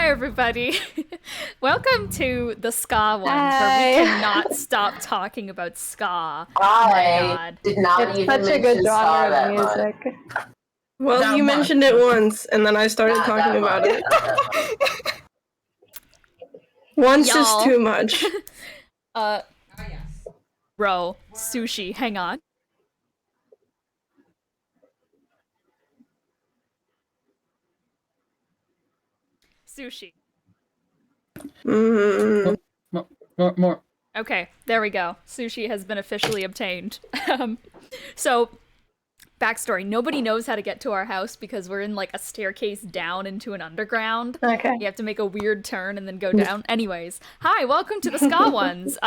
everybody. Welcome to the ska ones, Hi. where we cannot stop talking about ska. I did not It's even such a good mention ska genre that of much. music. Well, That you much. mentioned it once, and then I started Not talking that about much, it. not that much. Once Y'all. is too much. Bro, sushi, hang on. Sushi. Mm. More. Okay, there we go. Sushi has been officially obtained. So, backstory. Nobody knows how to get to our house because we're in like a staircase down into an underground. Okay. You have to make a weird turn and then go down. Anyways, hi, welcome to the ska ones.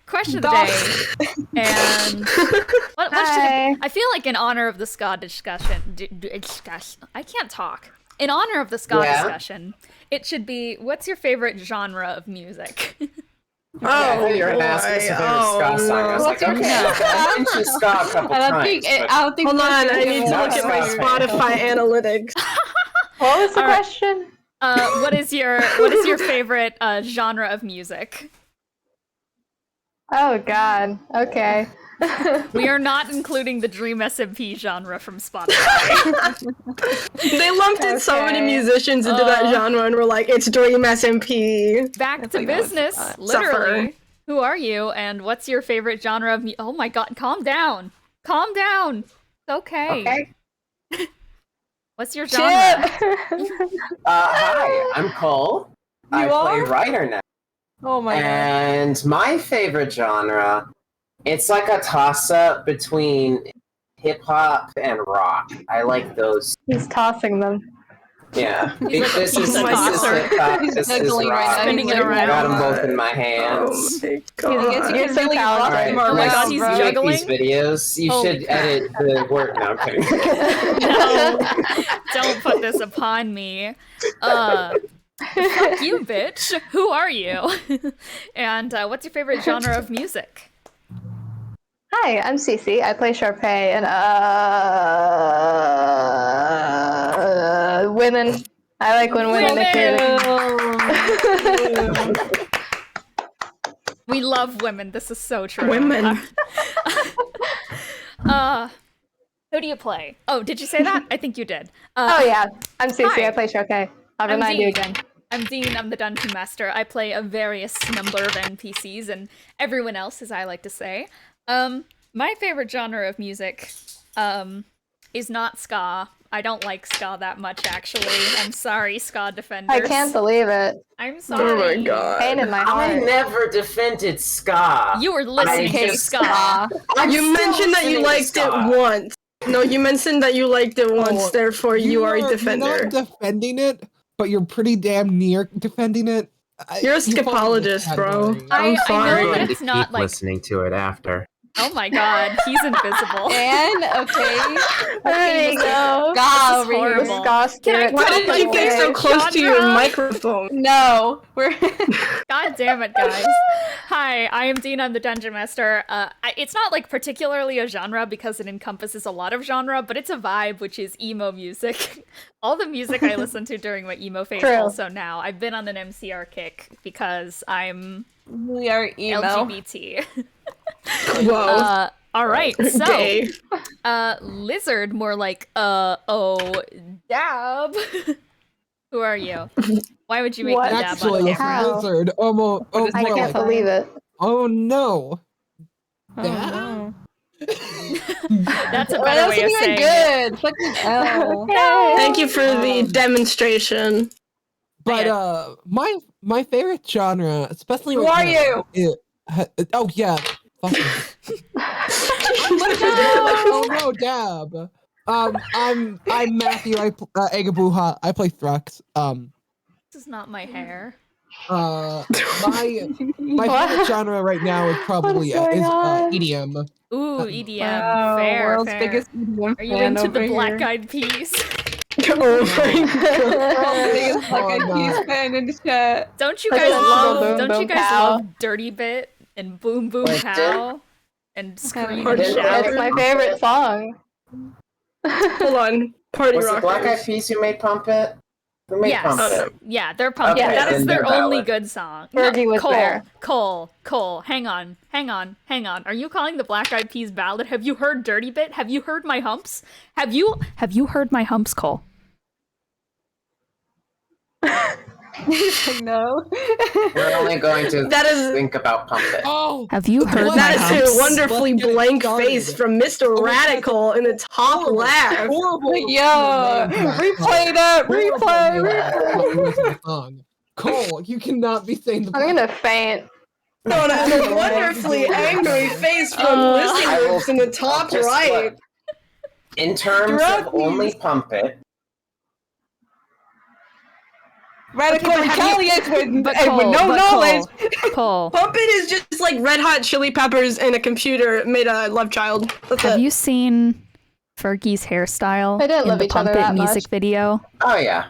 Question of the day. And what should Hi. I feel like in honor of the ska discussion, I can't talk. In honor of the ska discussion, it should be, what's your favorite genre of music? Oh, I thought you were gonna ask us boy. if there was ska song. I was like, What's your okay, favorite- I mentioned ska a couple I don't times. think. but I don't think. Hold on, I need to Not look at my ska. Spotify analytics. What was the All right. question? What is your favorite genre of music? Oh God. Okay. We are not including the Dream SMP genre from Spotify. They lumped in so many Okay. musicians into that genre and were like, it's Dream SMP. Back to like that was business, fun. literally. Suffer. Who are you, and what's your favorite genre of Oh my god, calm down. Calm down. It's okay. Okay. What's your genre? Hi, I'm Cole. I play are? Ryder now. Oh my God. And my favorite genre, it's like a toss-up between hip-hop and rock. I like those. He's tossing them. Yeah. He's like a This is pizza hip-hop, He's this is juggling right rock. now. Spinning it He's like, around. I got them God. both in my Oh hands. my You're god. so All talented. right, Oh my now, god, he's you make juggling? these videos. You Holy should crap. edit the work. No, I'm kidding. No, don't put this upon me. Fuck you, bitch. Who are you? And what's your favorite genre of music? Hi, I'm Cece. I play Charpay and women. I like when women make music. We love women. This is so true. Women. Who do you play? Oh, did you say that? I think you did. Oh yeah, I'm Cece. Hi. I play Charpay. I'll I'm remind you Dean. again. I'm Dean. I'm the Dungeon Master. I play a various number of NPCs and everyone else, as I like to say. My favorite genre of music, is not ska. I don't like ska that much, actually. I'm sorry, ska defenders. I can't believe it. I'm sorry. Oh my god. Pain in my I heart. never defended ska. You were listening to hate ska. I'm You still mentioned that you listening to liked it ska. once. No, you mentioned that you liked it once, Oh, therefore you are a defender. You're not defending it, but you're pretty damn near defending it. You're a You fall in this skipologist, bro. category. I I'm know sorry. that To it's not keep like. listening to it after. Oh my god, he's invisible. And okay, There you go. God This is over here. horrible. Ska Can I spirit. Why put did it you like get so favorite close to your genre? microphone? No, we're God damn it, guys. Hi, I am Dean. I'm the Dungeon Master. It's not like particularly a genre because it encompasses a lot of genre, but it's a vibe, which is emo music. All the music I listened to during my emo phase True. also now. I've been on an MCR kick because I'm we are emo. LGBT. Whoa. All right, so Gay. Lizard, more like Dab. Who are you? Why would you make What? me dab on Actually, a camera? How? blizzard. Almost. Oh, I more can't like, believe it. oh no. Oh, That? no. That's a Well, better that way of wasn't saying even it. good. Fucking hell. Okay. Thank you for the demonstration. But Yeah. my favorite genre, especially Who right are now, you? oh yeah. Fuck you. Oh no, Dab. I'm Matthew. Agabuha. I play Thrux. This is not my hair. My favorite genre right now is probably What's going on? EDM. Ooh, EDM. Wow, Fair, world's fair. biggest EDM Are you fan into the over Black here. Eyed Peas? Oh my World's god. biggest Black Eyed Oh, Peas no. fan in the chat. Don't you Like guys a love? boom, Don't you boom, guys pow. love Dirty Bit and Boom Boom Wait, Pow and Scream Party and Rock. Shout? That's my favorite song. Hold on. Party Was it Black Eyed Rockers. Peas who made Pump It? Who made Yes. Pumpkin? Yeah, they're pumpkin. Okay, that is then their they're only valid. good song. Fergie was Cole, there. Cole, hang on. Are you calling the Black Eyed Peas ballad? Have you heard Dirty Bit? Have you heard My Humps? Have you heard My Humps, Cole? No. We're only going to That is- think about Pumpkin. Oh, Have you heard My That is Humps? a wonderfully Let's get it blank started. face from Mr. Radical in the top left. horrible. Yo, replay that. Replay. Song. Cole, you cannot be saying the. I'm gonna faint. No, and a wonderfully angry face from Lizzie I will- Loops in the top just right. look. In terms Drug of only Pumpkin, Radical but have you- retaliates with but no Cole, knowledge. Cole, Pumpkin is just like Red Hot Chili Peppers and a computer made a love child. That's have it. you seen Fergie's hairstyle They didn't in love the each other Pump It that music much. video? oh yeah,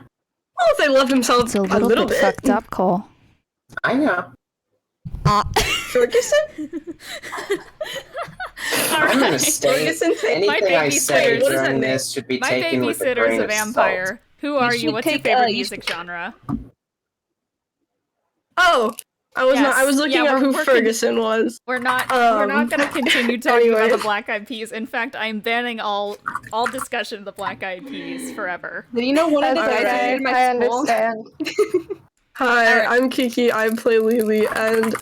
Well, if they love themselves It's a little bit bit. fucked up, Cole. I know. Ferguson? I'm gonna state Ferguson, anything I say babysitters- what does that during mean? this should be My taken with a babysitter's grain a of vampire. salt. Who are should you? What's your take, favorite you music genre? Oh, I was Yes. not. I was looking Yeah, up who we're Ferguson was. We're not Um, going to continue talking about anyway. the Black Eyed Peas. In fact, I am banning all discussion of the Black Eyed Peas forever. Do you know what I That's did okay. in my I school? understand. Hi, Alright. I'm Kiki. I play Lelee, and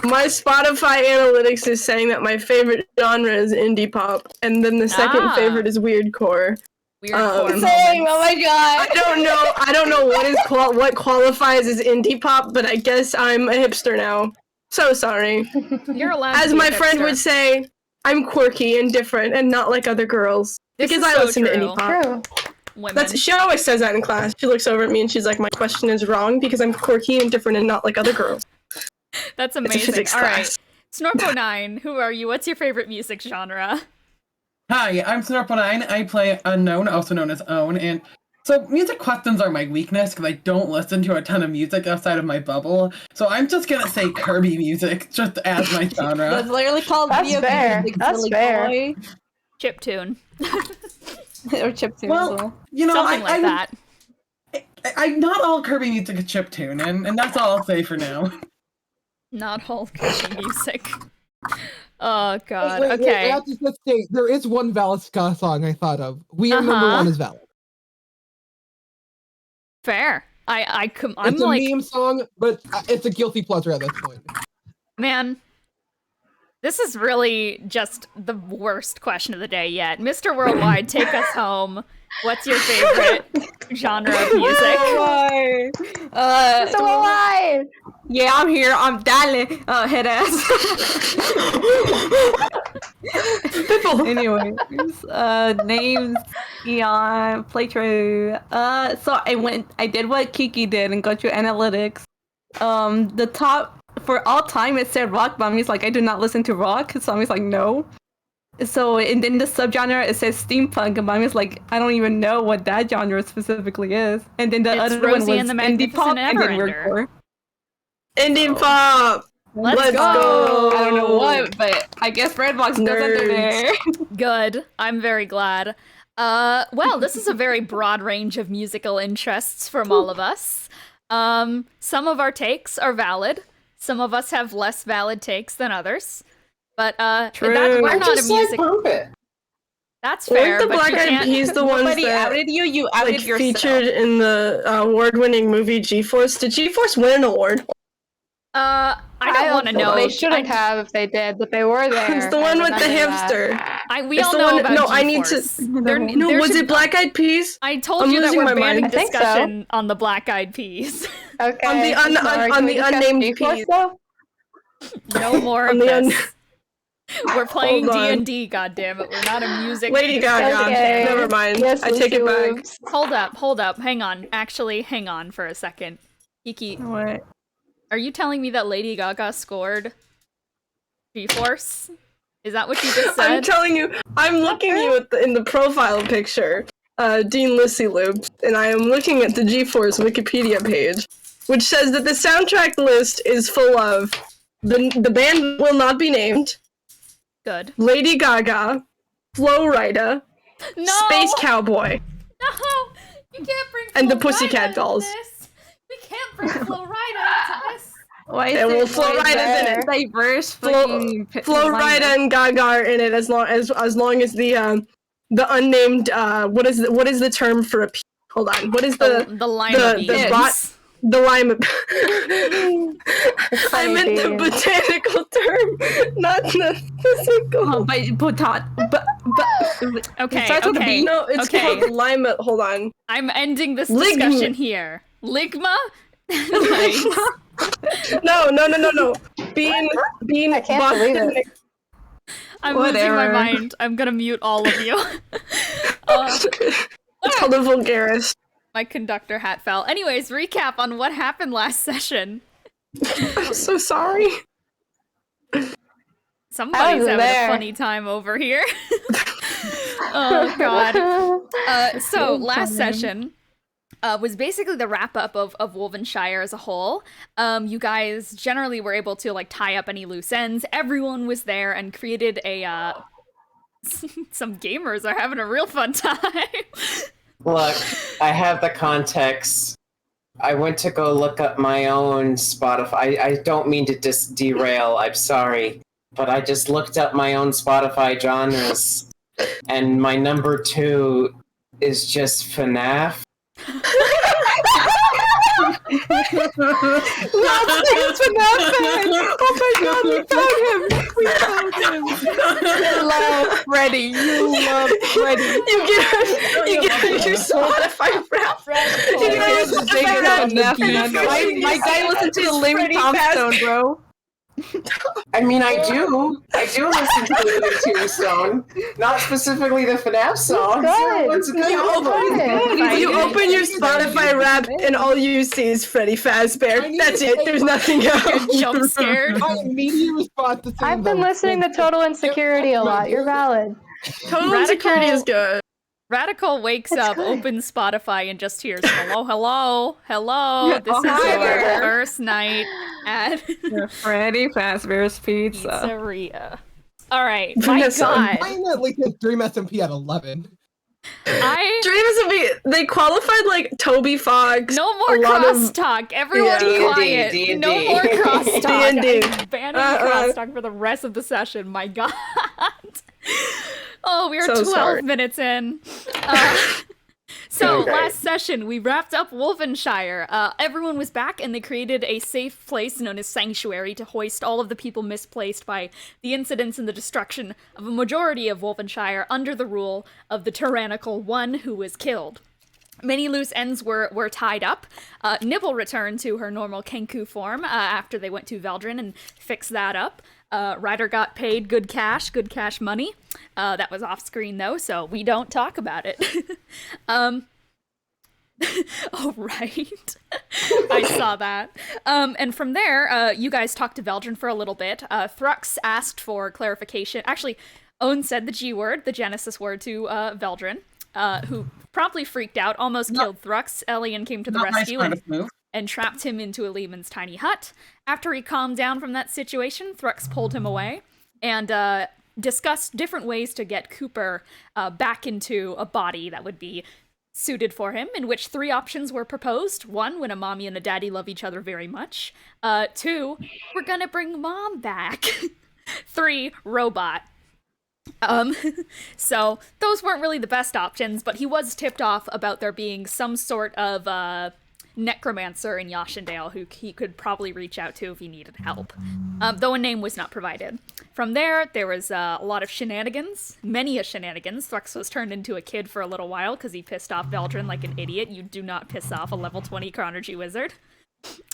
my Spotify analytics is saying that my favorite genre is indie pop, and then the second Ah. favorite is weirdcore. Weird Um, core Same. moments. Oh my god. I don't know what qualifies as indie pop, but I guess I'm a hipster now. So sorry. You're allowed to As be a my friend hipster. would say, I'm quirky and different and not like other girls. This Because is I so listen to true. indie pop. True. Women. She always says that in class. She looks over at me and she's like, my question is wrong because I'm quirky and different and not like other girls. That's It's a amazing. physics All right, class. Snorpo9, who are you? What's your favorite music genre? Hi, I'm Snarple9. I play Unknown, also known as Own, and so music questions are my weakness because I don't listen to a ton of music outside of my bubble. So I'm just gonna say Kirby music just as my genre. That's literally called That's video fair. music. That's silly fair. boy. Chiptune. Or chiptune Well, as well. You know, Something like that. I not all Kirby music is chiptune, and that's all I'll say for now. Not all Kirby music. Oh god. Wait, Okay. I have to just say, there is one valid ska song I thought of. We Are Number Uh-huh. One is valid. Fair. I'm It's a like, meme song, but it's a guilty pleasure at this point. man, this is really just the worst question of the day yet. Mr. Worldwide, take us home. What's your favorite genre of music? Why? So alive! Yeah, I'm here. I'm Dale. Head ass. Anyways, names, Eon, playthrough. So I did what Kiki did and go to analytics. The top for all time it said rock, but I'm just like I do not listen to rock, so I'm just like no. So and then the subgenre it says steampunk, and I'm just like I don't even know what that genre specifically is. And then the It's other one Rosie was and the indie pop Magnificent and then Neverender. weirdcore. Indie pop! Let's go! I don't know what, but I guess Redbox goes under Nerds. there. Good. I'm very glad. Well, this is a very broad range of musical interests from all of us. Some of our takes are valid. Some of us have less valid takes than others. But True. we're I not a just like music. Pumpkin. That's Weren't fair, the but Black you Eyed can't. Peas the ones Nobody that outed you. You outed like yourself. featured in the award-winning movie G-Force? Did G-Force win an award? I don't want to know. They shouldn't have if they did, but they were there. It's the I one with the remember that. hipster. We It's all the know one- about no, I need to- G-Force. No, There Was should- it Black Eyed Peas? I told I'm you that losing we're my banning mind. I think so. discussion on the Black Eyed Peas. Okay. On the un- sorry, on can the we discuss unnamed G-Force, piece. though? No more On of the un- this. We're playing Hold on. D&D, goddammit. We're not a music. Lady Gaga. Okay. Never mind. Yes, I take it back. Loops. Hold up. Hang on. Actually, hang on for a second. Kiki, What? are you telling me that Lady Gaga scored G-Force? Is that what you just I'm said? telling you, I'm looking you at in the profile picture, Dean Lissy Loops, and I am looking at the G-Force Wikipedia page, which says that the soundtrack list is full of the band will not be named, Good. Lady Gaga, Flo Rida, No! Space Cowboy. No! We can't bring And the Flo Pussycat Rida Dolls. into this. We can't bring Flo Rida into this. Why is Yeah, well, it Flo like Rida's in it. diverse Flo fucking Rida and Gaga are in it as long as the unnamed what is the term for a hold on, what is the lima beans. the lima It's I funny meant the beans. botanical term, not the physical. Okay, It starts with a okay. B. No, it's Okay. called lima. Hold on. I'm ending this Ligma. discussion here. Ligma? Nice. No. Bean. I can't believe it. I'm losing my Whatever. mind. I'm gonna mute all of you. It's called a vulgaris. My conductor hat fell. Anyways, recap on what happened last session. I'm so sorry. Somebody's wasn't having there. a funny time over here. Oh god. So last session was basically the wrap up of Wolvenshire as a whole. You guys generally were able to like tie up any loose ends. Everyone was there and created a some gamers are having a real fun time. Look, I have the context. I went to go look up my own Spotify. I don't mean to derail, I'm sorry. But I just looked up my own Spotify genres. And my number 2 is just FNAF. Oh my god, we found him! You love Freddy. You love Freddy. You get your Spotify rap. You get your Spotify rap. My guy listened to the Lim Tombstone, bro. I mean, I do listen to the Tombstone. Not specifically the FNAF song. Good. Once Good. again, Good. You open your Spotify rap and all you see is Freddy Fazbear. That's it. There's nothing else. Jump scared. My immediate response to I've been listening to Total Insecurity a lot. You're valid. Total Radical- Insecurity is good. Radical wakes That's up, good. opens Spotify, and just hears hello. This is hi your there. first night at Freddy Fazbear's Pizza. Pizzeria. All right, my Vanessa, God, Mine at least at Dream SMP at 11. I They qualified like Toby Fox. no more a lot of- crosstalk. Everyone, Yeah. quiet. D&D. No more crosstalk. D&D. I'm banning Uh-uh. crosstalk for the rest of the session. My God. Oh, we are So 12 sorry. minutes in. So Okay. last session, we wrapped up Wolvenshire. Everyone was back, and they created a safe place known as Sanctuary to hoist all of the people misplaced by the incidents and the destruction of a majority of Wolvenshire under the rule of the tyrannical one who was killed. Many loose ends were tied up. Nibble returned to her normal Kenku form after they went to Eladrin and fixed that up. Ryder got paid good cash money. That was off screen though, so we don't talk about it. Oh, right. I saw that. And from there, you guys talked to Eladrin for a little bit. Thrux asked for clarification. Actually, Owen said the G word, the Genesis word, to Eladrin, who promptly freaked out, almost killed Thrux. Elian came to the Not my rescue and smartest move. trapped him into a Lehman's tiny hut. After he calmed down from that situation, Thrux pulled him away and discussed different ways to get Cooper back into a body that would be suited for him, in which 3 options were proposed. 1, when a mommy and a daddy love each other very much. 2, we're gonna bring mom back. 3, robot. So those weren't really the best options, but he was tipped off about there being some sort of necromancer in Yashundale who he could probably reach out to if he needed help, though a name was not provided. From there was a lot of shenanigans, many a shenanigans. Thrux was turned into a kid for a little while because he pissed off Eladrin like an idiot. You do not piss off a level 20 Chronergy wizard.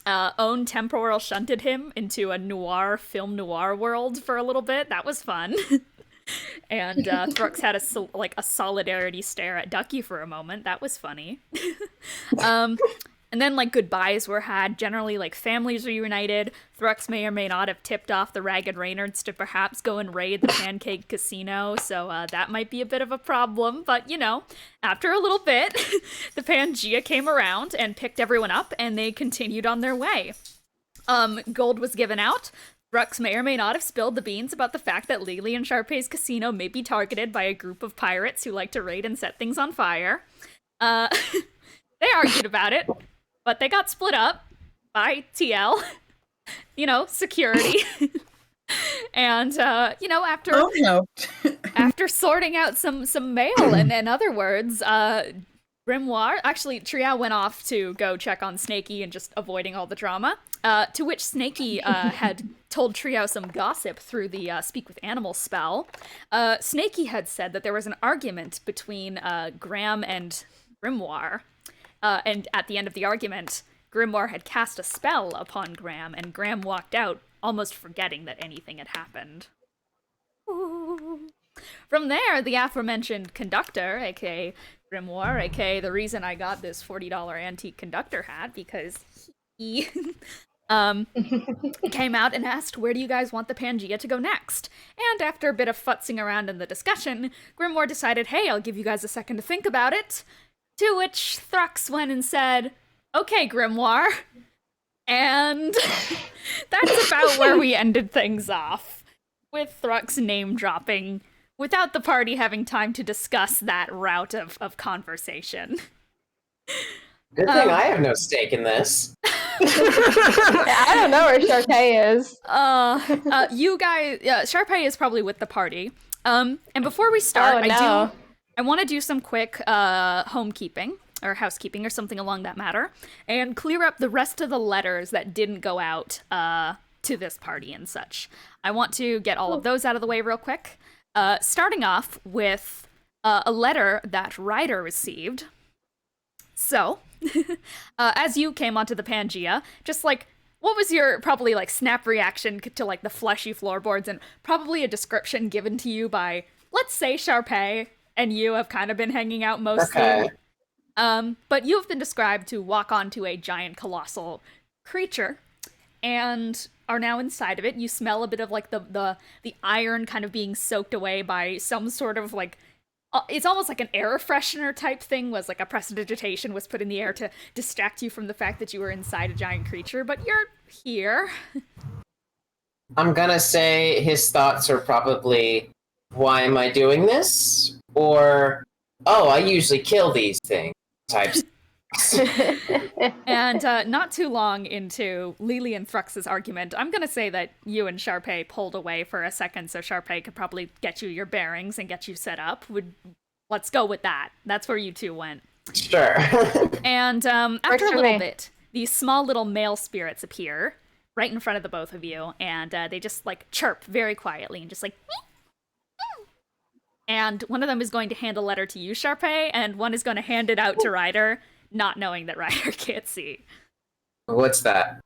Own temporal shunted him into a film noir world for a little bit. That was fun. And Thrux had a solidarity stare at Ducky for a moment. That was funny. And then, goodbyes were had. Generally, families reunited. Thrux may or may not have tipped off the Ragged Reynards to perhaps go and raid the Pancake Casino, so that might be a bit of a problem. But, after a little bit, the Pangea came around and picked everyone up, and they continued on their way. Gold was given out. Thrux may or may not have spilled the beans about the fact that Lelee and Charpay's casino may be targeted by a group of pirates who like to raid and set things on fire. They argued about it, but they got split up by TL, security. And after Oh no. after sorting out some mail and other words, Grimoire, actually, Triao went off to go check on Snaky and just avoiding all the drama. To which Snaky had told Triao some gossip through the Speak with Animals spell. Snaky had said that there was an argument between Graham and Grimoire. And at the end of the argument, Grimoire had cast a spell upon Graham, and Graham walked out, almost forgetting that anything had happened. Ooh. From there, the aforementioned conductor, aka Grimoire, aka the reason I got this $40 antique conductor hat, because he came out and asked, where do you guys want the Pangea to go next? And after a bit of futzing around in the discussion, Grimoire decided, hey, I'll give you guys a second to think about it. To which Thrux went and said, okay, Grimoire. And that's about where we ended things off, with Thrux name dropping, without the party having time to discuss that route of conversation. Good thing I have no stake in this. I don't know where Charpay is. You guys, Charpay is probably with the party. And before we start, I want to do some quick homekeeping or housekeeping or something along that matter, and clear up the rest of the letters that didn't go out to this party and such. I want to get all of those out of the way real quick. Starting off with a letter that Ryder received. So, as you came onto the Pangea, just like, what was your probably like snap reaction to like the fleshy floorboards, and probably a description given to you by, let's say, Charpay and you have kind of been hanging out mostly. Okay. But you have been described to walk onto a giant colossal creature and are now inside of it. You smell a bit of like the iron kind of being soaked away by some sort of like, it's almost like an air freshener type thing, was like a prestidigitation was put in the air to distract you from the fact that you were inside a giant creature, but you're here. I'm gonna say his thoughts are probably, why am I doing this? Or, oh, I usually kill these things types. And not too long into Lelee and Thrux's argument, I'm gonna say that you and Charpay pulled away for a second, so Charpay could probably get you your bearings and get you set up. Let's go with that. That's where you two went. Sure. And after a little bit, these small little male spirits appear right in front of the both of you, and they just like chirp very quietly and just like. And one of them is going to hand a letter to you, Charpay, and one is going to hand it out to Ryder, not knowing that Ryder can't see. What's that?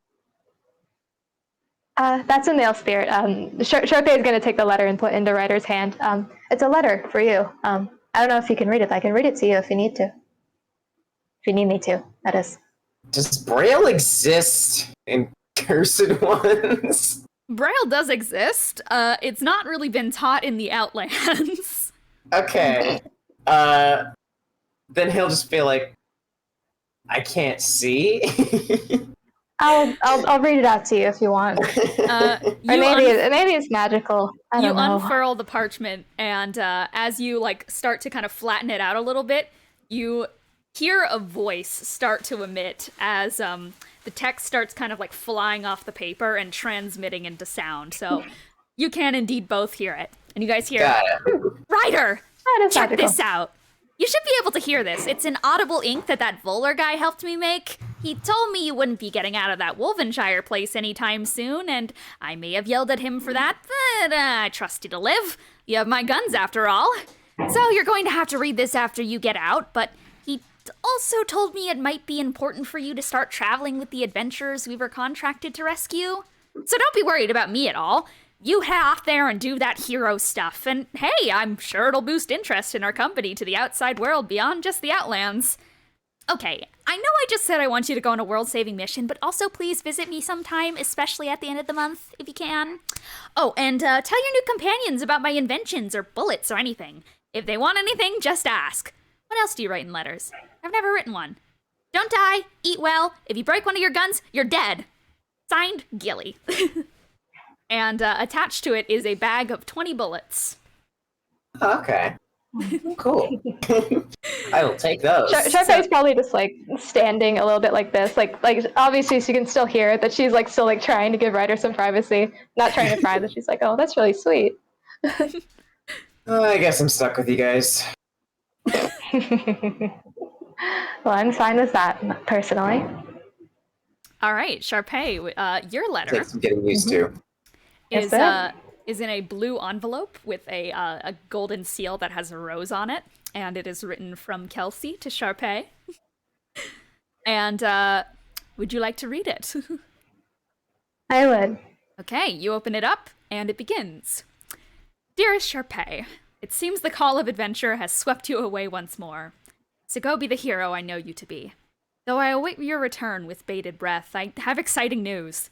That's a male spirit. Charpay is going to take the letter and put into Ryder's hand. It's a letter for you. I don't know if you can read it. I can read it to you if you need to. If you need me to, that is. Does Braille exist in cursed ones? Braille does exist. It's not really been taught in the Outlands. Okay. Then he'll just be like, I can't see. I'll read it out to you if you want. Or maybe it's magical. I don't know. You unfurl the parchment, and as you like start to kind of flatten it out a little bit, you hear a voice start to emit as the text starts kind of like flying off the paper and transmitting into sound. So you can indeed both hear it. And you guys hear, Ryder, check this out. You should be able to hear this. It's an audible ink that Volar guy helped me make. He told me you wouldn't be getting out of that Wolvenshire place anytime soon, and I may have yelled at him for that, but I trust you to live. You have my guns after all. So you're going to have to read this after you get out, but he also told me it might be important for you to start traveling with the adventurers we were contracted to rescue. So don't be worried about me at all. You head off there and do that hero stuff, and hey, I'm sure it'll boost interest in our company to the outside world beyond just the Outlands. Okay, I know I just said I want you to go on a world-saving mission, but also please visit me sometime, especially at the end of the month, if you can. Oh, and tell your new companions about my inventions or bullets or anything. If they want anything, just ask. What else do you write in letters? I've never written one. Don't die, eat well, if you break one of your guns, you're dead. Signed, Gilly. And attached to it is a bag of 20 bullets. Okay. Cool. I will take those. Charpay's probably just like standing a little bit like this, like obviously she can still hear it, that she's like still like trying to give Ryder some privacy, not trying to pry, but she's like, oh, that's really sweet. I guess I'm stuck with you guys. Well, I'm fine with that personally. All right, Charpay, your letter Takes some getting used to. is Yes, is in a blue envelope with a golden seal that has a rose on it, and it is written from Kelsey to Charpay. And would you like to read it? I would. Okay, you open it up, and it begins. Dearest Charpay, it seems the call of adventure has swept you away once more. So go be the hero I know you to be. Though I await your return with bated breath, I have exciting news.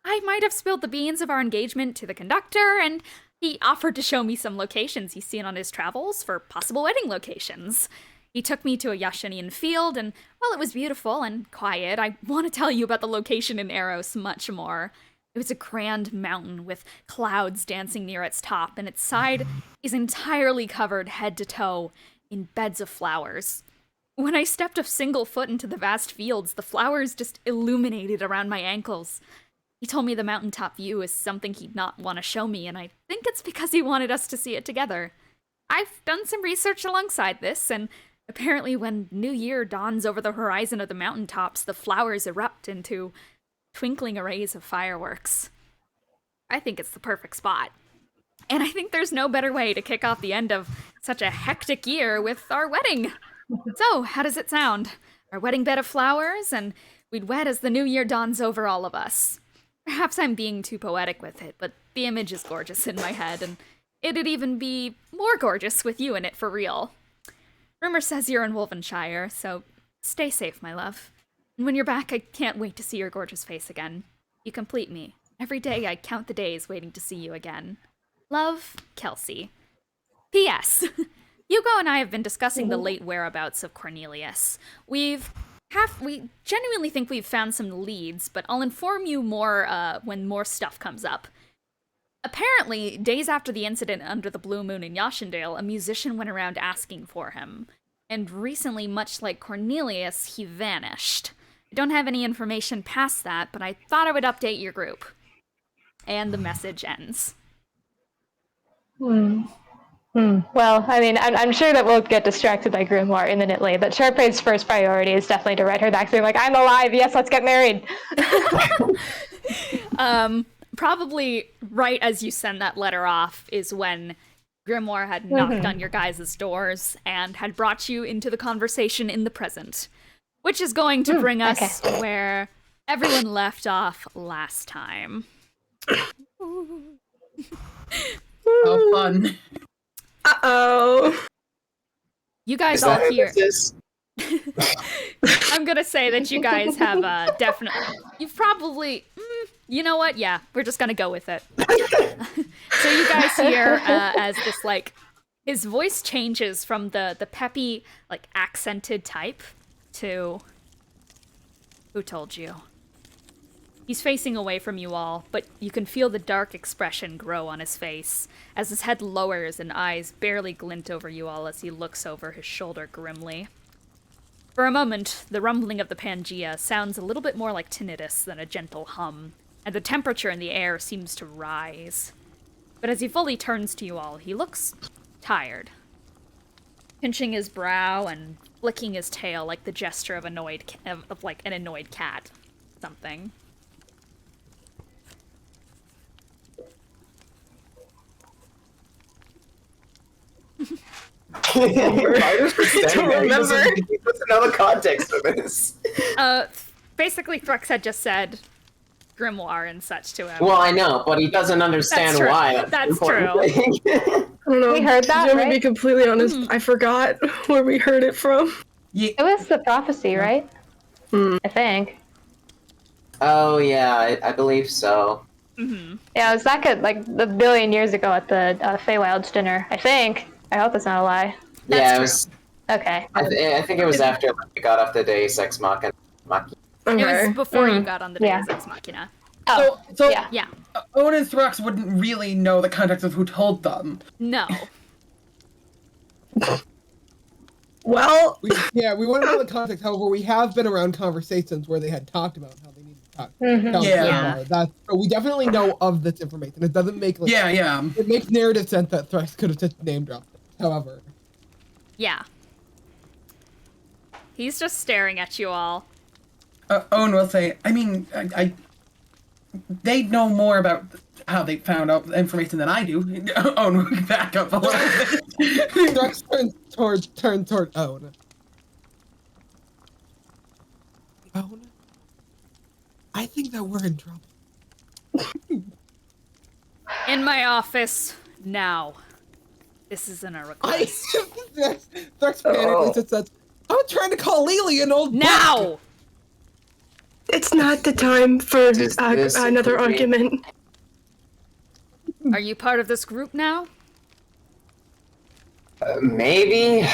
I might have spilled the beans of our engagement to the conductor, and he offered to show me some locations he's seen on his travels for possible wedding locations. He took me to a Yashundale field, and while it was beautiful and quiet, I want to tell you about the location in Eros much more. It was a grand mountain with clouds dancing near its top, and its side is entirely covered head to toe in beds of flowers. When I stepped a single foot into the vast fields, the flowers just illuminated around my ankles. He told me the mountaintop view is something he'd not want to show me, and I think it's because he wanted us to see it together. I've done some research alongside this, and apparently when New Year dawns over the horizon of the mountaintops, the flowers erupt into twinkling arrays of fireworks. I think it's the perfect spot. And I think there's no better way to kick off the end of such a hectic year with our wedding. So, how does it sound? Our wedding bed of flowers, and we'd wed as the new year dawns over all of us. Perhaps I'm being too poetic with it, but the image is gorgeous in my head, and it'd even be more gorgeous with you in it for real. Rumor says you're in Wolvenshire, so stay safe, my love. And when you're back, I can't wait to see your gorgeous face again. You complete me. Every day I count the days waiting to see you again. Love, Kelsey. P.S. Hugo and I have been discussing the late whereabouts of Cornelius. We genuinely think we've found some leads, but I'll inform you more when more stuff comes up. Apparently, days after the incident under the Blue Moon in Yashundale, a musician went around asking for him. And recently, much like Cornelius, he vanished. I don't have any information past that, but I thought I would update your group. And the message ends. Well, I mean, I'm sure that we'll get distracted by Grimoire imminently, but Charpay's first priority is definitely to write her back saying, like, I'm alive, yes, let's get married. Probably right as you send that letter off is when Grimoire had knocked on your guys' doors and had brought you into the conversation in the present, which is going to bring us where everyone left off last time. Oh, fun. Uh-oh. You guys Is all that who here. this is? I'm gonna say that you guys have definitely. You've probably. You know what? Yeah, we're just gonna go with it. So you guys hear as this, like, his voice changes from the peppy, like, accented type to. Who told you? He's facing away from you all, but you can feel the dark expression grow on his face as his head lowers and eyes barely glint over you all as he looks over his shoulder grimly. For a moment, the rumbling of the Pangea sounds a little bit more like tinnitus than a gentle hum, and the temperature in the air seems to rise. But as he fully turns to you all, he looks tired, pinching his brow and flicking his tail like the gesture of an annoyed cat. Something. Ryder's pretending don't that he remember. doesn't know the context of this. Basically, Thrux had just said Grimoire and such to him. Well, I know, but he doesn't understand That's true. why. That's important true. thing. I don't know. We heard that, I'm gonna right? be completely honest. I forgot where we heard it from. Yeah. It was the prophecy, right? I think. Oh yeah, I believe so. Yeah, it was back at, like, a billion years ago at the Feywild's dinner, I think. I hope that's not a lie. Yeah, it was. Okay. I think it was after we got off the Deus Ex Machina. It was before you got on the Yeah. Deus Ex Machina. Oh, So yeah. Yeah. Owen and Thrux wouldn't really know the context of who told them. No. Well, We want to know the context. However, we have been around conversations where they had talked about how they needed to talk. Yeah. So we definitely know of this information. It doesn't make Yeah. It makes narrative sense that Thrux could have just name dropped it. However. Yeah. He's just staring at you all. Owen will say, I mean, they know more about how they found out the information than I do. Owen will back up a little bit. Thrux turns toward Owen. Owen? I think that we're in trouble. In my office, now. This isn't a request. Thrux panically just says, I'm trying to call Lelee an old Now! it's not the time for This another agree? argument. Are you part of this group now? Maybe.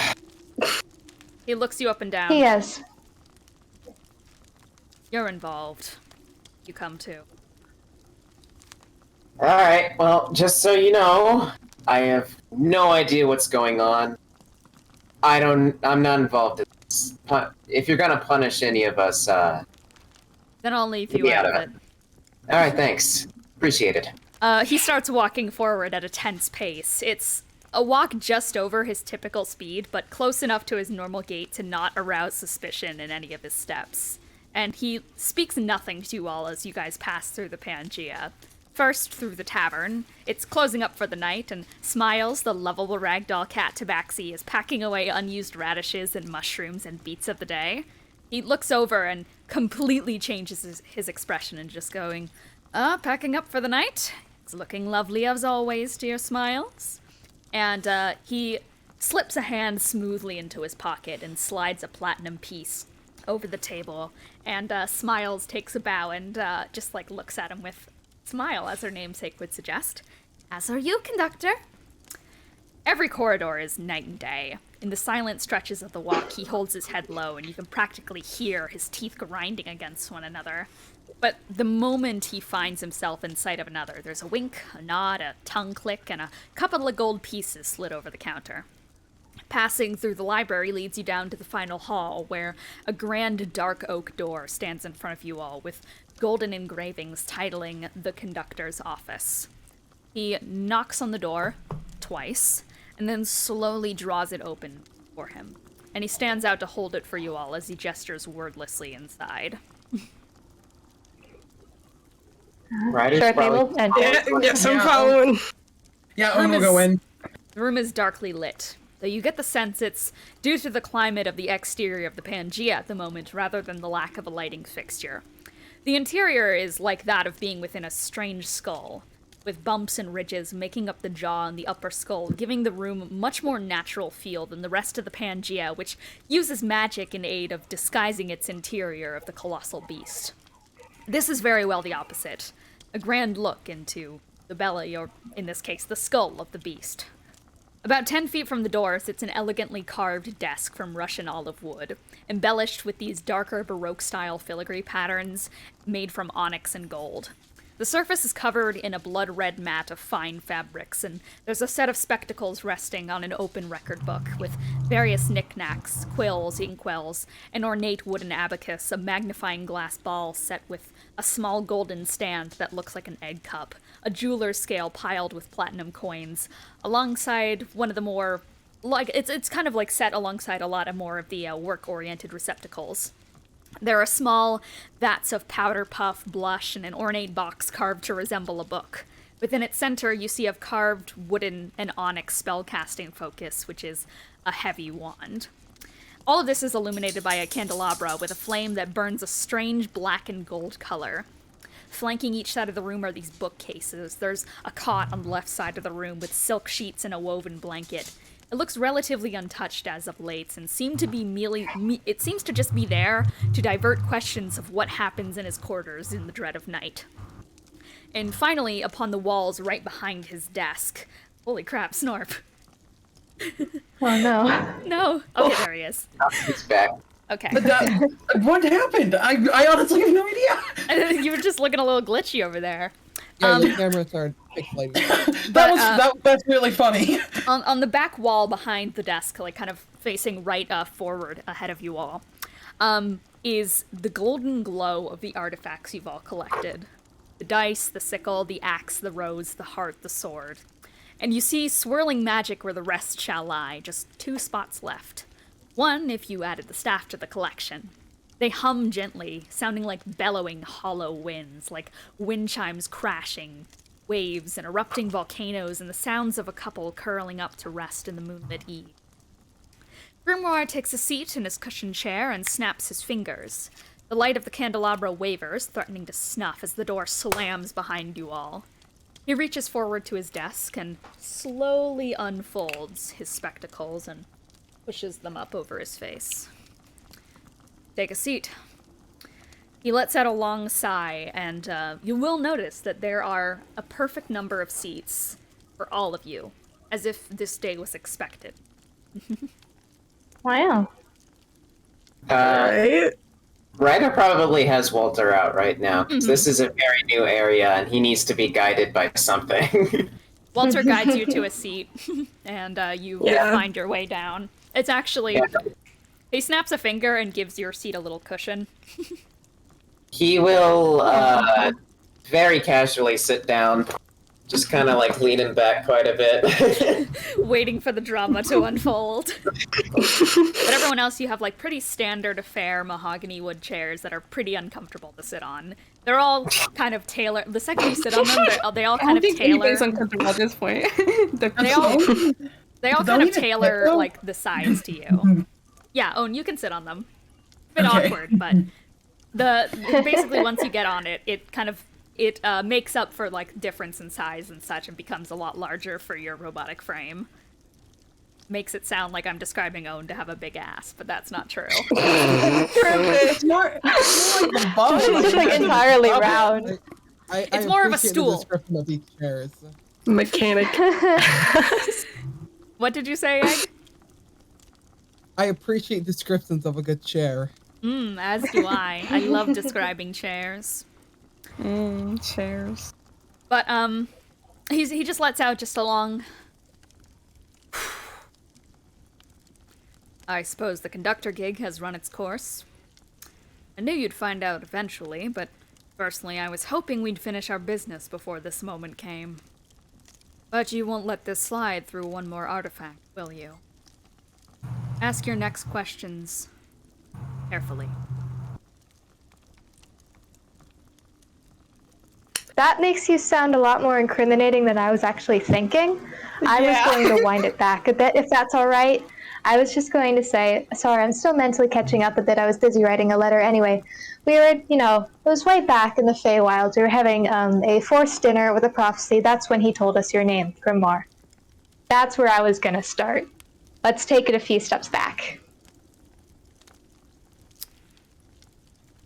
He looks you up and down. Yes. You're involved. You come too. All right. Well, just so you know, I have no idea what's going on. I'm not involved in this. If you're gonna punish any of us, Then I'll leave you be out of it. All right. Thanks. Appreciate it. He starts walking forward at a tense pace. It's a walk just over his typical speed, but close enough to his normal gait to not arouse suspicion in any of his steps. And he speaks nothing to you all as you guys pass through the Pangea. First, through the tavern. It's closing up for the night, and Smiles, the lovable ragdoll cat tabaxi, is packing away unused radishes and mushrooms and beats of the day. He looks over and completely changes his expression and just going, packing up for the night? It's looking lovely as always, dear Smiles. And he slips a hand smoothly into his pocket and slides a platinum piece over the table. And Smiles takes a bow and just looks at him with smile, as her namesake would suggest. As are you, Conductor. Every corridor is night and day. In the silent stretches of the walk, he holds his head low, and you can practically hear his teeth grinding against one another. But the moment he finds himself in sight of another, there's a wink, a nod, a tongue click, and a couple of gold pieces slid over the counter. Passing through the library leads you down to the final hall, where a grand dark oak door stands in front of you all, with golden engravings titling the Conductor's office. He knocks on the door twice, and then slowly draws it open for him. And he stands out to hold it for you all as he gestures wordlessly inside. Ryder's Sure, they probably- will enter. Yes, I'm following. Yeah, Owen will go in. The room is darkly lit, though you get the sense it's due to the climate of the exterior of the Pangea at the moment rather than the lack of a lighting fixture. The interior is like that of being within a strange skull, with bumps and ridges making up the jaw and the upper skull, giving the room much more natural feel than the rest of the Pangea, which uses magic in aid of disguising its interior of the colossal beast. This is very well the opposite, a grand look into the belly, or in this case, the skull of the beast. About 10 feet from the door sits an elegantly carved desk from Russian olive wood, embellished with these darker Baroque-style filigree patterns made from onyx and gold. The surface is covered in a blood-red mat of fine fabrics, and there's a set of spectacles resting on an open record book, with various knickknacks, quills, inkwells, an ornate wooden abacus, a magnifying glass ball set with a small golden stand that looks like an egg cup, a jeweler's scale piled with platinum coins, alongside one of the more, it's kind of set alongside a lot of more of the work-oriented receptacles. There are small vats of powder puff, blush, and an ornate box carved to resemble a book. Within its center, you see a carved wooden and onyx spellcasting focus, which is a heavy wand. All of this is illuminated by a candelabra with a flame that burns a strange black and gold color. Flanking each side of the room are these bookcases. There's a cot on the left side of the room with silk sheets and a woven blanket. It looks relatively untouched as of late, and seems to just be there to divert questions of what happens in his quarters in the dread of night. And finally, upon the walls right behind his desk, holy crap, Snorp. Oh no. No. Okay, there he is. He's back. Okay. What happened? I honestly have no idea. You were just looking a little glitchy over there. Yeah, your camera started pixelating. That's really funny. On the back wall behind the desk, like kind of facing right forward ahead of you all, is the golden glow of the artifacts you've all collected. The dice, the sickle, the axe, the rose, the heart, the sword. And you see swirling magic where the rest shall lie, just 2 spots left. One, if you added the staff to the collection. They hum gently, sounding like bellowing hollow winds, like wind chimes crashing, waves and erupting volcanoes, and the sounds of a couple curling up to rest in the moonlit eve. Grimoire takes a seat in his cushioned chair and snaps his fingers. The light of the candelabra wavers, threatening to snuff as the door slams behind you all. He reaches forward to his desk and slowly unfolds his spectacles and pushes them up over his face. Take a seat. He lets out a long sigh, and you will notice that there are a perfect number of seats for all of you, as if this day was expected. Wow. Right? Ryder probably has Walter out right now. 'Cause This is a very new area, and he needs to be guided by something. Walter guides you to a seat, and you find your way down. It's actually... He snaps a finger and gives your seat a little cushion. He will very casually sit down, just kind of like leaning back quite a bit. Waiting for the drama to unfold. But everyone else, you have like pretty standard affair mahogany wood chairs that are pretty uncomfortable to sit on. They're all kind of tailored. The second you sit on them, they all kind of tailor. Anybody's uncomfortable at this point. They all kind of tailor like the sides to you. Yeah, Owen, you can sit on them. A bit awkward, but basically once you get on it, it makes up for like difference in size and such, and becomes a lot larger for your robotic frame. Makes it sound like I'm describing Owen to have a big ass, but that's not true. It's more like the bum. It's like entirely round. It's more of a appreciate stool. The description of these chairs. Mechanic. What did you say, Egg? I appreciate descriptions of a good chair. As do I. I love describing chairs. Chairs. But, he just lets out just a long... I suppose the conductor gig has run its course. I knew you'd find out eventually, but personally I was hoping we'd finish our business before this moment came. But you won't let this slide through one more artifact, will you? Ask your next questions carefully. That makes you sound a lot more incriminating than I was actually thinking. I was going to wind it back a bit, if that's all right. I was just going to say, sorry, I'm still mentally catching up a bit. I was busy writing a letter. Anyway, we were, it was way back in the Feywilds. We were having a forced dinner with a prophecy. That's when he told us your name, Grimoire. That's where I was going to start. Let's take it a few steps back.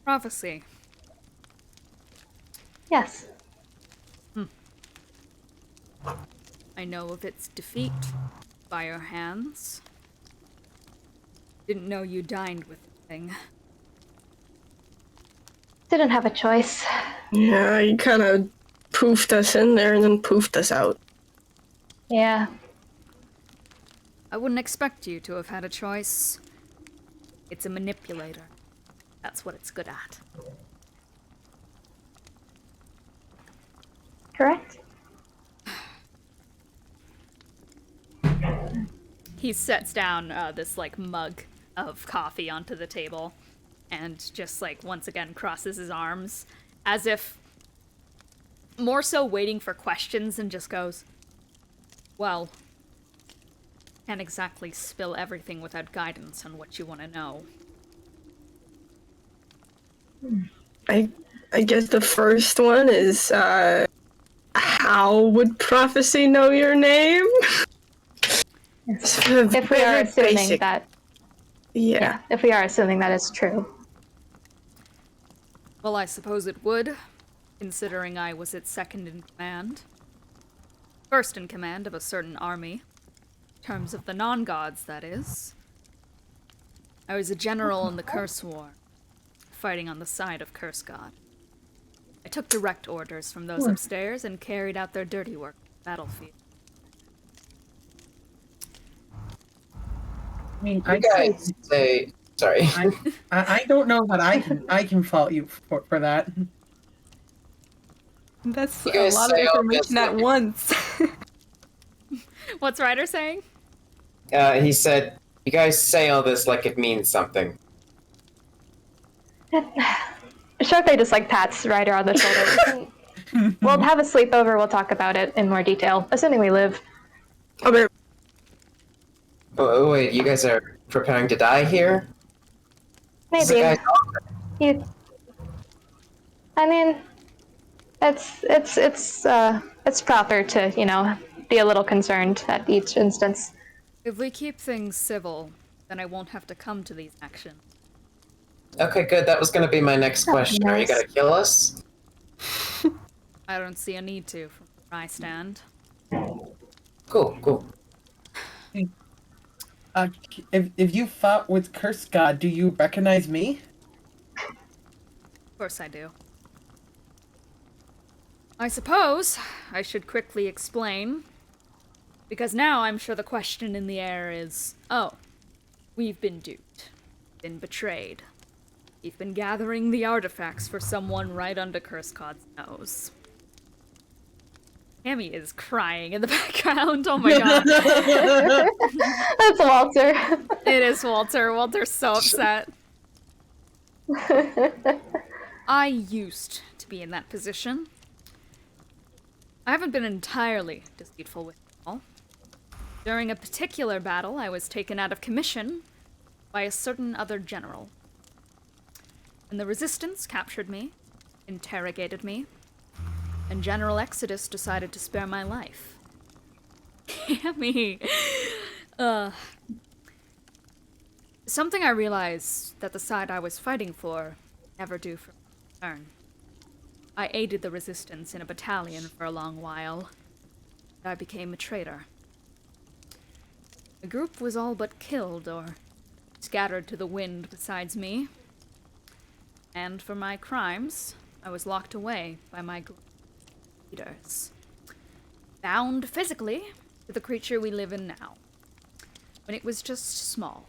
Prophecy. Yes. I know of its defeat by your hands. Didn't know you dined with the thing. Didn't have a choice. Yeah, he kind of poofed us in there and then poofed us out. Yeah. I wouldn't expect you to have had a choice. It's a manipulator. That's what it's good at. Correct? He sets down this like mug of coffee onto the table and just like once again crosses his arms as if more so waiting for questions, and just goes, well, can't exactly spill everything without guidance on what you want to know. I guess the first one is, how would prophecy know your name? If we are assuming that... Yeah. If we are assuming that is true. Well, I suppose it would, considering I was its second in command. First in command of a certain army. In terms of the non-gods, that is. I was a general in the Curse War, fighting on the side of Curse God. I took direct orders from those upstairs and carried out their dirty work on the battlefield. I mean, You guys say sorry. I don't know that I can fault you for that. That's You a guys lot of say all this information at like- once. What's Ryder saying? He said, "You guys say all this like it means something." Charpay just like pats Ryder on the shoulder. We'll have a sleepover. We'll talk about it in more detail, assuming we live. Okay. Oh wait, you guys are preparing to die here? Is the Maybe. guy- I mean, it's proper to be a little concerned at each instance. If we keep things civil, then I won't have to come to these actions. Okay, good. That was going to be my next question. Are you nice. going to kill us? I don't see a need to, from where I stand. Cool. If you fought with Curse God, do you recognize me? Of course I do. I suppose I should quickly explain, because now I'm sure the question in the air is, oh, we've been duped, been betrayed. We've been gathering the artifacts for someone right under Curse God's nose. Tammy is crying in the background, oh my god. That's Walter. It is Walter. Walter's so upset. I used to be in that position. I haven't been entirely deceitful with you all. During a particular battle, I was taken out of commission by a certain other general. And the Resistance captured me, interrogated me, and General Exodus decided to spare my life. Tammy! Something I realized that the side I was fighting for never do for return. I aided the Resistance in a battalion for a long while. I became a traitor. The group was all but killed or scattered to the wind besides me. And for my crimes, I was locked away by my leaders. Bound physically to the creature we live in now, when it was just small.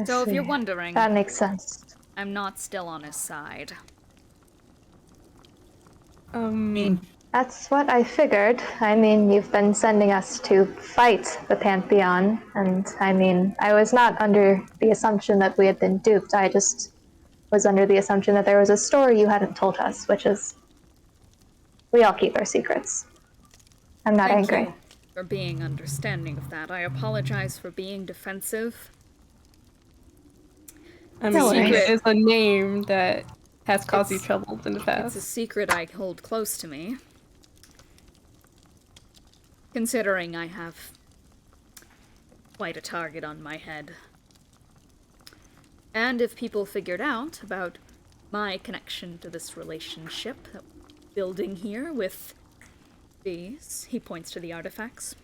So if you're wondering, That makes sense. I'm not still on his side. That's what I figured. I mean, you've been sending us to fight the Pantheon, and I mean, I was not under the assumption that we had been duped. I just was under the assumption that there was a story you hadn't told us, which is, we all keep our secrets. I'm not Thank angry. you for being understanding of that. I apologize for being defensive. I No mean, worries. Secret is a name that has caused you trouble in the It's a past. secret I hold close to me. Considering I have quite a target on my head. And if people figured out about my connection to this relationship that we're building here with these, he points to the artifacts,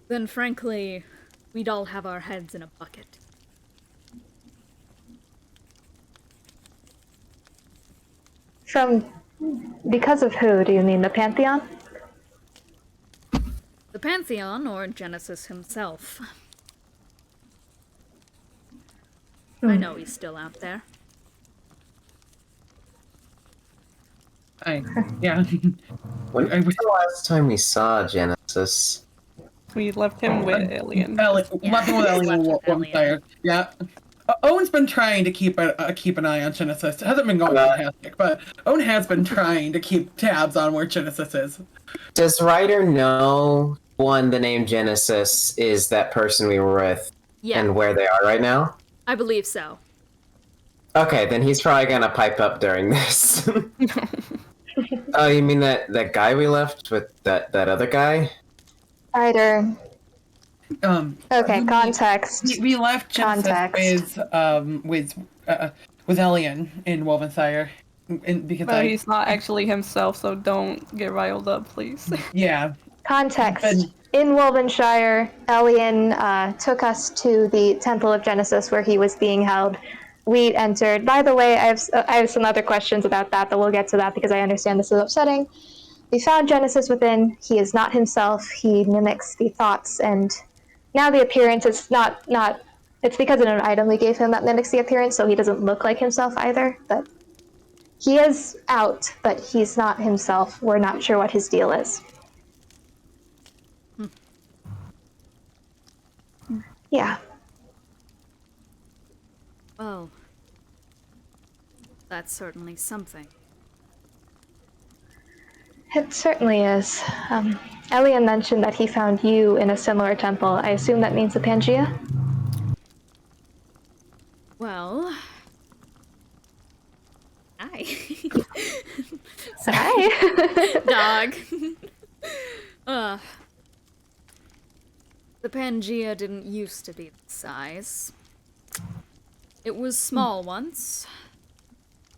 then frankly, we'd all have our heads in a bucket. Because of who? Do you mean the Pantheon? The Pantheon, or Genesis himself. I know he's still out there. Yeah. When was the last time we saw Genesis? We left him with Alien. Left with Alien Left with Warfare. Yeah. Owen's been trying to keep an eye on Genesis. It hasn't been going fantastic, but Owen has been trying to keep tabs on where Genesis is. Does Ryder know, one, the name Genesis is that person we were with Yeah, and where they are right now? I believe so. Okay, then he's probably gonna pipe up during this. Oh, you mean that guy we left with that other guy? Ryder. Okay, we- context. We left Genesis Context. with Alien in Wovenshire, because But he's not actually himself, so don't get riled up, please. yeah. Context. And- In Wolvenshire, Elian took us to the Temple of Genesis where he was being held. We entered. By the way, I have some other questions about that, but we'll get to that because I understand this is upsetting. We found Genesis within. He is not himself. He mimics the thoughts, and now the appearance is not. It's because of an item we gave him that mimics the appearance, so he doesn't look like himself either. But he is out, but he's not himself. We're not sure what his deal is. Yeah. Well, that's certainly something. It certainly is. Elian mentioned that he found you in a similar temple. I assume that means the Pangea? Well... Hi. Hi. Dog. The Pangea didn't used to be this size. It was small once.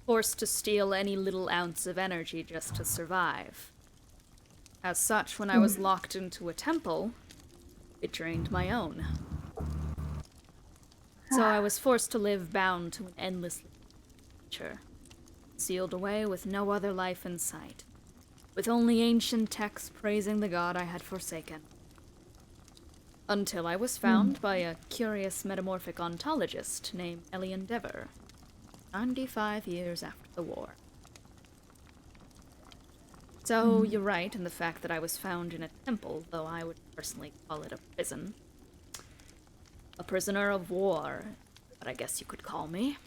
Forced to steal any little ounce of energy just to survive. As such, when I was locked into a temple, it drained my own. So I was forced to live bound to an endless nature, sealed away with no other life in sight, with only ancient texts praising the god I had forsaken. Until I was found by a curious metamorphic ontologist named Elian Dever, 95 years after the war. So, you're right in the fact that I was found in a temple, though I would personally call it a prison. A prisoner of war, but I guess you could call me.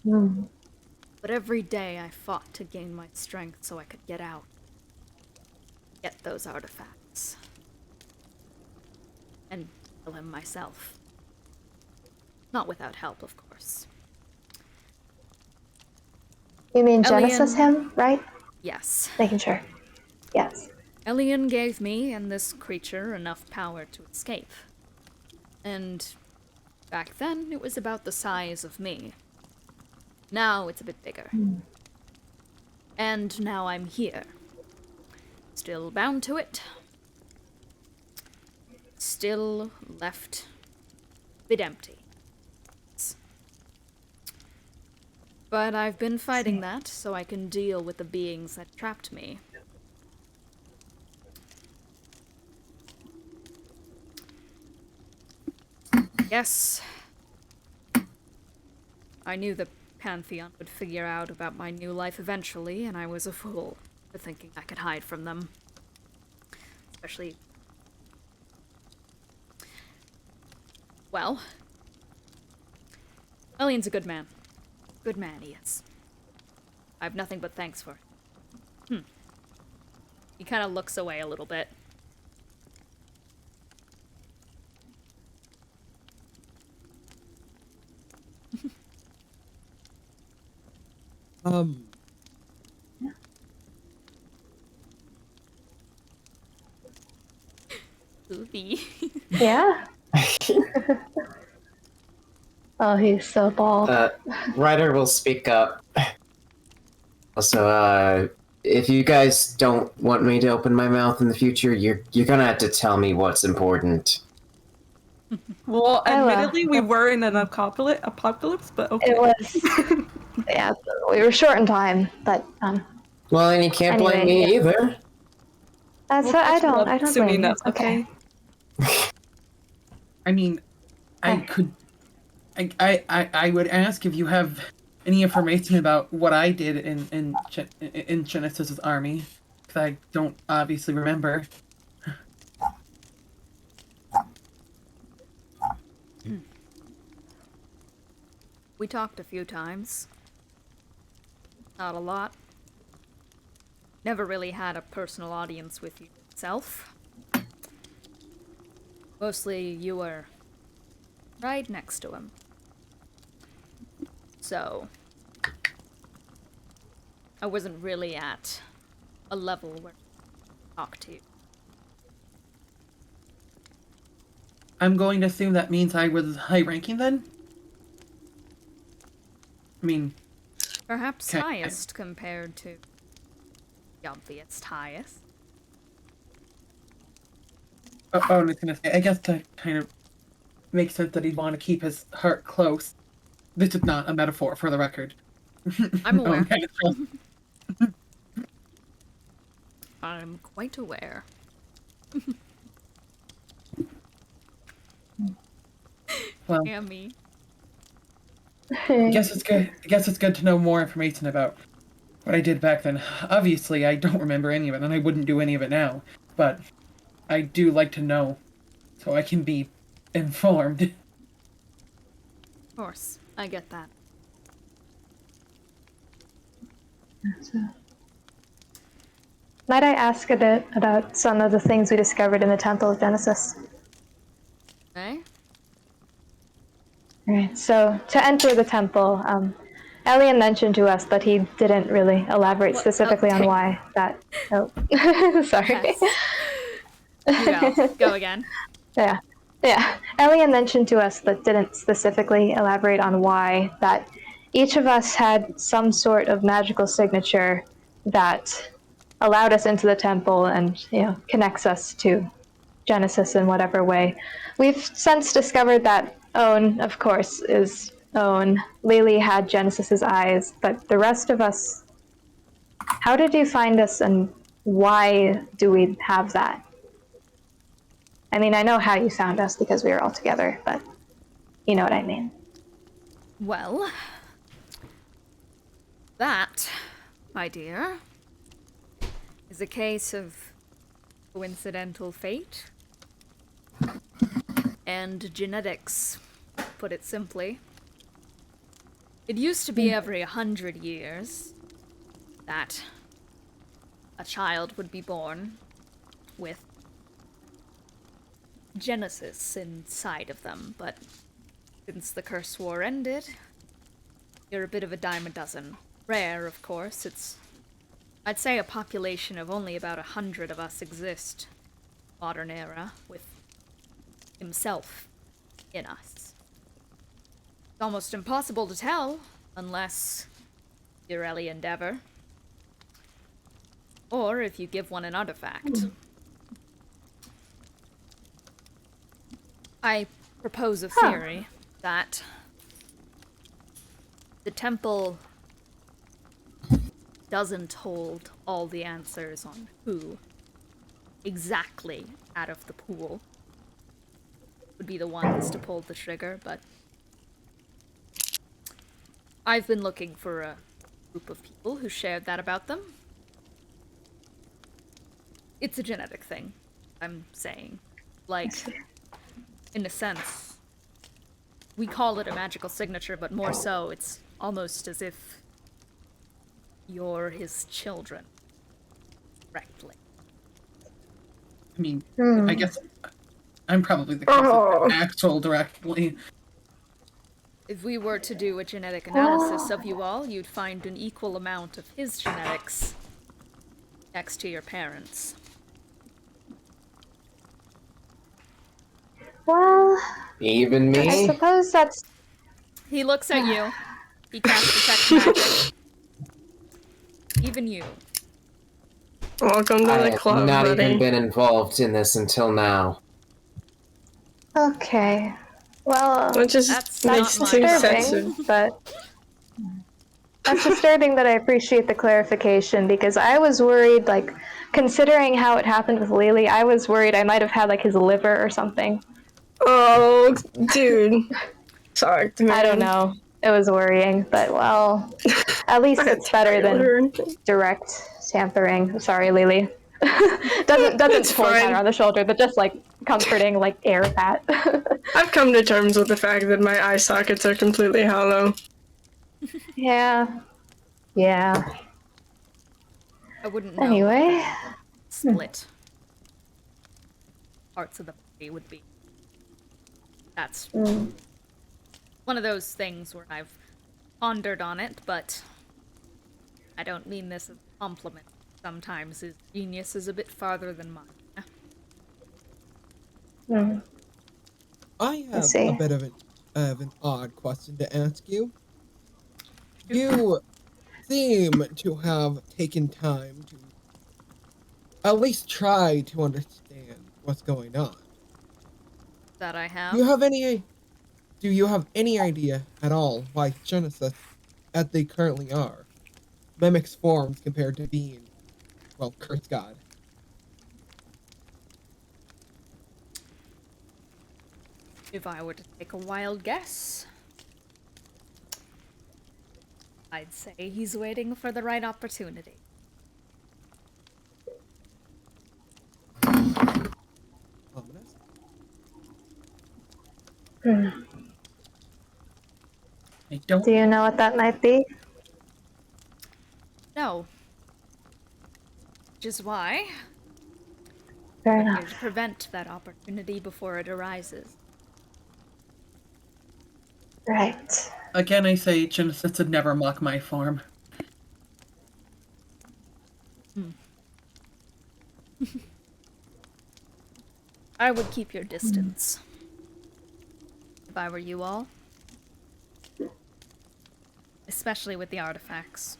But every day I fought to gain my strength so I could get out. Get those artifacts. And kill him myself. Not without help, of course. You mean Elian. Genesis him, right? Yes. Making sure. Yes. Elian gave me and this creature enough power to escape. And back then, it was about the size of me. Now it's a bit bigger. And now I'm here. Still bound to it. Still left a bit empty. But I've been fighting that so I can deal with the beings that trapped me. Yes. I knew the Pantheon would figure out about my new life eventually, and I was a fool for thinking I could hide from them. Especially... Well... Elian's a good man. Good man he is. I have nothing but thanks for it. He kind of looks away a little bit. Oopie. Yeah? Oh, he's so bald. Ryder will speak up. Also, if you guys don't want me to open my mouth in the future, you're gonna have to tell me what's important. Well, I will. admittedly, we were in an apocalypse, but okay. It was... yeah, we were short in time, but... Well, and you can't blame Anyway, me either. That's We'll what I catch you don't up soon blame you. enough, It's okay. I mean, I could... I would ask if you have any information about what I did in Genesis's army, because I don't obviously remember. We talked a few times. Not a lot. Never really had a personal audience with you yourself. Mostly you were right next to him. So, I wasn't really at a level where I talk to you. I'm going to assume that means I was high-ranking then? I mean... Perhaps Okay. highest compared to the obvious highest. Oh, I was gonna say, I guess to kind of make sense that he'd want to keep his heart close. This is not a metaphor, for the record. I'm aware. kind of I'm quite aware. well, Tammy. I guess it's good. I guess it's good to know more information about what I did back then. Obviously, I don't remember any of it, and I wouldn't do any of it now. But I do like to know, so I can be informed. Of course, I get that. Might I ask a bit about some of the things we discovered in the Temple of Genesis? Okay. Alright, so to enter the temple, Elian mentioned to us that he didn't really elaborate specifically on why that. Oh, sorry. Yes. You go again. Yeah. Elian mentioned to us that didn't specifically elaborate on why that each of us had some sort of magical signature that allowed us into the temple and, connects us to Genesis in whatever way. We've since discovered that Owen, of course, is Owen. Lelee had Genesis's eyes, but the rest of us, how did you find us and why do we have that? I mean, I know how you found us because we were all together, but you know what I mean. Well, that, my dear, is a case of coincidental fate and genetics, put it simply. It used to be every 100 years that a child would be born with Genesis inside of them, but since the Curse War ended, you're a bit of a dime a dozen. Rare, of course. I'd say a population of only about 100 of us exist, modern era, with himself in us. It's almost impossible to tell, unless you're Ellie Endeavor. Or if you give one an artifact. I propose a theory that the temple doesn't hold all the answers on who exactly out of the pool would be the ones to pull the trigger, but I've been looking for a group of people who shared that about them. It's a genetic thing, I'm saying. Like, in a sense, we call it a magical signature, but more so, it's almost as if you're his children. Directly. I mean, I guess I'm probably the closest actual directly. If we were to do a genetic analysis of you all, you'd find an equal amount of his genetics next to your parents. Well, Even I me? suppose that's... He looks at you. He casts detect magic. Even you. Welcome to I the have club, not buddy. even been involved in this until now. Okay. Well, Which is That's makes not too my sensitive. disturbing, but... That's disturbing that I appreciate the clarification, because I was worried, like, considering how it happened with Lelee, I was worried I might have had, like, his liver or something. Oh, dude. Sorry, man. I don't know. It was worrying, but, well, at least it's better than direct tampering. Sorry, Lelee. doesn't It's pull fine. her on the shoulder, but just, like, comforting, like, air pat. I've come to terms with the fact that my eye sockets are completely hollow. Yeah. I wouldn't know. Anyway. Split parts of the body would be. That's one of those things where I've pondered on it, but I don't mean this as a compliment. Sometimes his genius is a bit farther than mine. I have see. a bit of an odd question to ask you. You seem to have taken time to at least try to understand what's going on. That I have. Do you have any idea at all why Genesis, as they currently are, mimics forms compared to being, well, Curse God? If I were to take a wild guess, I'd say he's waiting for the right opportunity. Ominous. I don't. Do you know what that might be? No. Which is why Fair I'm here enough. to prevent that opportunity before it arises. Right. Again, I say Genesis would never mock my form. I would keep your distance. If I were you all. Especially with the artifacts.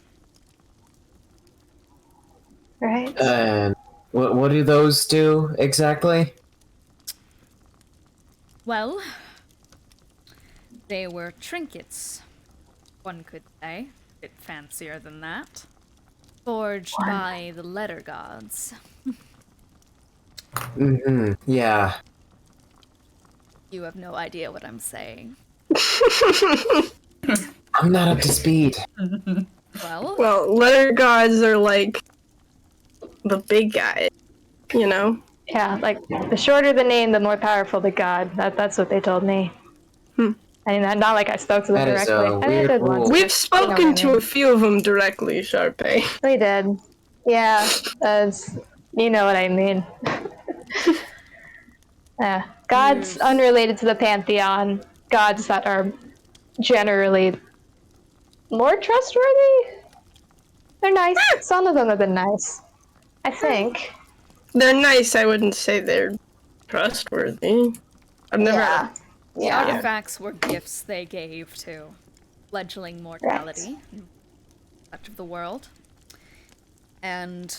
Right. And what do those do exactly? Well, they were trinkets, one could say. A bit fancier than that. Forged by the letter gods. Mm-hmm. Yeah. You have no idea what I'm saying. I'm not up to speed. Well, Well, letter gods are like the big guy, you know? Yeah, like the shorter the name, the more powerful the god. That's what they told me. I mean, not like I spoke to them That is directly. a I mean, I weird did once. rule. We've You know what spoken I to mean. a few of them directly, Charpay. We did. Yeah, you know what I mean. Gods Yes. unrelated to the pantheon. Gods that are generally more trustworthy. They're nice. Some of them have been nice. I think. They're nice, I wouldn't say they're trustworthy. I've never Yeah. the Yeah. artifacts were gifts they gave to fledgling mortality in much of the world. And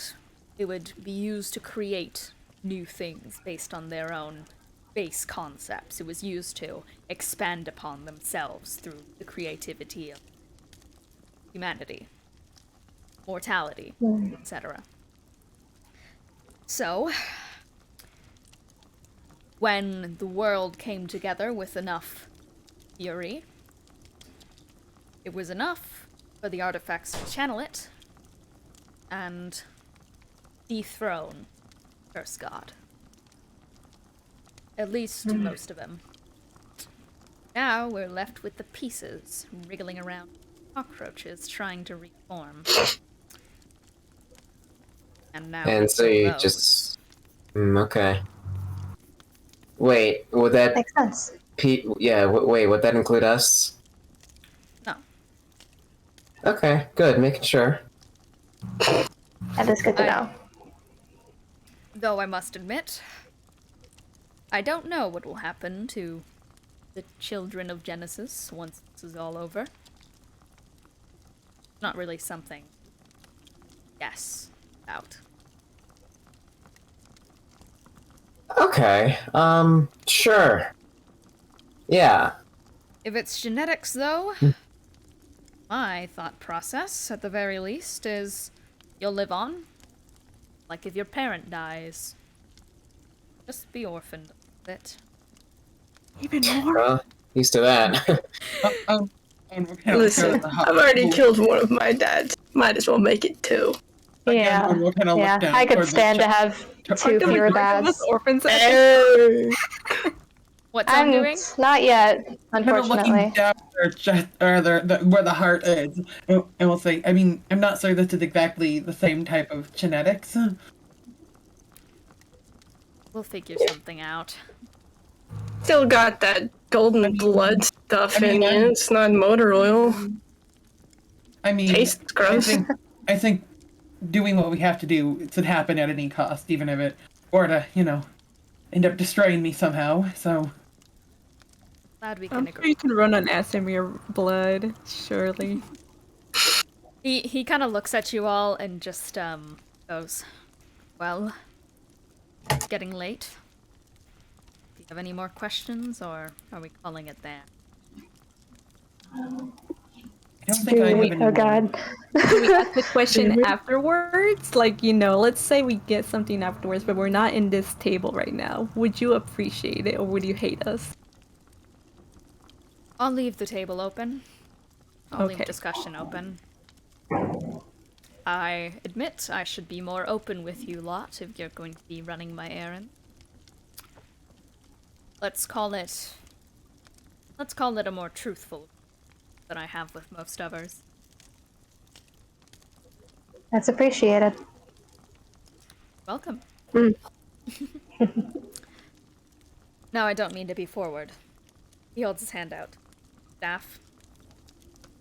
it would be used to create new things based on their own base concepts. It was used to expand upon themselves through the creativity of humanity, mortality, etc. So, when the world came together with enough fury, it was enough for the artifacts to channel it and dethrone Curse God. At least most of them. Now we're left with the pieces, wriggling around cockroaches trying to reform. And now And we so kill you those. just... okay. Wait, would that... Makes sense. wait, would that include us? No. Okay, good, making sure. That is good to know. Though I must admit, I don't know what will happen to the children of Genesis once this is all over. Not really something. Yes, out. Okay, sure. Yeah. If it's genetics, though, my thought process, at the very least, is you'll live on. Like if your parent dies. Just be orphaned a bit. Even more. Well, used to that. Listen, I've already killed one of my dads. Might as well make it two. Yeah. Yeah. I could stand to have two fewer dads. Orphans. What's I'm doing? Not yet, Kind of unfortunately. looking down where, where the heart is, and we'll say, I mean, I'm not sure this is exactly the same type of genetics. We'll figure something out. Still got that golden blood stuff in you. It's not motor oil. I mean, Tastes gross. I think doing what we have to do should happen at any cost, even if it were to, end up destroying me somehow, so... Glad we can I'm sure agree. you can run on Asimir blood, surely. He kind of looks at you all and just, goes, well, it's getting late. Have any more questions, or are we calling it there? I don't think I have any Oh more. god. Can we ask the question afterwards? Like, let's say we get something afterwards, but we're not in this table right now. Would you appreciate it, or would you hate us? I'll leave the table open. I'll leave Okay. discussion open. I admit I should be more open with you lot if you're going to be running my errand. Let's call it a more truthful than I have with most others. That's appreciated. Welcome. Mm. No, I don't mean to be forward. He holds his hand out. Staff.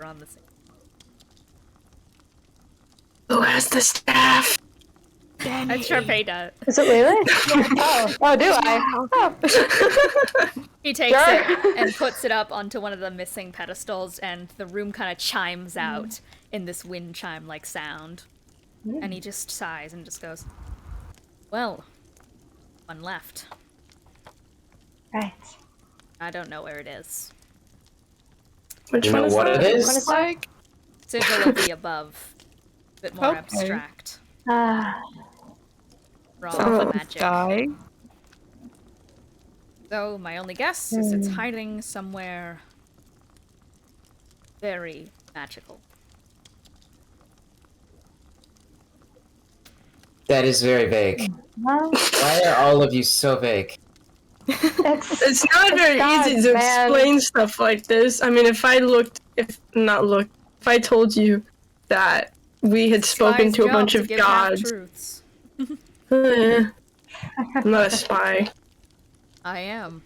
We're on the same. Who has the staff? That's Charpay does. Is it Lelee? Oh, do I? Oh. He takes Sure. it and puts it up onto one of the missing pedestals, and the room kind of chimes out in this wind chime-like sound. And he just sighs and just goes, well, one left. Right. I don't know where it is. Which You one know is what that? it is? What is that? Sigil of the above. A bit more Okay. abstract. Ah, Raw Oh, magic. Sky. So my only guess is it's hiding somewhere very magical. That is very vague. well, Why are all of you so vague? It's not very God, easy to man. explain stuff like this. I mean, if I told you that we had spoken Spy's to a job bunch to of give gods. half-truths. I'm not a spy. I am.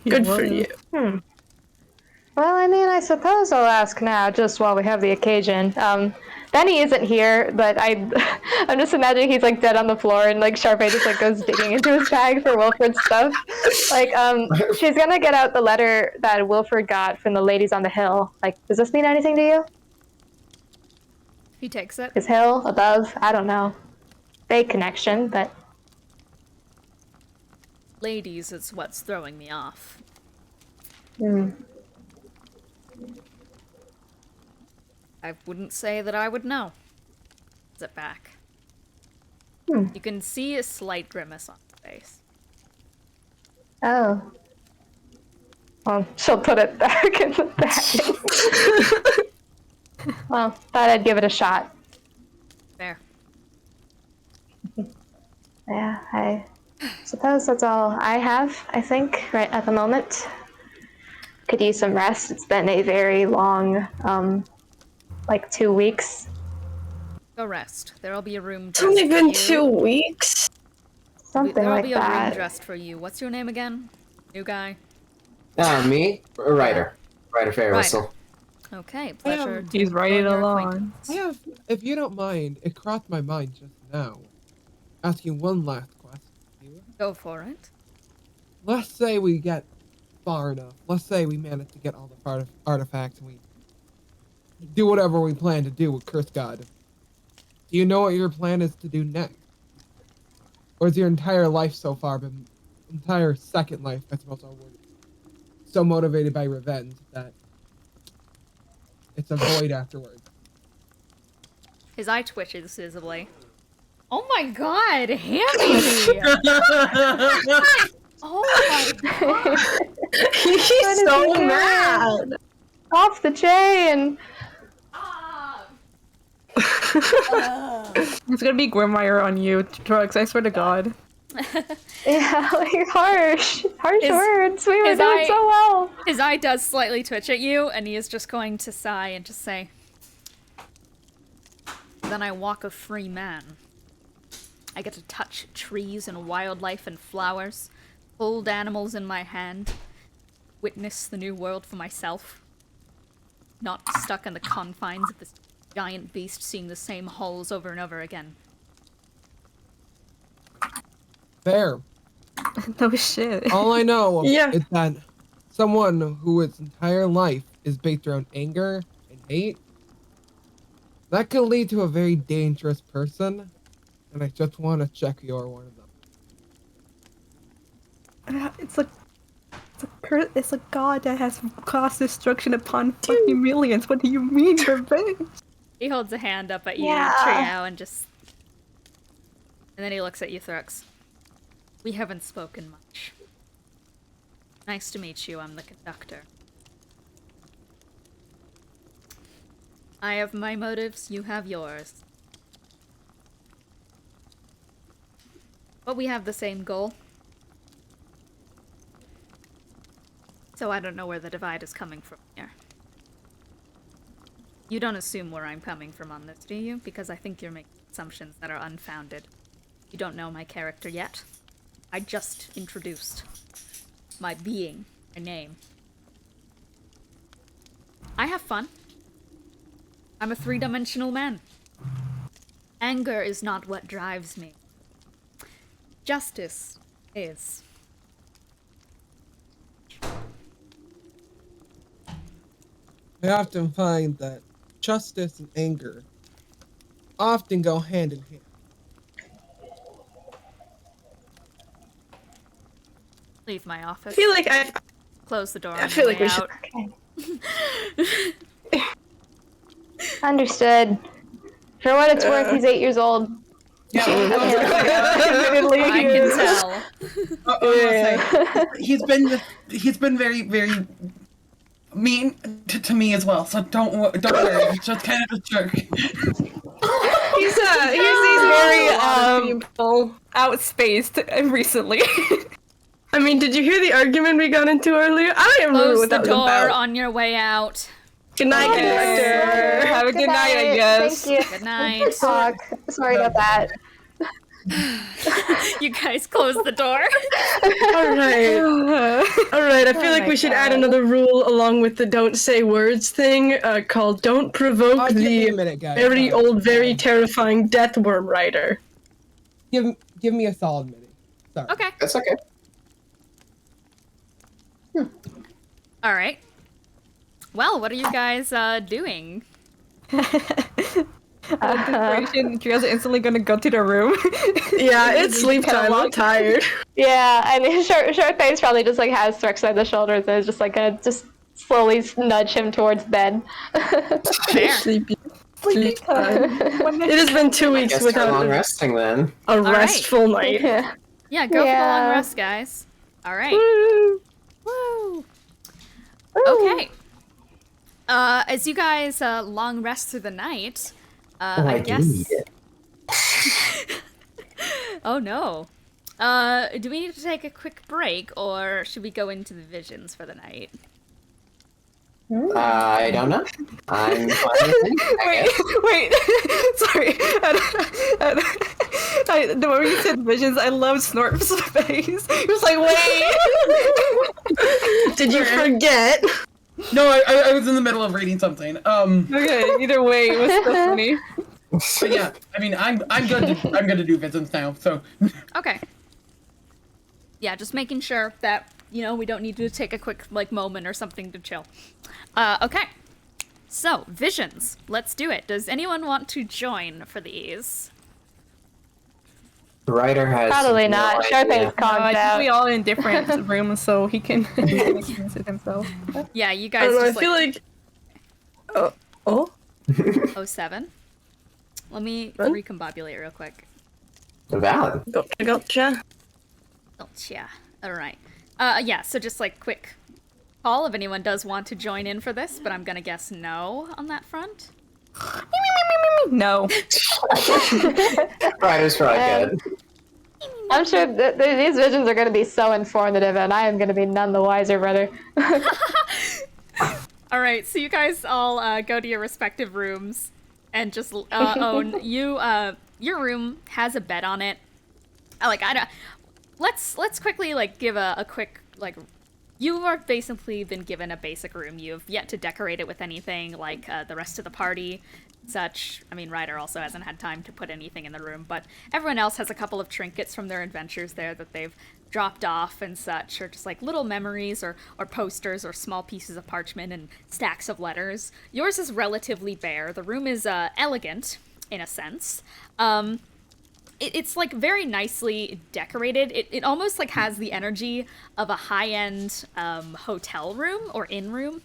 Good for you. well, I mean, I suppose I'll ask now, just while we have the occasion. Benny isn't here, but I'm just imagining he's like dead on the floor, and like Charpay just like goes digging into his bag for Wilfred's stuff. Like, she's gonna get out the letter that Wilfred got from the ladies on the hill. Like, does this mean anything to you? He takes it. Is hill above? I don't know. Vague connection, but Ladies is what's throwing me off. I wouldn't say that I would know. Sit back. You can see a slight grimace on his face. oh. Well, she'll put it back in the bag. Well, thought I'd give it a shot. There. Yeah, I suppose that's all I have, I think, right at the moment. Could use some rest. It's been a very long, like 2 weeks. Go rest. There'll be a room It's dressed only for been you. 2 weeks. Something There'll like be a room that. dressed for you. What's your name again? New guy? Me? Ryder. Ryder Fairwhistle. Okay, pleasure. to He's right join your along. acquaintance. I have, if you don't mind, it crossed my mind just now. Asking one last question. Go for it. Let's say we get far enough. Let's say we manage to get all the artifacts and we do whatever we plan to do with Curse God. Do you know what your plan is to do next? Or is your entire life so far been, entire second life, I suppose I'll word it, so motivated by revenge that it's a void afterwards? His eye twitches visibly. Oh my god, Hammy! Oh my god! He's What is so he doing? mad. Off the chain! It's gonna be Grimoire on you, Thrux, I swear to God. Yeah, like harsh. Harsh His- words. We were his doing eye- so well. His eye does slightly twitch at you, and he is just going to sigh and just say, then I walk a free man. I get to touch trees and wildlife and flowers, hold animals in my hand, witness the new world for myself. Not stuck in the confines of this giant beast seeing the same halls over and over again. Fair. No shit. All I know Yeah. is that someone whose entire life is based around anger and hate, that could lead to a very dangerous person, and I just want to check you're one of them. It's a god that has caused destruction upon fucking millions. What do you mean, revenge? He holds a hand up at you, Yeah. Triao, and then he looks at you, Thrux. We haven't spoken much. Nice to meet you, I'm the conductor. I have my motives, you have yours. But we have the same goal. So I don't know where the divide is coming from here. You don't assume where I'm coming from on this, do you? Because I think you're making assumptions that are unfounded. You don't know my character yet. I just introduced my being, my name. I have fun. I'm a three-dimensional man. Anger is not what drives me. Justice is. I often find that justice and anger often go hand in hand. Leave my office. I feel like Close the door. I on feel the like way we should. out. Understood. For what it's worth, he's 8 years old. Yeah, I can tell. he's been very, very mean to me as well. So don't worry. He's just kind of a jerk. He's very Outspaced recently. I mean, did you hear the argument we got into earlier? I don't even remember Close what the that was door about. on your way out. Good night, conductor. Have a good night, I guess. Thank you. Good night. Talk. Sorry about that. You guys close the door. Alright. Alright, I feel like my we should add God. another rule along with the don't say words thing, called don't provoke Give me a the minute, guys. very Sorry. old, very terrifying death worm rider. Give me a solid minute. Sorry. Okay. That's okay. All right. Well, what are you guys doing? Tria's instantly gonna go to the room. Yeah, it's sleep time. I'm tired. Yeah, I mean, Charpay probably just like has Thrux by the shoulders and is just like gonna just slowly nudge him towards bed. Fair. Sleepy. Sleep time. It has been 2 I weeks guess we're long without resting then. a right. restful night. Yeah. Yeah, go for the Yeah. long rest, guys. All right. Woo. Woo. Ooh. Okay. As you guys long rest through the night, I do guess. need it. Oh no. Do we need to take a quick break, or should we go into the visions for the night? I don't know. I'm fine with it, I guess. Wait, sorry. The moment you said visions, I love Snorp's face. He was like, wait! Did you forget? No, I was in the middle of reading something. Okay, either way, it was so funny. But yeah, I mean, I'm good to do visions now. So Okay. Yeah, just making sure that, you know, we don't need to take a quick, like, moment or something to chill. Okay. So, visions. Let's do it. Does anyone want to join for these? Ryder has Probably no not. idea. Charpay's I conked think out. we all in different rooms, so he can experience it himself. Yeah, you I guys don't know, I just, feel like... Oh? 07. Let me What? recombobulate real quick. Valid. Gotcha. Oh, yeah. All right. Yeah, so just, like, quick call if anyone does want to join in for this, but I'm gonna guess no on that front. No. Ryder's probably good. I'm sure these visions are going to be so informative, and I am going to be none the wiser, brother. All right, so you guys all go to your respective rooms and just own your room has a bed on it. Let's quickly like give a quick like. You have basically been given a basic room. You've yet to decorate it with anything like the rest of the party, such. I mean, Ryder also hasn't had time to put anything in the room, but everyone else has a couple of trinkets from their adventures there that they've dropped off and such, or just like little memories or posters or small pieces of parchment and stacks of letters. Yours is relatively bare. The room is elegant in a sense. it's like very nicely decorated. It almost like has the energy of a high-end hotel room or inn room,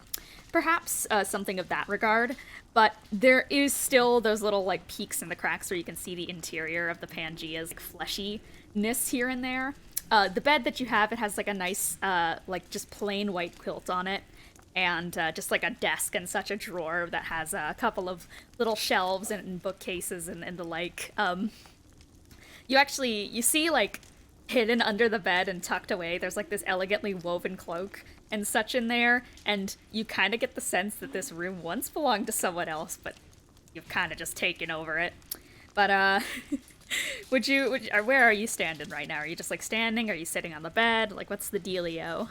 perhaps, something of that regard. But there is still those little like peaks in the cracks where you can see the interior of the Pangea's like, fleshiness here and there. The bed that you have, it has like a nice like just plain white quilt on it, and just like a desk and such a drawer that has a couple of little shelves and bookcases and the like. You see like hidden under the bed and tucked away, there's like this elegantly woven cloak and such in there, and you kind of get the sense that this room once belonged to someone else, but you've kind of just taken over it. But where are you standing right now? Are you just like standing? Are you sitting on the bed? Like, what's the dealio?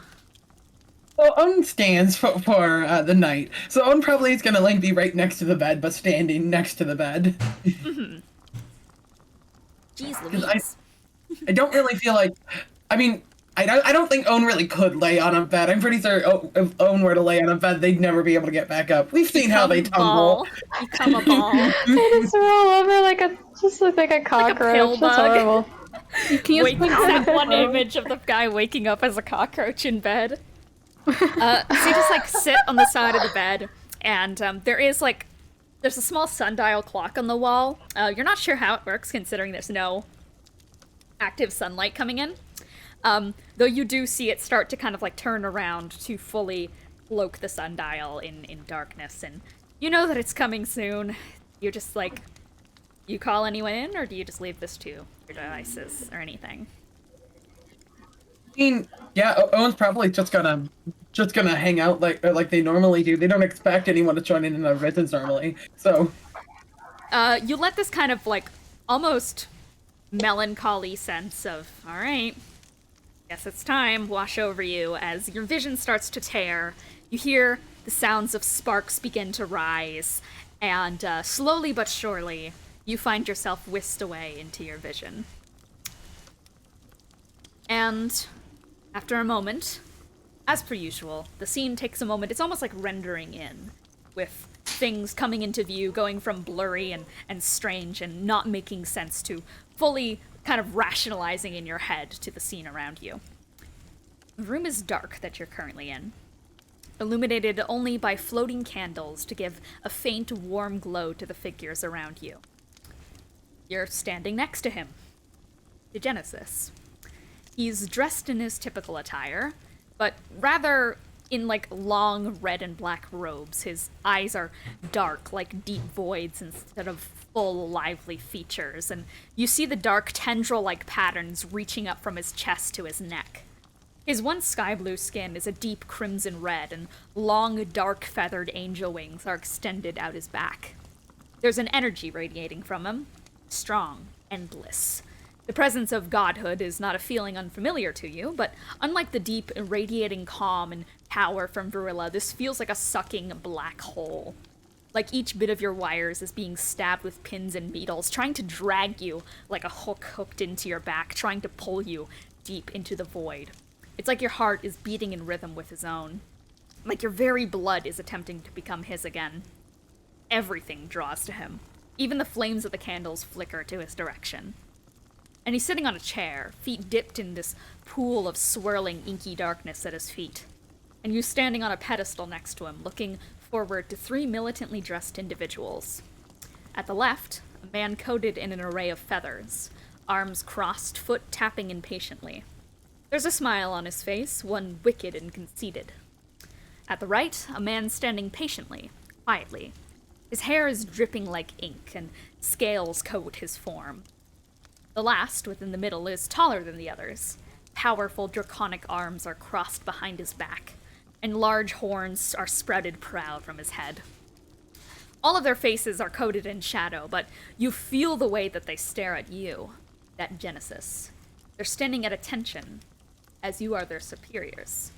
Well, Owen stands for the night, so Owen probably is gonna like be right next to the bed, but standing next to the bed. Mm-hmm. Jeez Louise. I don't really feel like, I mean, I don't think Owen really could lay on a bed. I'm pretty sure if Owen were to lay on a bed, they'd never be able to get back up. We've seen how they tumble. Become a ball. They just roll over just look like a cockroach. That's horrible. That one image of the guy waking up as a cockroach in bed. So you just like sit on the side of the bed, and there's a small sundial clock on the wall. You're not sure how it works considering there's no active sunlight coming in. Though you do see it start to kind of like turn around to fully cloak the sundial in darkness, and you know that it's coming soon. You're just like, you call anyone in, or do you just leave this to your devices or anything? I mean, yeah, Owen's probably just gonna hang out like they normally do. They don't expect anyone to join in their visits normally, so. You let this kind of like almost melancholy sense of, all right, guess it's time, wash over you as your vision starts to tear. You hear the sounds of sparks begin to rise, and slowly but surely, you find yourself whisked away into your vision. And after a moment, as per usual, the scene takes a moment. It's almost like rendering in, with things coming into view, going from blurry and strange and not making sense to fully kind of rationalizing in your head to the scene around you. The room is dark that you're currently in, illuminated only by floating candles to give a faint, warm glow to the figures around you. You're standing next to him, to Genesis. He's dressed in his typical attire, but rather in like long red and black robes. His eyes are dark, like deep voids instead of full, lively features, and you see the dark tendril-like patterns reaching up from his chest to his neck. His once sky blue skin is a deep crimson red, and long, dark feathered angel wings are extended out his back. There's an energy radiating from him, strong, endless. The presence of Godhood is not a feeling unfamiliar to you, but unlike the deep, irradiating calm and power from Verilla, this feels like a sucking black hole. Like each bit of your wires is being stabbed with pins and needles, trying to drag you like a hook hooked into your back, trying to pull you deep into the void. It's like your heart is beating in rhythm with his own. Like your very blood is attempting to become his again. Everything draws to him. Even the flames of the candles flicker to his direction. And he's sitting on a chair, feet dipped in this pool of swirling, inky darkness at his feet. And you standing on a pedestal next to him, looking forward to 3 militantly dressed individuals. At the left, a man coated in an array of feathers, arms crossed, foot tapping impatiently. There's a smile on his face, one wicked and conceited. At the right, a man standing patiently, quietly. His hair is dripping like ink, and scales coat his form. The last, within the middle, is taller than the others. Powerful draconic arms are crossed behind his back, and large horns are sprouted proud from his head. All of their faces are coated in shadow, but you feel the way that they stare at you, that Genesis. They're standing at attention, as you are their superiors.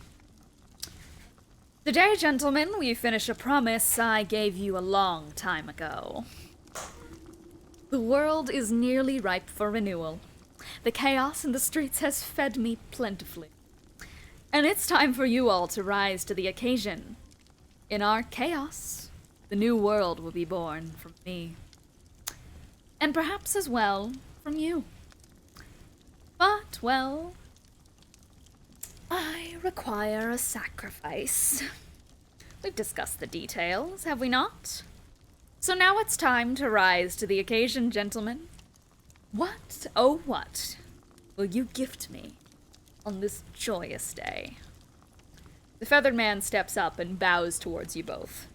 Today, gentlemen, we finish a promise I gave you a long time ago. The world is nearly ripe for renewal. The chaos in the streets has fed me plentifully. And it's time for you all to rise to the occasion. In our chaos, the new world will be born from me. And perhaps as well from you. But, well, I require a sacrifice. We've discussed the details, have we not? So now it's time to rise to the occasion, gentlemen. What, oh what, will you gift me on this joyous day? The feathered man steps up and bows towards you both.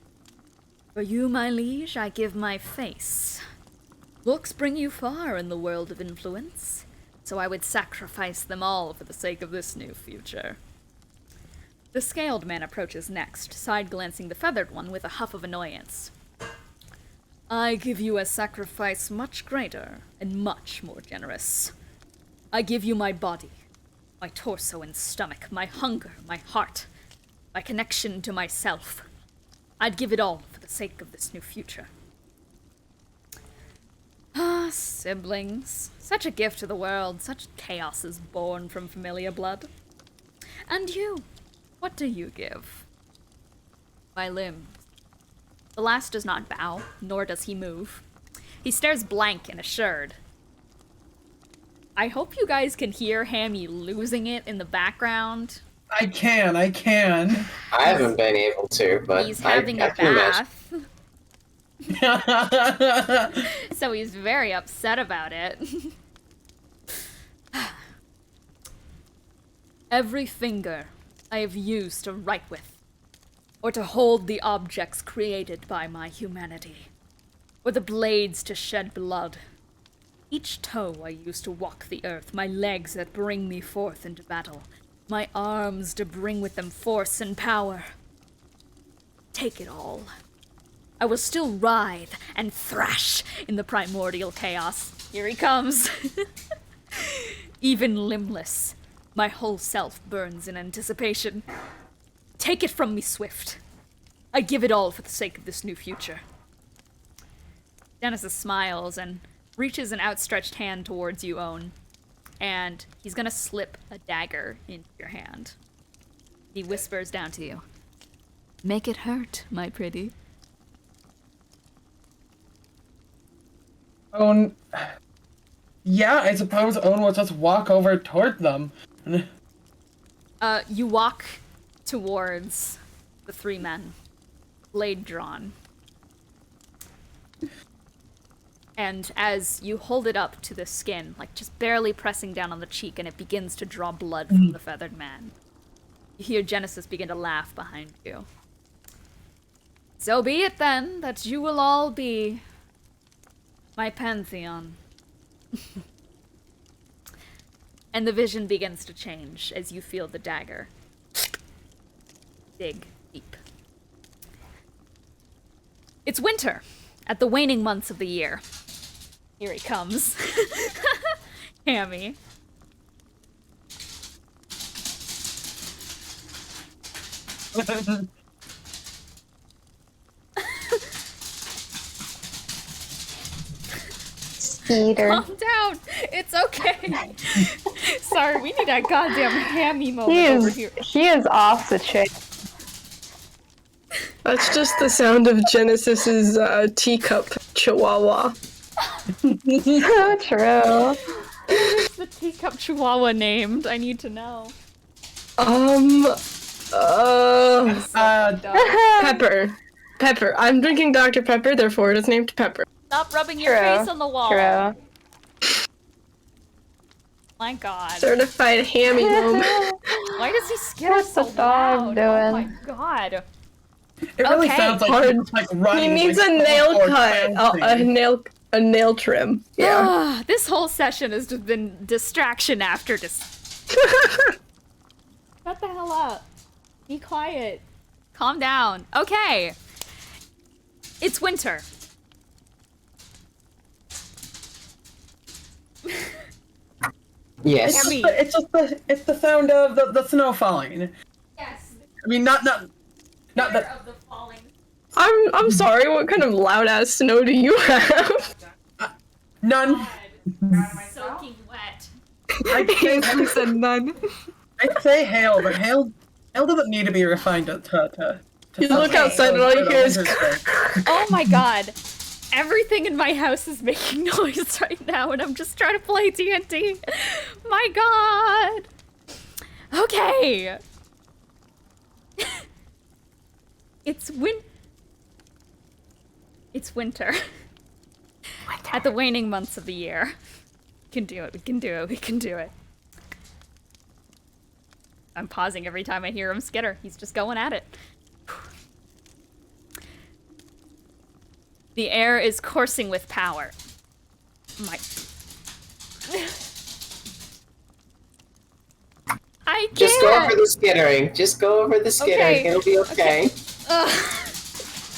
For you, my liege, I give my face. Looks bring you far in the world of influence, so I would sacrifice them all for the sake of this new future. The scaled man approaches next, side-glancing the feathered one with a huff of annoyance. I give you a sacrifice much greater and much more generous. I give you my body, my torso and stomach, my hunger, my heart, my connection to myself. I'd give it all for the sake of this new future. Ah, siblings. Such a gift to the world, such chaos is born from familiar blood. And you, what do you give? My limbs. The last does not bow, nor does he move. He stares blank and assured. I hope you guys can hear Hammy losing it in the background. I can. I haven't been able to, but He's having I a can imagine. bath. So he's very upset about it. Every finger I have used to write with, or to hold the objects created by my humanity, or the blades to shed blood. Each toe I use to walk the earth, my legs that bring me forth into battle, my arms to bring with them force and power. Take it all. I will still writhe and thrash in the primordial chaos. Here he comes. Even limbless, my whole self burns in anticipation. Take it from me, Swift. I give it all for the sake of this new future. Genesis smiles and reaches an outstretched hand towards you, Owen. And he's gonna slip a dagger into your hand. He whispers down to you. Make it hurt, my pretty. Owen. Yeah, I suppose Owen will just walk over toward them. You walk towards the three men, blade drawn. And as you hold it up to the skin, like just barely pressing down on the cheek, and it begins to draw blood from the feathered man, you hear Genesis begin to laugh behind you. So be it then that you will all be my pantheon. And the vision begins to change as you feel the dagger dig deep. It's winter, at the waning months of the year. Here he comes. Hammy. Skeeter. Calm down. It's okay. Sorry, we need a goddamn Hammy moment He over is, here. he is off the chain. That's just the sound of Genesis's teacup chihuahua. So true. What's the teacup chihuahua named? I need to know. Pepper. Pepper. I'm drinking Dr. Pepper, therefore it is named Pepper. Stop rubbing your True. face on the wall. True. My god. Certified hammy moment. Why does he skitter What's so the dog loud? Oh my doing? god. It really Okay. sounds like Hard. he's like He running. needs like, a nail or cut. bouncing. A nail trim. Yeah. This whole session has just been distraction after Shut the hell up. Be quiet. Calm down. Okay. It's winter. Yes. Hammy. It's the sound of the snow falling. Yes. I mean, not that. Of the falling. I'm sorry, what kind of loud ass snow do you have? None. Soaking wet. He said none. I'd say hail, but hail doesn't need to be refined to You look Okay. outside and all you hear is Oh my god. Everything in my house is making noise right now, and I'm just trying to play D&D. My god! Okay! It's winter. At the waning months of the year. We can do it, we can do it, we can do it. I'm pausing every time I hear him skitter. He's just going at it. The air is coursing with power. My... I can't! Just go over the skittering. Just go over the skittering. Okay. It'll be okay.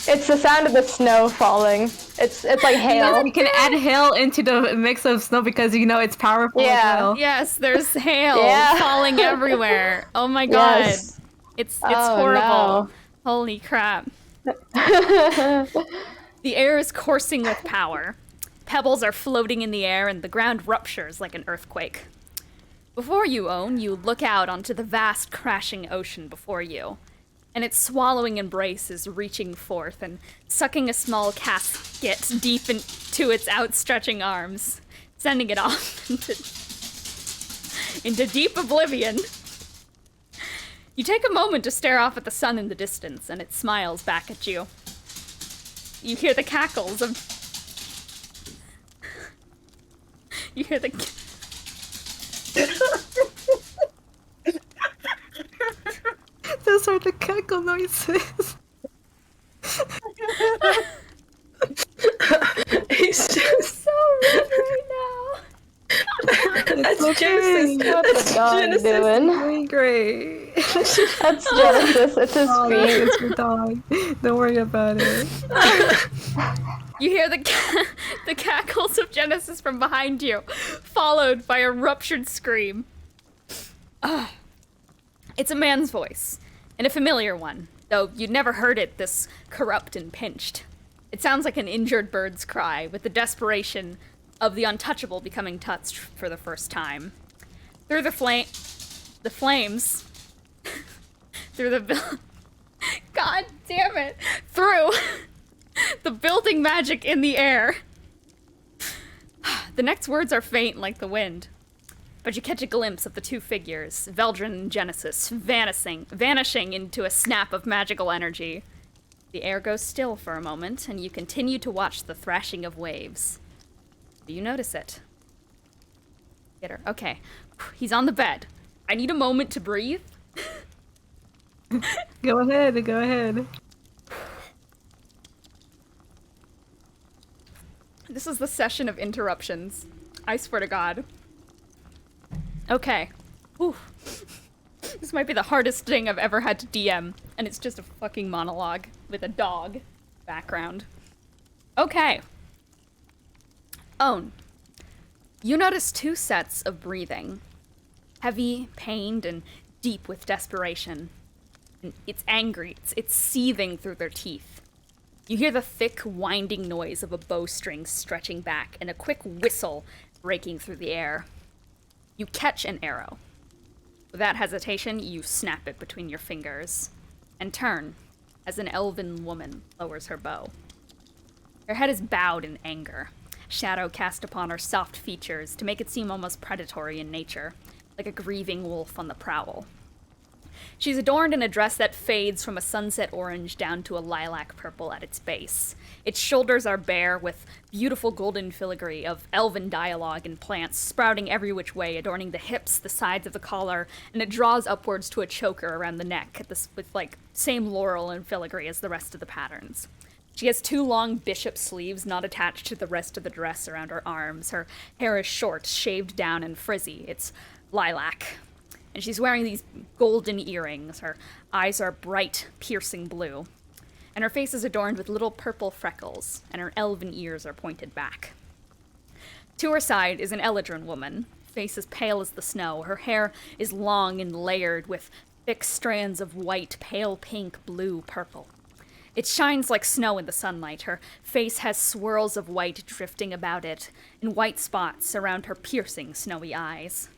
It's the sound of the snow falling. It's like hail. You can add hail into the mix of snow because you know it's powerful as Yeah. well. Yes, there's hail Yeah. falling everywhere. Oh my god. Yes. It's Oh, horrible. no. Holy crap. The air is coursing with power. Pebbles are floating in the air and the ground ruptures like an earthquake. Before you, Own, you look out onto the vast crashing ocean before you, and its swallowing embrace is reaching forth and sucking a small casket deep into its outstretching arms, sending it off into deep oblivion. You take a moment to stare off at the sun in the distance, and it smiles back at you. You hear the cackles of... You hear the... Those are the cackle noises. He's just so red right now. that's okay. Genesis. What's the dog Genesis. doing? Doing great. That's Genesis. It's his Oh, feet. it's your dog. Don't worry about it. You hear the cackles of Genesis from behind you, followed by a ruptured scream. It's a man's voice, and a familiar one, though you'd never heard it this corrupt and pinched. It sounds like an injured bird's cry, with the desperation of the untouchable becoming touched for the first time. Through the flames, through the God damn it! Through the building magic in the air. The next words are faint like the wind, but you catch a glimpse of the two figures, Veldrin and Genesis, vanishing into a snap of magical energy. The air goes still for a moment, and you continue to watch the thrashing of waves. Do you notice it? Get her. Okay. He's on the bed. I need a moment to breathe. Go ahead, go ahead. This is the session of interruptions. I swear to God. Okay. Whew. This might be the hardest thing I've ever had to DM, and it's just a fucking monologue with a dog background. Okay. Own. You notice two sets of breathing. Heavy, pained, and deep with desperation. And it's angry. It's seething through their teeth. You hear the thick, winding noise of a bowstring stretching back and a quick whistle breaking through the air. You catch an arrow. Without hesitation, you snap it between your fingers and turn as an elven woman lowers her bow. Her head is bowed in anger, shadow cast upon her soft features to make it seem almost predatory in nature, like a grieving wolf on the prowl. She's adorned in a dress that fades from a sunset orange down to a lilac purple at its base. Its shoulders are bare, with beautiful golden filigree of elven dialogue and plants sprouting every which way, adorning the hips, the sides of the collar, and it draws upwards to a choker around the neck with, same laurel and filigree as the rest of the patterns. She has two long bishop sleeves not attached to the rest of the dress around her arms. Her hair is short, shaved down and frizzy. It's lilac. And she's wearing these golden earrings. Her eyes are bright, piercing blue. And her face is adorned with little purple freckles, and her elven ears are pointed back. To her side is an Eladrin woman, face as pale as the snow. Her hair is long and layered with thick strands of white, pale pink, blue, purple. It shines like snow in the sunlight. Her face has swirls of white drifting about it, and white spots around her piercing, snowy eyes.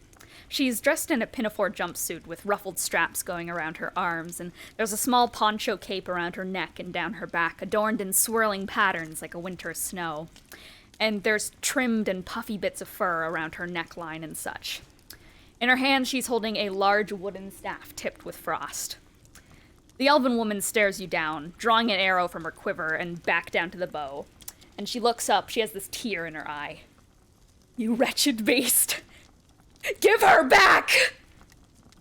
She's dressed in a pinafore jumpsuit with ruffled straps going around her arms, and there's a small poncho cape around her neck and down her back, adorned in swirling patterns like a winter's snow. And there's trimmed and puffy bits of fur around her neckline and such. In her hand, she's holding a large wooden staff tipped with frost. The elven woman stares you down, drawing an arrow from her quiver and back down to the bow. And she looks up, she has this tear in her eye. "You wretched beast! Give her back!"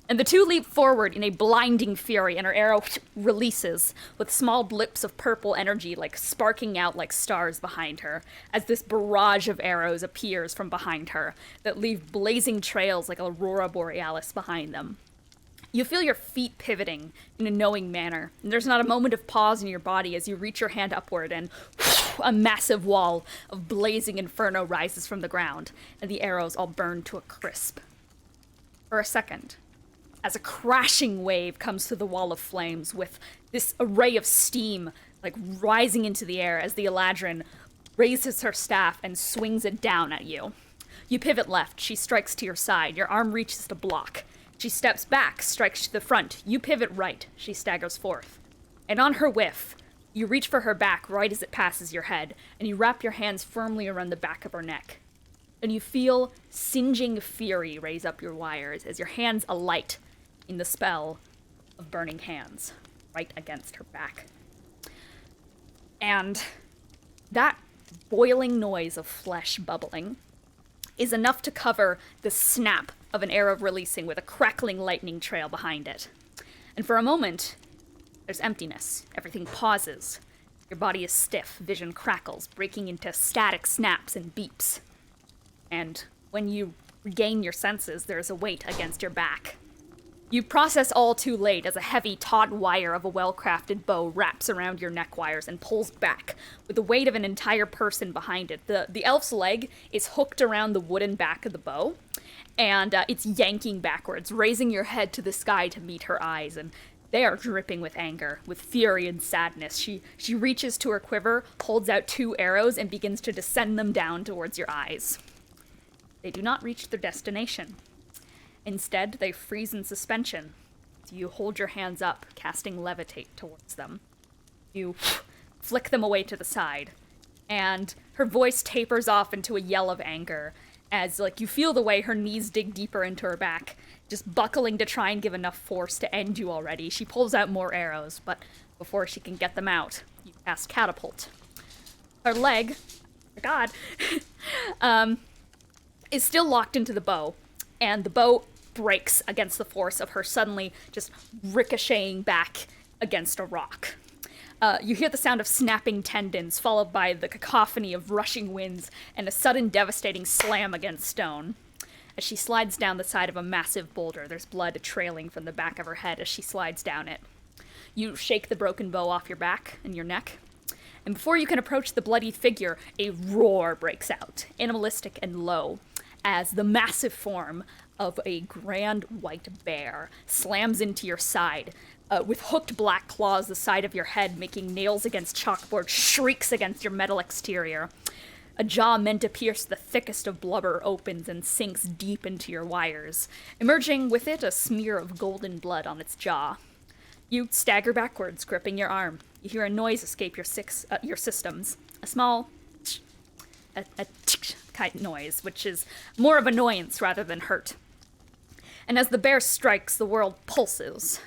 And the two leap forward in a blinding fury, and her arrow releases, with small blips of purple energy like sparking out like stars behind her, as this barrage of arrows appears from behind her that leave blazing trails like aurora borealis behind them. You feel your feet pivoting in a knowing manner, and there's not a moment of pause in your body as you reach your hand upward, and a massive wall of blazing inferno rises from the ground, and the arrows all burn to a crisp. For a second, as a crashing wave comes through the wall of flames with this array of steam like rising into the air as the Eladrin raises her staff and swings it down at you. You pivot left, she strikes to your side, your arm reaches to block. She steps back, strikes to the front. You pivot right, she staggers forth. And on her whiff, you reach for her back right as it passes your head, and you wrap your hands firmly around the back of her neck. And you feel singeing fury raise up your wires as your hands alight in the spell of burning hands right against her back. And that boiling noise of flesh bubbling is enough to cover the snap of an arrow releasing with a crackling lightning trail behind it. And for a moment, there's emptiness. Everything pauses. Your body is stiff, vision crackles, breaking into static snaps and beeps. And when you regain your senses, there's a weight against your back. You process all too late as a heavy, taut wire of a well-crafted bow wraps around your neck wires and pulls back, with the weight of an entire person behind it. The elf's leg is hooked around the wooden back of the bow, and it's yanking backwards, raising your head to the sky to meet her eyes, and they are dripping with anger, with fury and sadness. She reaches to her quiver, holds out 2 arrows, and begins to descend them down towards your eyes. They do not reach their destination. Instead, they freeze in suspension. You hold your hands up, casting levitate towards them. You flick them away to the side, and her voice tapers off into a yell of anger as, you feel the way her knees dig deeper into her back, just buckling to try and give enough force to end you already. She pulls out more arrows, but before she can get them out, you cast catapult. Her leg, God, is still locked into the bow, and the bow breaks against the force of her suddenly just ricocheting back against a rock. You hear the sound of snapping tendons, followed by the cacophony of rushing winds and a sudden devastating slam against stone. As she slides down the side of a massive boulder, there's blood trailing from the back of her head as she slides down it. You shake the broken bow off your back and your neck, and before you can approach the bloody figure, a roar breaks out, animalistic and low, as the massive form of a grand white bear slams into your side, with hooked black claws the side of your head, making nails against chalkboard shrieks against your metal exterior. A jaw meant to pierce the thickest of blubber opens and sinks deep into your wires, emerging with it a smear of golden blood on its jaw. You stagger backwards, gripping your arm. You hear a noise escape your systems. A small a kind noise, which is more of annoyance rather than hurt. And as the bear strikes, the world pulses.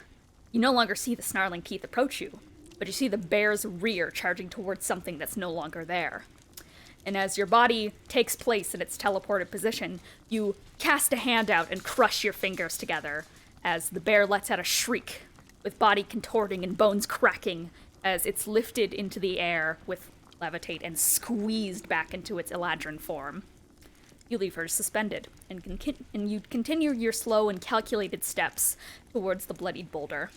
You no longer see the snarling teeth approach you, but you see the bear's rear charging towards something that's no longer there. And as your body takes place in its teleported position, you cast a hand out and crush your fingers together as the bear lets out a shriek, with body contorting and bones cracking as it's lifted into the air with levitate and squeezed back into its Eladrin form. You leave her suspended, and you continue your slow and calculated steps towards the bloodied boulder.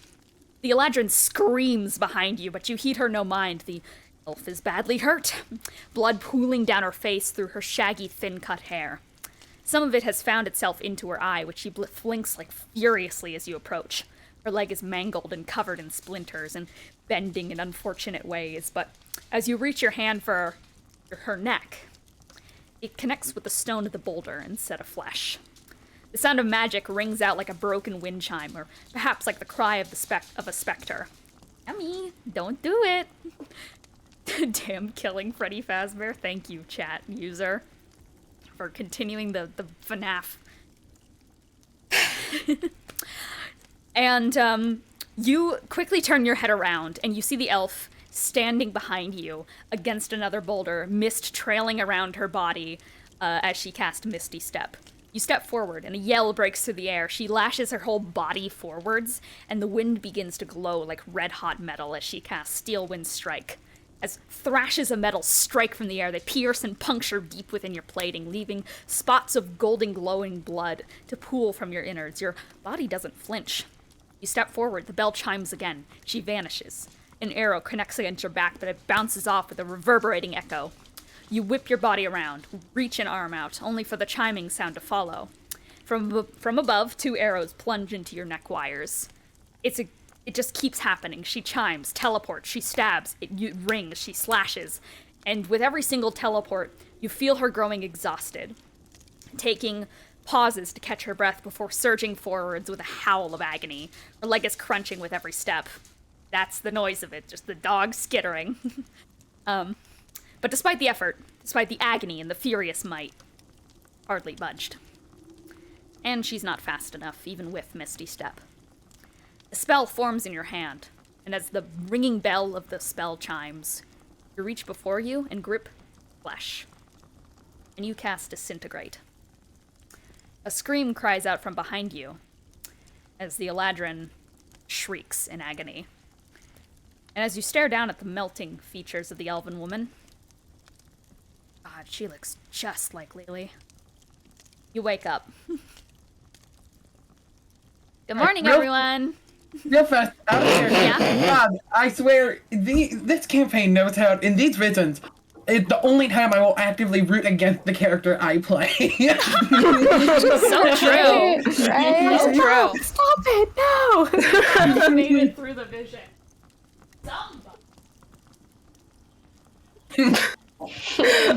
The Eladrin screams behind you, but you heed her no mind. The elf is badly hurt, blood pooling down her face through her shaggy, thin-cut hair. Some of it has found itself into her eye, which she blinks furiously as you approach. Her leg is mangled and covered in splinters and bending in unfortunate ways, but as you reach your hand for her neck, it connects with the stone of the boulder instead of flesh. The sound of magic rings out like a broken wind chime, or perhaps like the cry of a specter. Yummy! Don't do it! Damn killing Freddy Fazbear. Thank you, chat user, for continuing the FNAF. And you quickly turn your head around, and you see the elf standing behind you against another boulder, mist trailing around her body as she casts Misty Step. You step forward, and a yell breaks through the air. She lashes her whole body forwards, and the wind begins to glow like red-hot metal as she casts Steel Wind Strike. As thrashes of metal strike from the air, they pierce and puncture deep within your plating, leaving spots of golden glowing blood to pool from your innards. Your body doesn't flinch. You step forward, the bell chimes again. She vanishes. An arrow connects against your back, but it bounces off with a reverberating echo. You whip your body around, reach an arm out, only for the chiming sound to follow. From above, 2 arrows plunge into your neck wires. It just keeps happening. She chimes, teleports, she stabs, it rings, she slashes. And with every single teleport, you feel her growing exhausted, taking pauses to catch her breath before surging forwards with a howl of agony. Her leg is crunching with every step. That's the noise of it, just the dog skittering. But despite the effort, despite the agony and the furious might, hardly budged. And she's not fast enough, even with Misty Step. A spell forms in your hand, and as the ringing bell of the spell chimes, you reach before you and grip flesh. And you cast Disintegrate. A scream cries out from behind you, as the Eladrin shrieks in agony. And as you stare down at the melting features of the elven woman, God, she looks just like Lelee. You wake up. Good morning, everyone! Real fast, out of here. Yeah? God, I swear, this campaign knows how, in these visions, it's the only time I will actively root against the character I play. So true! Right? So true. Stop it! No! You made it through the vision.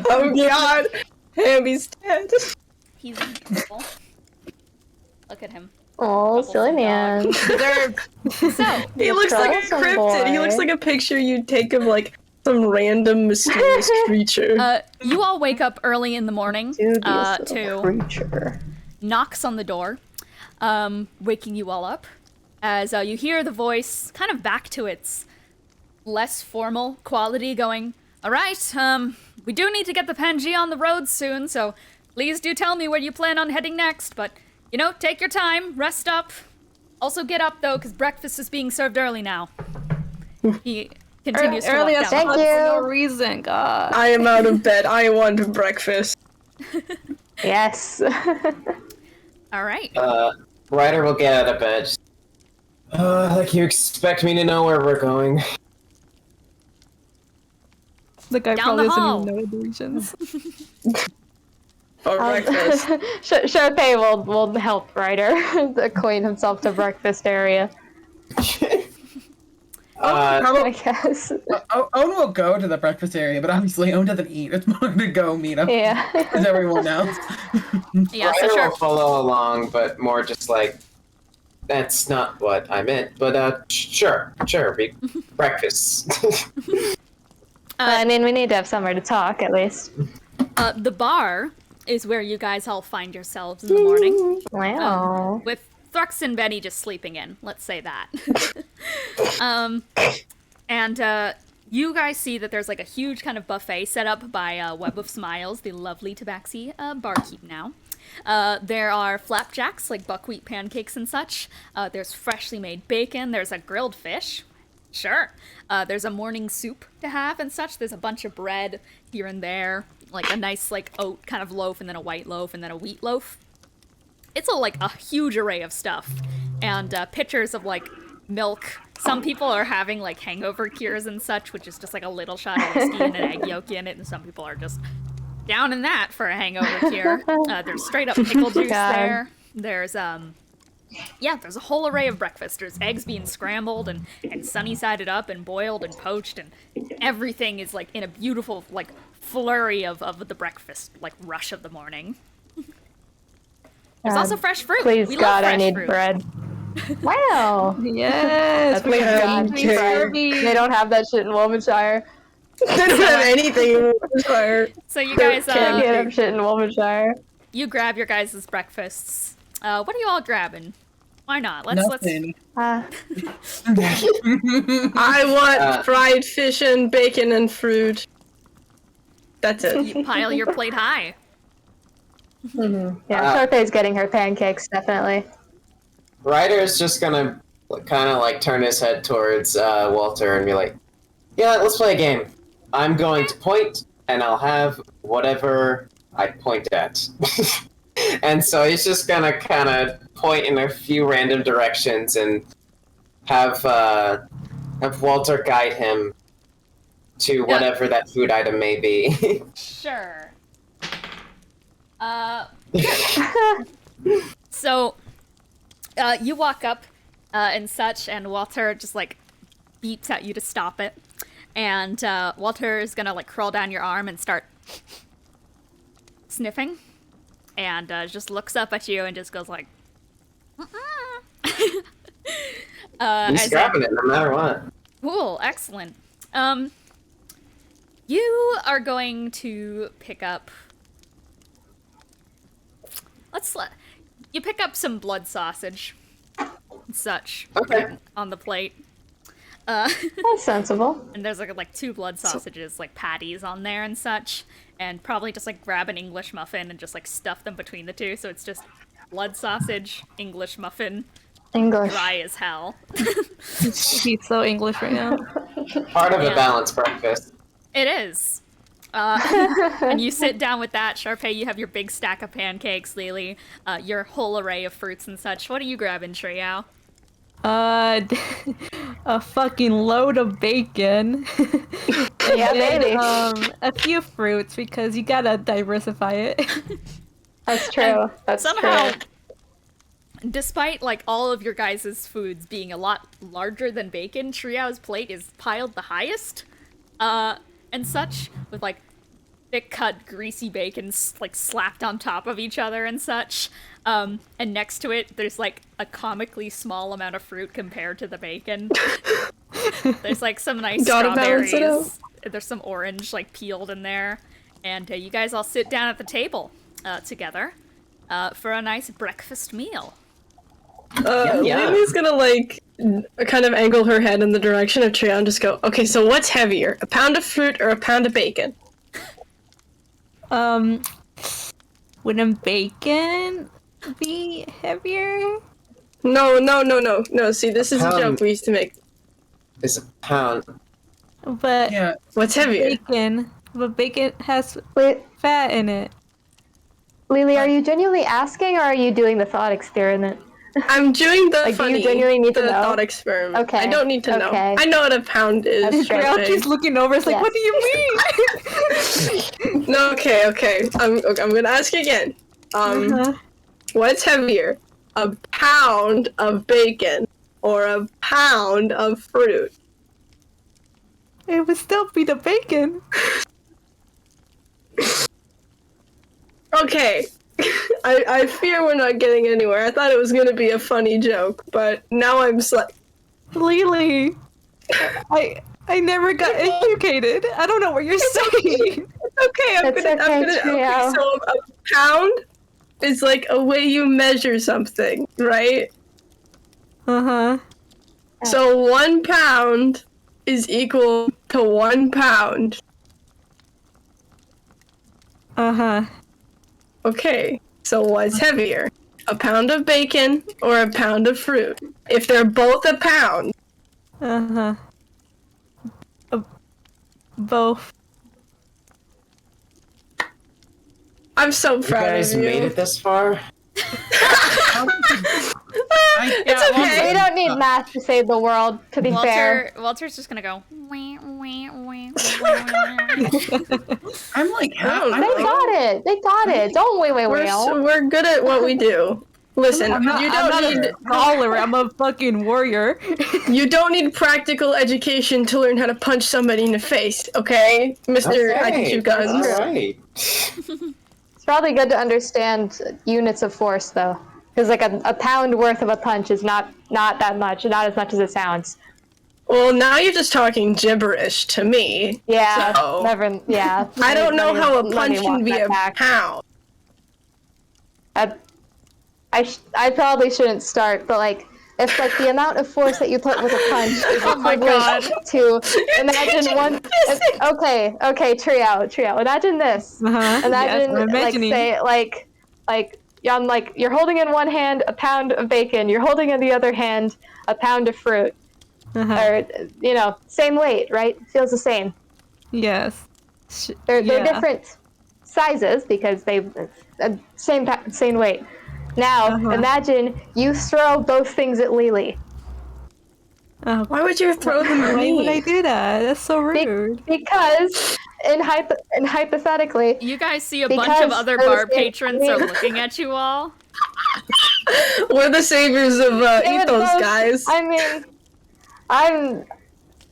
Oh god! Hamby's dead. He's beautiful. Look at him. Oh, silly man. So, He looks like a troublesome cryptid. He boy. looks like a picture you'd take of like some random mysterious creature. you all wake up early in the morning Dubious to little creature. knocks on the door, waking you all up, as you hear the voice kind of back to its less formal quality going, all right, we do need to get the Pangaea on the road soon, so please do tell me where you plan on heading next, but, you know, take your time, rest up. Also get up, though, because breakfast is being served early now. He continues to walk Early down as the Thank fuck hall. you. for no reason, God. I am out of bed. I want breakfast. Yes. All right. Ryder will get out of bed. Like you expect me to know where we're going. The guy Down the probably doesn't hall. even know the directions. For breakfast. Charpay will help Ryder acquaint himself to breakfast area, I guess. Owen will go to the breakfast area, but obviously Owen doesn't eat. It's more to go meet him Yeah. as everyone else. Yeah, so Ryder sure. will follow along, but more just like, that's not what I meant. But sure, breakfast. I mean, we need to have somewhere to talk, at least. The bar is where you guys all find yourselves in the morning. Wow. With Thrux and Benny just sleeping in, let's say that. And you guys see that there's like a huge kind of buffet set up by Web of Smiles, the lovely Tabaxi barkeep now. There are flapjacks, like buckwheat pancakes and such. There's freshly made bacon. There's a grilled fish. Sure. There's a morning soup to have and such. There's a bunch of bread here and there. Like a nice like oat kind of loaf, and then a white loaf, and then a wheat loaf. It's a huge array of stuff. And pitchers of like milk. Some people are having like hangover cures and such, which is just like a little shot of whiskey and an egg yolk in it, and some people are just down in that for a hangover cure. There's straight up pickle juice God. there. There's there's a whole array of breakfast. There's eggs being scrambled and sunny-sided up and boiled and poached, and everything is like in a beautiful like flurry of the breakfast like rush of the morning. There's also fresh fruit. Please, we God, love fresh I need fruit. bread. Wow. Yes, Please, God, they don't have that shit in Wilmingshire. They don't have anything in Wilmingshire. So you guys, Can't get them shit in Wilmingshire. you grab your guys' breakfasts. What are you all grabbing? Why not? Let's Nothing. I want fried fish and bacon and fruit. That's it. you pile your plate high. Yeah, Charpay's getting her pancakes, definitely. Ryder is just gonna kind of like turn his head towards Walter and be like, "Yeah, let's play a game. I'm going to point, and I'll have whatever I point at." And so he's just gonna kind of point in a few random directions and have Walter guide him to whatever that food item may be. Sure. So, you walk up and such, and Walter just like beeps at you to stop it. And Walter is gonna like crawl down your arm and start sniffing, and just looks up at you and just goes like, He's grabbing it no matter what. Cool, excellent. You are going to pick up. You pick up some blood sausage and such. Put it on the plate. That's sensible. And there's like 2 blood sausages, like patties on there and such. And probably just like grab an English muffin and just like stuff them between the 2. So it's just blood sausage, English muffin. English. Dry as hell. He's so English right now. Part of a balanced breakfast. It is. And you sit down with that. Charpay, you have your big stack of pancakes. Lelee, your whole array of fruits and such. What are you grabbing, Triao? A fucking load of bacon. Yeah, baby. A few fruits because you gotta diversify it. That's true. That's Somehow, true. despite like all of your guys' foods being a lot larger than bacon, Triao's plate is piled the highest, and such, with like thick cut greasy bacon like slapped on top of each other and such. And next to it, there's like a comically small amount of fruit compared to the bacon. There's like some nice strawberries. There's some orange like peeled in there, and you guys all sit down at the table together for a nice breakfast meal. Lily's gonna like kind of angle her head in the direction of Triao and just go, okay, so what's heavier, a pound of fruit or a pound of bacon? Wouldn't bacon be heavier? No. See, this is a joke we used to make. It's a pound. But What's heavier? bacon. But bacon has Wait, fat in it. Lily, are you genuinely asking, or are you doing the thought experiment? I'm doing the Like, do you funny, genuinely need to the know? thought experiment. Okay, I don't need to know. okay. I know what a pound is. That's true. Triao keeps looking over. It's like, Yes. what do you mean? No, okay. I'm gonna ask again. What's heavier, a pound of bacon or a pound of fruit? It would still be the bacon. Okay. I fear we're not getting anywhere. I thought it was gonna be a funny joke, but now I'm Lelee, I never got educated. I don't know what you're saying. okay. I'm It's gonna. okay, Triao. So a pound is like a way you measure something, right? So 1 pound is equal to 1 pound. Okay, so what's heavier? A pound of bacon or a pound of fruit? If they're both a pound. Both. I'm so You proud guys of you. made it this far? It's okay. We don't need math to save the world, to be fair. Walter's just gonna go. I'm like, They got it. Don't wait. We're good at what we do. Listen, I'm not need a scholar. I'm a fucking warrior. you don't need practical education to learn how to punch somebody in the face, okay, Mr. I can shoot guns. All right. probably good to understand units of force, though. Because, like, a pound worth of a punch is not that much, not as much as it sounds. Well, now you're just talking gibberish to me. Yeah, So, never, yeah. I don't know how a punch can be a back. pound. I probably shouldn't start, but, like, if, like, the amount of force that you put with a punch is equivalent to, imagine one, okay, Triao, imagine this. Imagine, yes, like, say, like, you're holding in one hand a pound of bacon, you're holding in the other hand a pound of fruit. Or, you know, same weight, right? Feels the same. Yes. They're different sizes because they same weight. Now, imagine you throw both things at Lelee. Why would you throw them at Why would I me? do that? That's so rude. Because, hypothetically, You guys see a bunch of other bar patrons are looking at you all. We're the saviors of ethos, guys. I mean,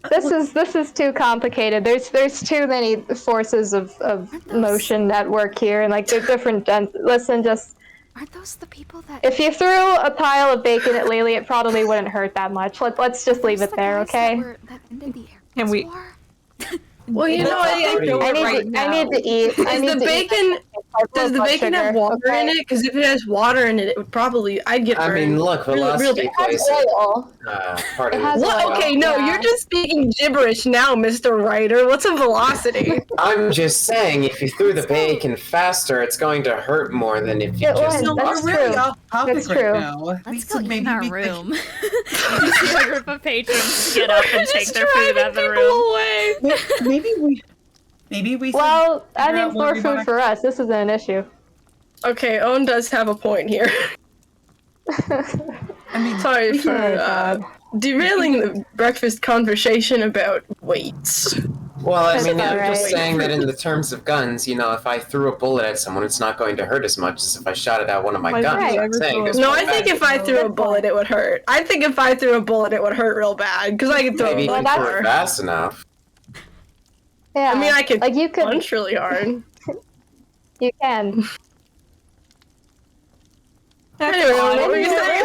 this is too complicated. There's too many forces of motion at work here, and like they're different. Listen, just. Aren't those the people that? If you threw a pile of bacon at Lelee, it probably wouldn't hurt that much. Let's just leave it there, okay? That ended the Air Can we- Force War? Well, you know, I need to eat. Does the bacon have water in it? Because if it has water in it, it would probably. I'd get burned. I mean, look, velocity It has plays oil. part of It has it. What? oil, Okay, no, yeah. you're just speaking gibberish now, Mr. Ryder. What's a velocity? I'm just saying, if you threw the bacon faster, it's going to hurt more than if you It just. would. No, That's we're really true. off topic That's right true. now. Let's So go eat maybe in our we- room. You see a group of patrons get up and take their food out of the room. Maybe we. Well, I figure mean, out where more we food wanna- for us. This isn't an issue. Okay, Owen does have a point here. I mean, Sorry for God. derailing the breakfast conversation about weights. Well, I That's mean, I'm alright. just saying that in the terms of guns, you know, if I threw a bullet at someone, it's not going to hurt as much as if I shot it at one of my guns. right. I'm saying this No, for I a think fact. if I threw a bullet, it would hurt. I think if I threw a bullet, it would hurt real bad because I could throw Maybe a you Well, can throw that's- it fast enough. Yeah. I mean, I could like you could. punch really hard. You can. Anyway, what were you saying?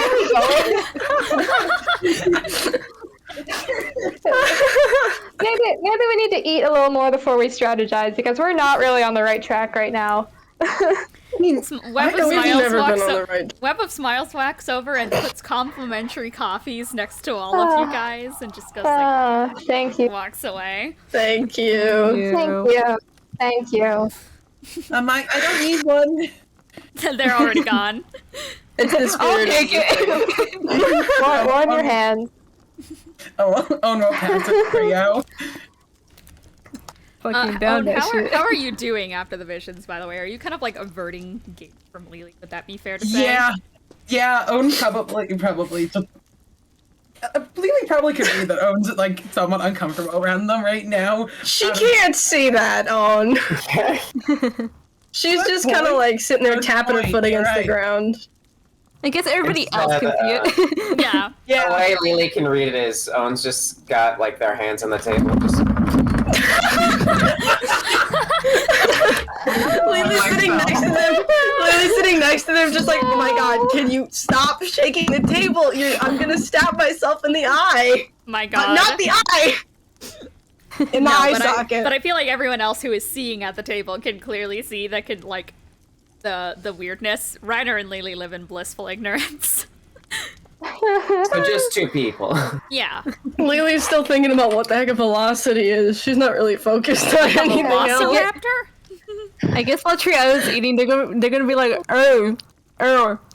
Maybe we need to eat a little more before we strategize because we're not really on the right track right now. Web of We've Smiles never walks been on o- the right. Web of Smiles walks over and puts complimentary coffees next to all of you guys and just goes like Thank you. walks away. Thank you. Thank you. I don't need one. They're already gone. It's the spirit of the thing. Warm your hands. Oh no, pass it, Triao. Fucking down Owen, that how shit. are you doing after the visions, by the way? Are you kind of like averting gaze from Lelee? Would that be fair to say? Yeah. Owen probably. Just, Lelee probably could read that Owen's like somewhat uncomfortable around them right now. She can't see that, On. She's just kind of like sitting there Good tapping her point, foot against the right. ground. I guess everybody It's, else can see it. Yeah. The way Lily can read it is Owen's just got like their hands on the table. Just... Lily's sitting next to them. Lily's sitting next to them, just like, oh my god, can you stop shaking the table? I'm gonna stab myself in the eye. My But God. not the eye! In the No, eye but socket. but I feel like everyone else who is seeing at the table can clearly see that could like the weirdness. Ryder and Lelee live in blissful ignorance. So just two people. Yeah. Lily's still thinking about what the heck a velocity is. She's not really focused on anything else. Velociraptor? I guess while Triao is eating, they're gonna be like, oh.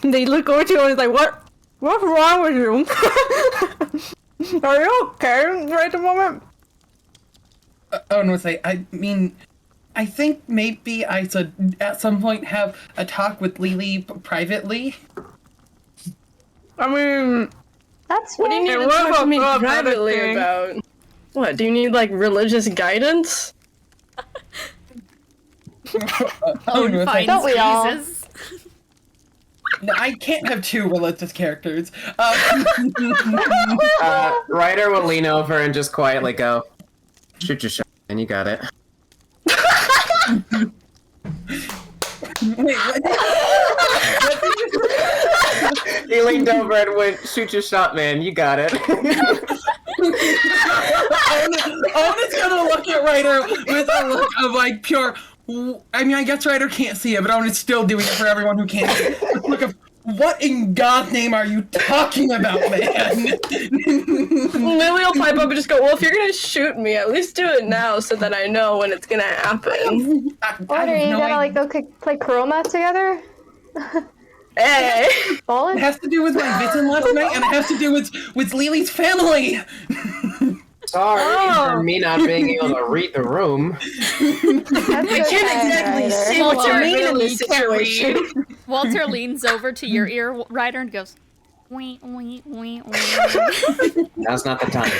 They look over to him and it's like, what's wrong with you? Are you okay right at the moment? Owen would say, I mean, I think maybe I should at some point have a talk with Lelee privately. I mean, That's What do you need to talk to me privately about? What, do you need, like, religious guidance? Owen would say, Finds Don't we all? Jesus. "No, I can't have two religious characters. Ryder will lean over and just quietly go, "Shoot your shot, and you got it." Wait, what? He leaned over and went, "Shoot your shot, man. You got it." Owen is gonna look at Ryder with a look of like pure. I mean, I guess Ryder can't see it, but Owen is still doing it for everyone who can't see it. Look of, what in God's name are you talking about, man? Lily will pipe up and just go, well, if you're gonna shoot me, at least do it now so that I know when it's gonna happen. What are you gonna like go play Chroma together? Hey! It Ballin'? has to do with my vision last night, and it has to do with Lelee's family. Sorry for me not being able to read the room. I can't exactly see what you mean in this situation. Walter leans over to your ear, Ryder, and goes, "Wee, wee, wee, wee." Now's not the time.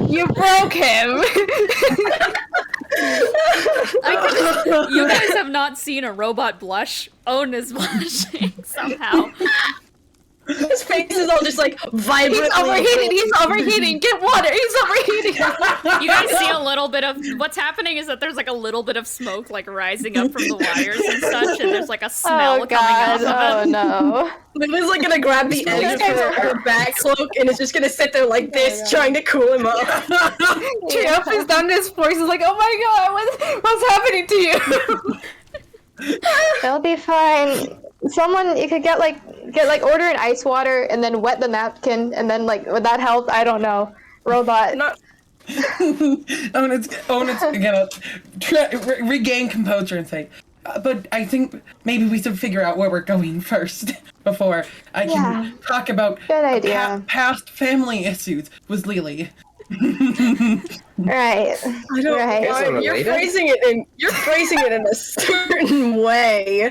You broke him. You guys have not seen a robot blush. Owen is blushing somehow. His face is all just like vibrant. He's overheating. Get water. He's overheating. You guys see a little bit of what's happening is that there's like a little bit of smoke like rising up from the wires and such, and there's like a smell coming off of it. Oh no. Lily's like gonna grab the edge of her back cloak and is just gonna sit there like this, trying to cool him up. Triao is down to his voice. Is like, oh my god, what's happening to you? It'll be fine. Someone, you could get order an ice water and then wet the napkin and then like would that help? I don't know. Robot. Owen's gonna regain composure and say, but I think maybe we should figure out where we're going first before I can talk about Good idea. past family issues with Lelee. Right. I don't Right. know. You're phrasing it in a certain way.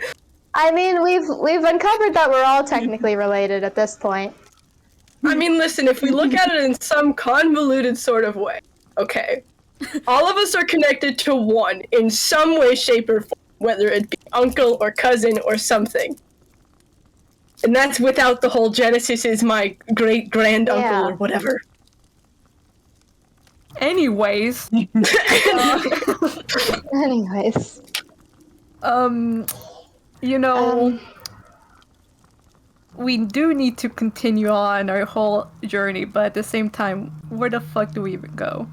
I mean, we've uncovered that we're all technically related at this point. I mean, listen, if we look at it in some convoluted sort of way, okay, all of us are connected to one in some way, shape, or form, whether it be uncle or cousin or something. And that's without the whole Genesis is my great-grand-uncle or whatever. Anyways. Anyways. You know, we do need to continue on our whole journey, but at the same time, where the fuck do we even go?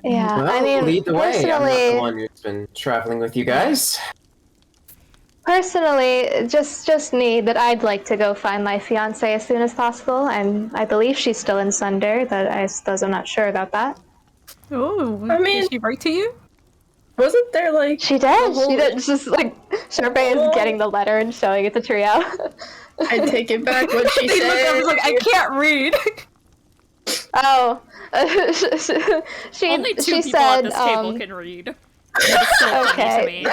Yeah, Well, I mean, lead the way. I'm not the personally, one who's been traveling with you guys. just me, that I'd like to go find my fiance as soon as possible. I believe she's still in Sunder, but I suppose I'm not sure about that. Oh, I mean- did she write to you? Wasn't there, like... She did. She did. It's just like Charpay is getting the letter and showing it to Triao. I take it back what she He looked up and said. was like, I can't read. Oh, Only two she people said, at this table can read. It's so funny to Okay, me.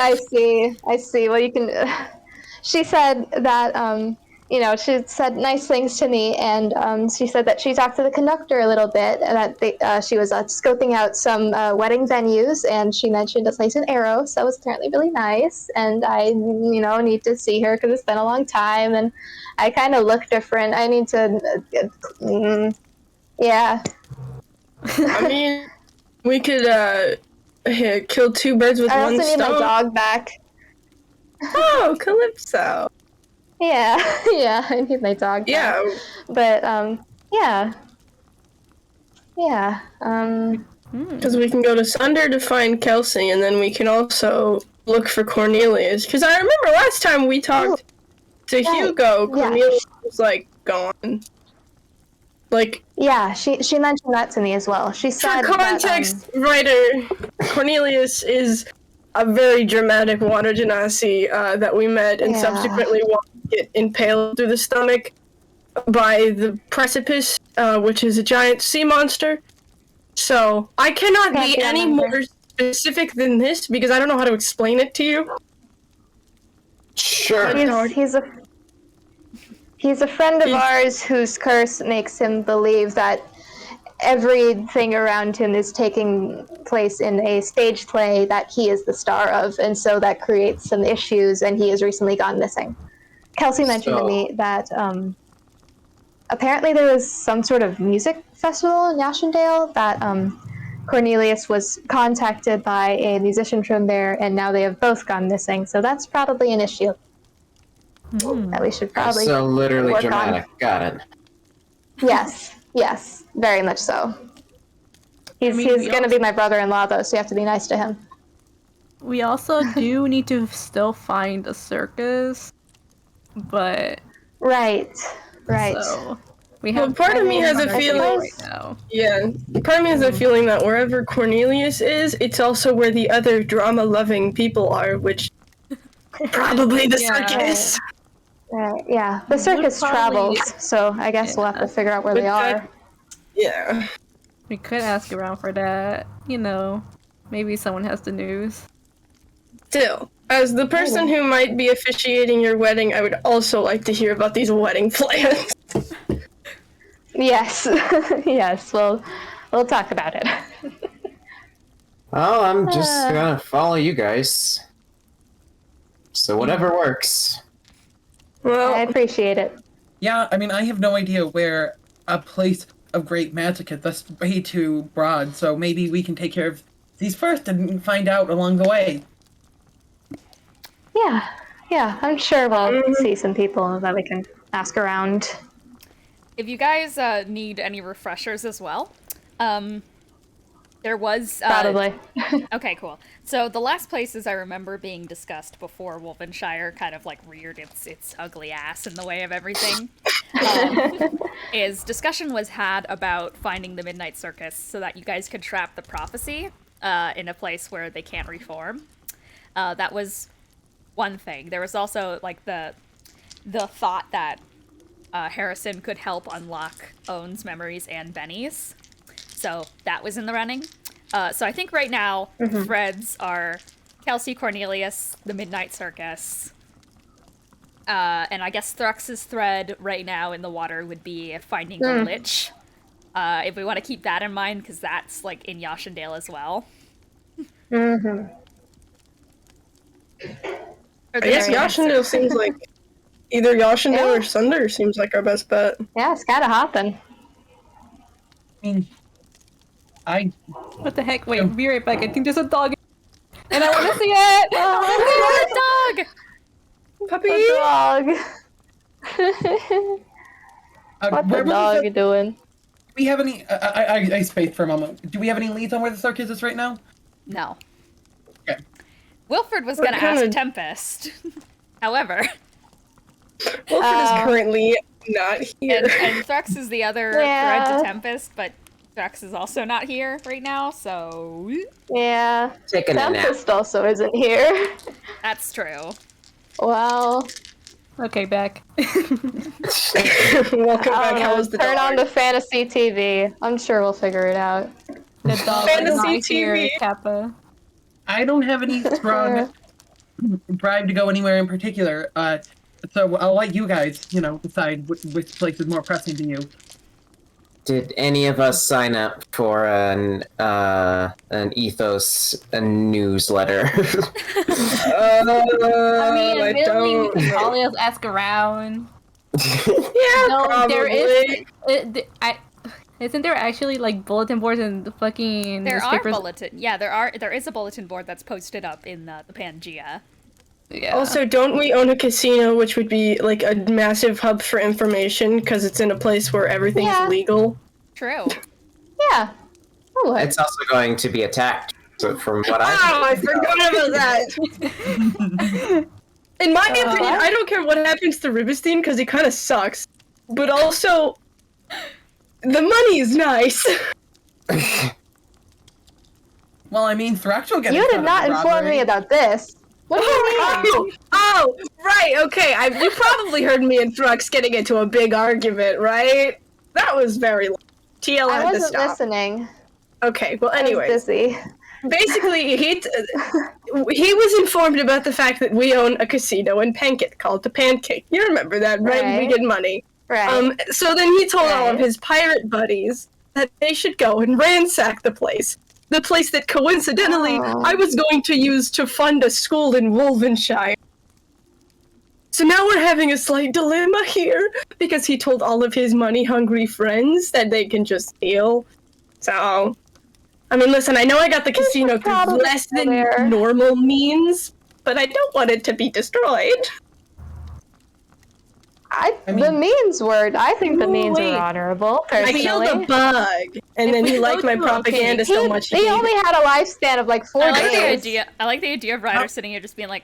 I see. Well, you can. She said that she said nice things to me, and she said that she talked to the conductor a little bit, and that she was scoping out some wedding venues, and she mentioned a place in Arrow, so that was apparently really nice, and I, need to see her because it's been a long time, and I kind of look different. I need to, yeah. I mean, we could, kill two birds with I one also need my stone. dog back. Oh, Calypso. Yeah, I need my dog back. Yeah. But, yeah. Because we can go to Sunder to find Kelsey, and then we can also look for Cornelius. Because I remember last time we talked to Hugo, Cornelius was, like, gone. Like... Yeah, she mentioned that to me as well. She said For context, Ryder, Cornelius is a very dramatic water genasi that we met and subsequently watched get impaled through the stomach by the precipice, which is a giant sea monster. So, I cannot be any more specific than this because I don't know how to explain it to you. Sure. He's a friend of ours whose curse makes him believe that everything around him is taking place in a stage play that he is the star of, and so that creates some issues, and he has recently gone missing. Kelsey mentioned to me that apparently there was some sort of music festival in Yashundale that Cornelius was contacted by a musician from there, and now they have both gone missing. So that's probably an issue that we should probably So literally work dramatic. on. Got it. Yes, very much so. He's going to be my brother-in-law, though, so you have to be nice to him. We also do need to still find a circus, but Right. so we have. Part of me has a feeling. right now. Yeah, part of me has a feeling that wherever Cornelius is, it's also where the other drama-loving people are, which probably the circus. Right, yeah. The circus probably- travels, so I guess we'll have to figure out where they are. Yeah. We could ask around for that. You know, maybe someone has the news. Still, as the person who might be officiating your wedding, I would also like to hear about these wedding plans. Yes, yes. We'll talk about it. Oh, I'm just gonna follow you guys. So whatever works. Well, I appreciate it. Yeah, I mean, I have no idea where a place of great magic is. That's way too broad, so maybe we can take care of these first and find out along the way. Yeah. I'm sure we'll see some people that we can ask around. If you guys need any refreshers as well, there was... Probably. Okay, cool. So the last places I remember being discussed before Wolvenshire kind of like reared its ugly ass in the way of everything, is discussion was had about finding the Midnight Circus so that you guys could trap the prophecy in a place where they can't reform. That was one thing. There was also like the thought that Harrison could help unlock Owen's memories and Benny's. So that was in the running. So I think right now threads are Kelsey, Cornelius, the Midnight Circus. And I guess Thrux's thread right now in the water would be finding the Lich. If we want to keep that in mind, because that's like in Yashundale as well. I guess Yashundale seems like either Yashundale or Sunder seems like our best bet. Yeah, it's gotta happen. What the heck? Wait, be right back. I think there's a dog, and I want to see it. Oh, dog! Puppy! What the dog doing? Do we have any... I spaced for a moment. Do we have any leads on where the circus is right now? No. Okay. Wilfred was going to ask Tempest. However... Wilfred is currently not here. And Thrux is the other thread to Tempest, but Thrux is also not here right now, so... Yeah. Taking a nap. Tempest also isn't here. That's true. Well... Okay, back. Welcome back. How was the Turn dog? on the fantasy TV. I'm sure we'll figure it out. The dog is Fantasy not here, TV. Kappa. I don't have any strong drive to go anywhere in particular, so I'll let you guys, decide which place is more pressing to you. Did any of us sign up for an ethos newsletter? I mean, admittedly, we can always ask around. Yeah, No, probably. there is. Isn't there actually like bulletin boards and the fucking There are newspapers? bulletin. Yeah, there is a bulletin board that's posted up in the Pangea. Yeah. Also, don't we own a casino, which would be like a massive hub for information because it's in a place where everything's legal? True. Yeah. Oh, It's also going to be attacked, so from what I forgot about that. In my opinion, I don't care what happens to Ribbenstein because he kind of sucks. But also, the money is nice. Well, I mean, Thrax will get you a cut did of not the inform robbery. me about this. What do you mean? Oh, right, okay. You probably heard me and Thrux getting into a big argument, right? That was very long. TL I had to wasn't stop. listening. Okay, well, I was anyways. busy. Basically, he was informed about the fact that we own a casino in Pancake called the Pancake. You remember that, right? Right. We get money. Right. So then he told all of Right. his pirate buddies that they should go and ransack the place. The place that coincidentally Oh. I was going to use to fund a school in Wolvenshire. So now we're having a slight dilemma here because he told all of his money-hungry friends that they can just steal. So, I mean, listen, I know I got the casino through probably less still than there. normal means, but I don't want it to be destroyed. I The mean- means were. I think the means Wait. were honorable. I Personally, killed a bug, and then he liked my propaganda so much. He only had a lifespan of like 4 I like the days. idea. I like the idea of Ryder sitting here just being like,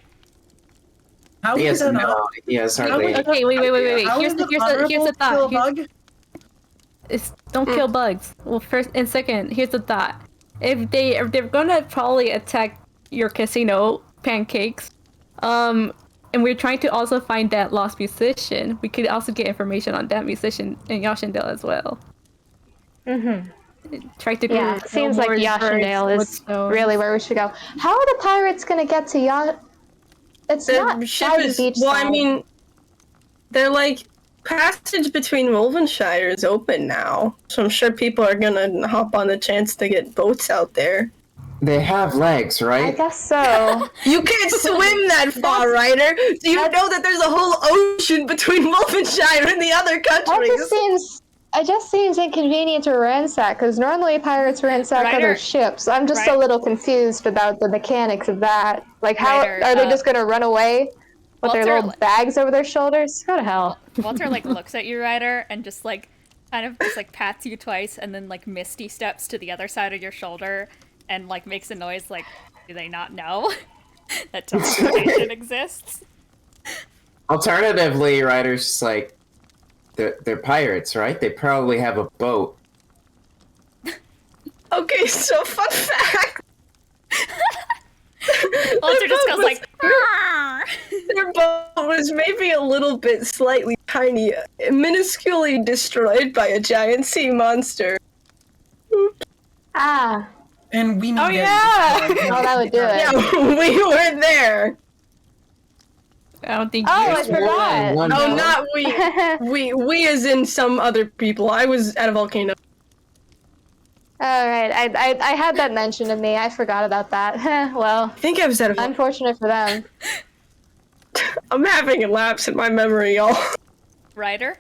How He is has it no not? ideas, How hardly. is it- Okay, wait. How Here's is the it honorable to thought. kill a Here's- bug? Don't kill bugs. Well, first and second, here's the thought. If they're gonna probably attack your casino pancakes, and we're trying to also find that lost musician, we could also get information on that musician in Yashundale as well. Try to Yeah, go seems like more Yashundale towards is Woodstone. really where we should go. How are the pirates gonna get to It's not The ship by the is, beach well, I side. mean, they're like, passage between Wolvenshire is open now, so I'm sure people are gonna hop on the chance to get boats out there. They have legs, I right? guess so. You can't swim that far, Ryder! Do you know that there's a whole ocean between Wolvenshire and the other countries? It just seems inconvenient to ransack, because normally pirates ransack Ryder- other ships. I'm just a Ryder- little confused about the mechanics of that. Like, how Ryder, are they just gonna run away with their Walter- little bags over their shoulders? Go to hell. Walter like looks at you, Ryder, and just like kind of just like pats you twice, and then like misty steps to the other side of your shoulder, and like makes a noise like, do they not know that teleportation exists? Alternatively, Ryder's just like, they're pirates, right? They probably have a boat. Okay, so fun fact. Walter just goes like, Their boat was maybe a little bit slightly tiny, minusculely destroyed by a giant sea monster. Ah, And we need Oh, to yeah! oh, that would do it. Yeah, we were there. I don't think Oh, I you forgot. One Oh, boat. not we. We as in some other people. I was at a volcano. All right, I had that mentioned to me. I forgot about that. Well, I think I was at a volcano. unfortunate for them. I'm having a lapse in my memory, y'all. Ryder?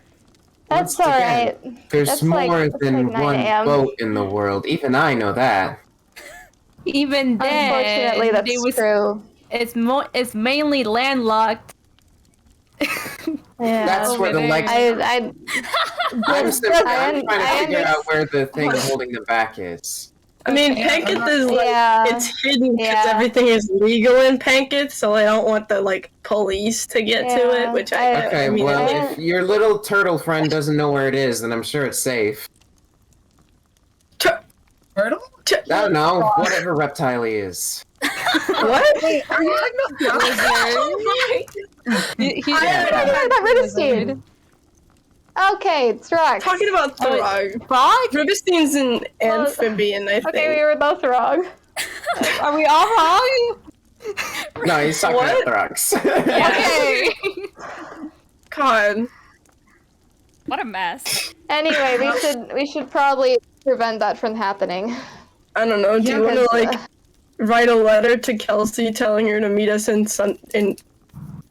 That's Once all again, right. There's That's more like- that's than like 9 one a.m. boat in the world. Even I know that. even then, Unfortunately, that's they was, true. it's mainly landlocked. Yeah. That's where the there. legs. I'm simply I'm trying to figure out where the thing holding them back is. I mean, Pankith is like, Yeah. it's hidden because Yeah. everything is legal in Pankith, so I don't want the, like, police to get to Yeah. it, which Okay, I mean, well, I- if your little turtle friend doesn't know where it is, then I'm sure it's safe. Turtle? I don't know, whatever reptile he is. What? Are you talking about He's That Rivestein. Okay, Thrux. Talking about Thrug. Frog? Rivestein's an amphibian, I think. Okay, we were both wrong. Are we all wrong? No, he's talking What? about Thrux. Okay. God. What a mess. Anyway, we should probably prevent that from happening. I don't know, do you want to, like, write a letter to Kelsey telling her to meet us in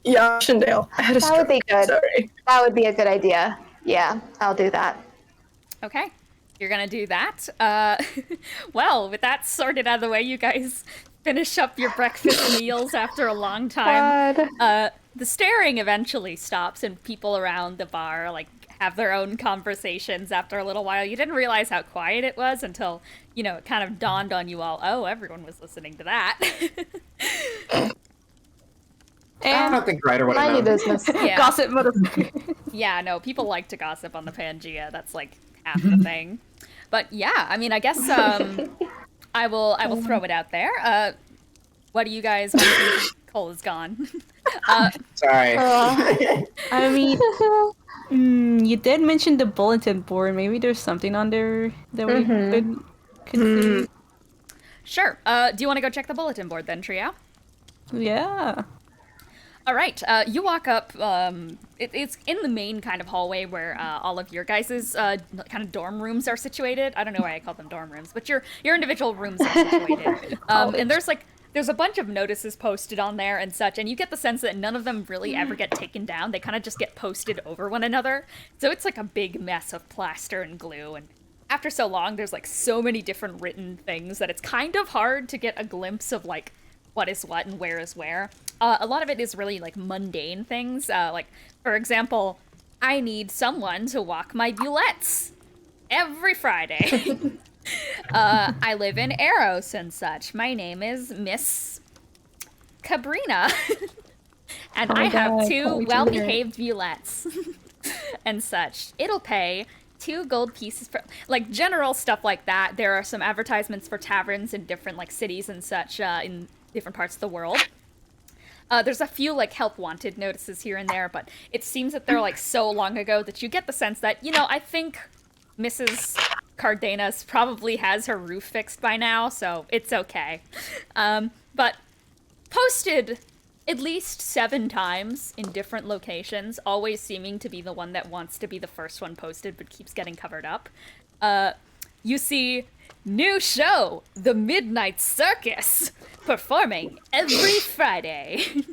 Yashundale? I had a That would be stroke, good. Sorry. That would be a good idea. Yeah, I'll do that. Okay, you're gonna do that. Well, with that sorted out of the way, you guys finish up your breakfast meals after a long time. God. The staring eventually stops, and people around the bar like have their own conversations after a little while. You didn't realize how quiet it was until, you know, it kind of dawned on you all, oh, everyone was listening to that. I And don't think Ryder would Mind have your known. business. Yeah. gossip motherfucker. Yeah, no, people like to gossip on the Pangea. That's like half the thing. But yeah, I mean, I guess I will throw it out there. What do you guys want to do? Cole is gone. Sorry. I mean, you did mention the bulletin board. Maybe there's something on there that we could consider. Sure. Do you want to go check the bulletin board then, Triao? Yeah. All right, you walk up. It's in the main kind of hallway where all of your guys' kind of dorm rooms are situated. I don't know why I call them dorm rooms, but your individual rooms are situated. And there's like there's a bunch of notices posted on there and such, and you get the sense that none of them really ever get taken down. They kind of just get posted over one another. So it's like a big mess of plaster and glue, and after so long, there's like so many different written things that it's kind of hard to get a glimpse of like what is what and where is where. A lot of it is really like mundane things. Like, for example, I need someone to walk my bulettes every Friday. I live in Eros and such. My name is Miss Cabrina. And I have 2 well-behaved bulettes and such. It'll pay 2 gold pieces for, like, general stuff like that. There are some advertisements for taverns in different, like, cities and such, in different parts of the world. There's a few, like, help wanted notices here and there, but it seems that they're, like, so long ago that you get the sense that, you know, I think Mrs. Cardenas probably has her roof fixed by now, so it's okay. But posted at least 7 times in different locations, always seeming to be the one that wants to be the first one posted but keeps getting covered up. You see, new show, The Midnight Circus, performing every Friday.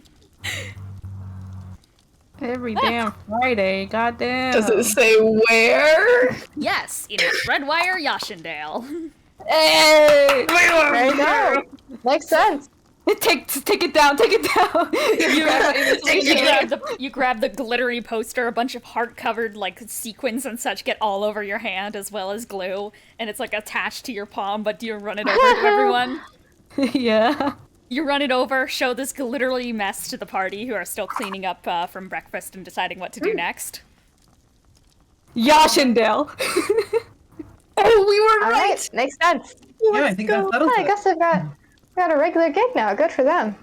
Every damn Friday, goddamn. Does it say where? Yes, in Redwire, Yashundale. Hey! There you go. Makes sense. Take it down, take it down. You grab the glittery poster, a bunch of heart-covered, like, sequins and such get all over your hand, as well as glue, and it's, like, attached to your palm, but do you run it over to everyone? Yeah. You run it over, show this glittery mess to the party, who are still cleaning up from breakfast and deciding what to do next. Yashundale. Oh, we were All right! right, makes sense. Yeah, I think that settles I it. guess I've got a regular gig now. Good for them.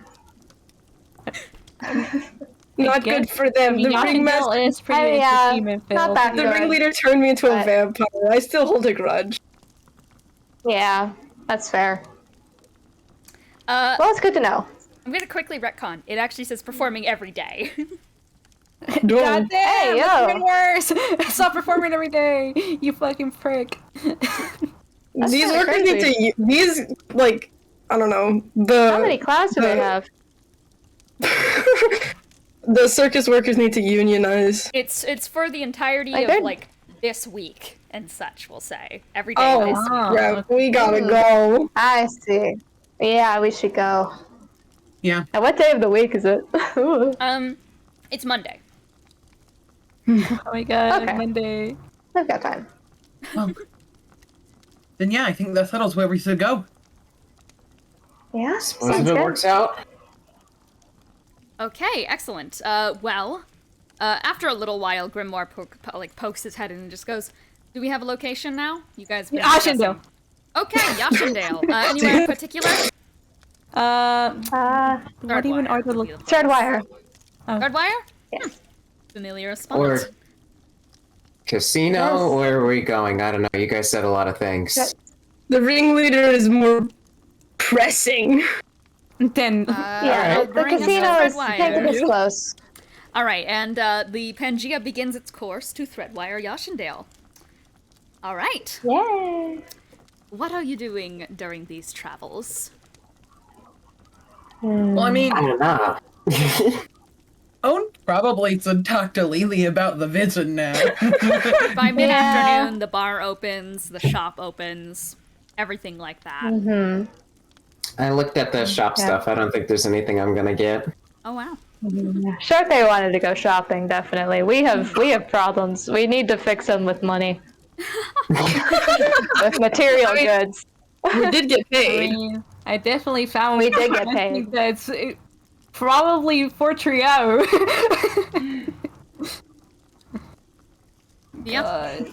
Not good for them. The ringmaster, Yashundale is pretty yeah, entertainment not filled. that the good. ringleader turned me into a But- vampire. I still hold a grudge. Yeah, that's fair. Well, it's good to know. I'm gonna quickly retcon. It actually says performing every day. God damn, Hey, it's yo. even worse. Stop performing every day, you fucking prick. That's These kinda workers need crazy. to. These, like, I don't know. How many clowns do they have? The circus workers need to unionize. It's for the entirety Like, of, they're- like, this week and such, we'll say. Every day Oh, this week. wow. yeah, we gotta go. I see. Yeah, we should go. Yeah. Now, what day of the week is it? Ooh. It's Monday. Oh my god, Okay. Monday. I've got time. Well, then yeah, I think that settles where we should go. Yeah, Suppose if sounds it good. works out. Okay, excellent. After a little while, Grimoire pokes his head in and just goes, "Do we have a location now? You guys been discussing-" Yashundale. Okay, Yashundale. Anywhere in particular? What even are the Third wire. Redwire? Yes. Familiar Or response. casino, Yes. where are we going? I don't know. You guys said a lot of things. Yes. The ringleader is more pressing. Then Yeah, I'll the bring us casino to is Threadwire. can't get this close. All right, and the Pangea begins its course to Threadwire Yashundale. All right. Yay! What are you doing during these travels? Well, I mean, I don't know. Owen probably should talk to Lelee about the vision now. By mid-afternoon, the bar opens, the shop opens, everything like that. Mm-hmm. I looked at the shop Yeah. stuff. I don't think there's anything I'm gonna get. Oh wow. Charpay wanted to go shopping. Definitely, we have problems. We need to fix them with money, with material goods. We did get I paid. mean, I definitely found We did get something paid. That's probably for Triao. Yeah.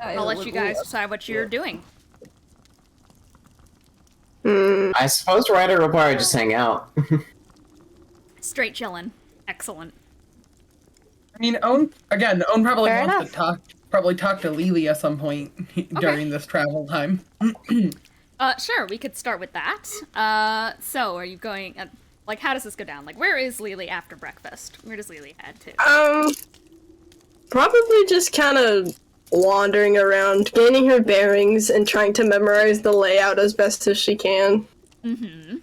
I'll let you guys decide what you're doing. I suppose Ryder will probably just hang out. Straight chillin'. Excellent. I mean, Owen probably Fair wants enough. to talk to Lelee at some point during this travel time. Sure, we could start with that. So, are you going, like, how does this go down? Like, where is Lelee after breakfast? Where does Lelee head to? Probably just kind of wandering around, gaining her bearings, and trying to memorize the layout as best as she can. Mm-hmm.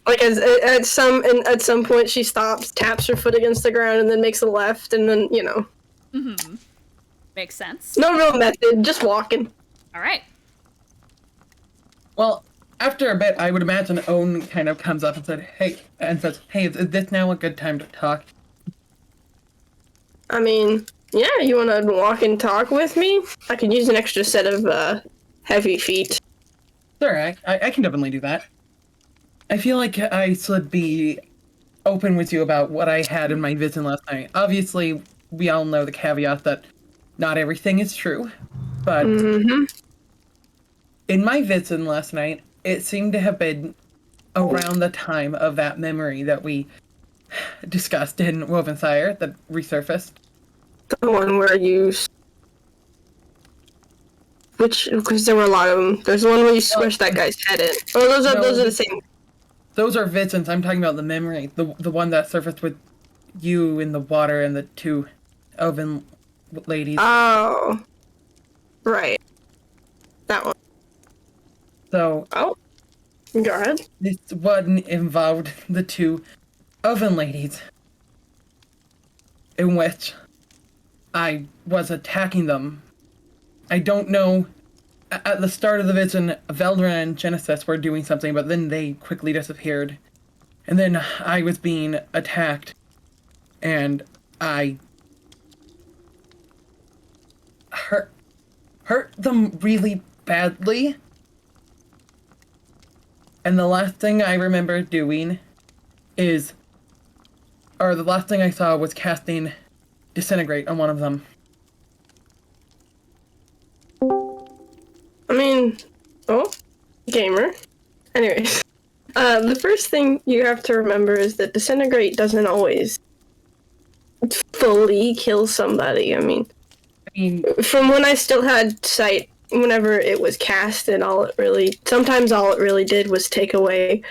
Like at some point she stops, taps her foot against the ground, and then makes a left, and then Mm-hmm. Makes sense. No real method, just walking. All right. Well, after a bit, I would imagine Owen kind of comes up and says, "Hey," "Is this now a good time to talk?" I mean, yeah, you wanna walk and talk with me? I could use an extra set of heavy feet. Sure, I can definitely do that. I feel like I should be open with you about what I had in my vision last night. Obviously, we all know the caveat that not everything is true, but in my vision last night, it seemed to have been around the time of that memory that we discussed in Wovenshire that resurfaced. The one where you... Because there were a lot of them. There's the one where you squish that guy's head in. Oh, those are the same. Those are visions. I'm talking about the memory. The one that surfaced with you in the water and the two elven ladies. Oh. Right. That one. So... Oh. Go ahead. This one involved the two elven ladies, in which I was attacking them. I don't know. At the start of the vision, Eladrin and Genesis were doing something, but then they quickly disappeared. And then I was being attacked, and I hurt them really badly. And the last thing I remember doing the last thing I saw was casting Disintegrate on one of them. I mean, gamer. Anyways, the first thing you have to remember is that Disintegrate doesn't always fully kill somebody. I mean, from when I still had sight, whenever it was cast, and sometimes all it really did was take away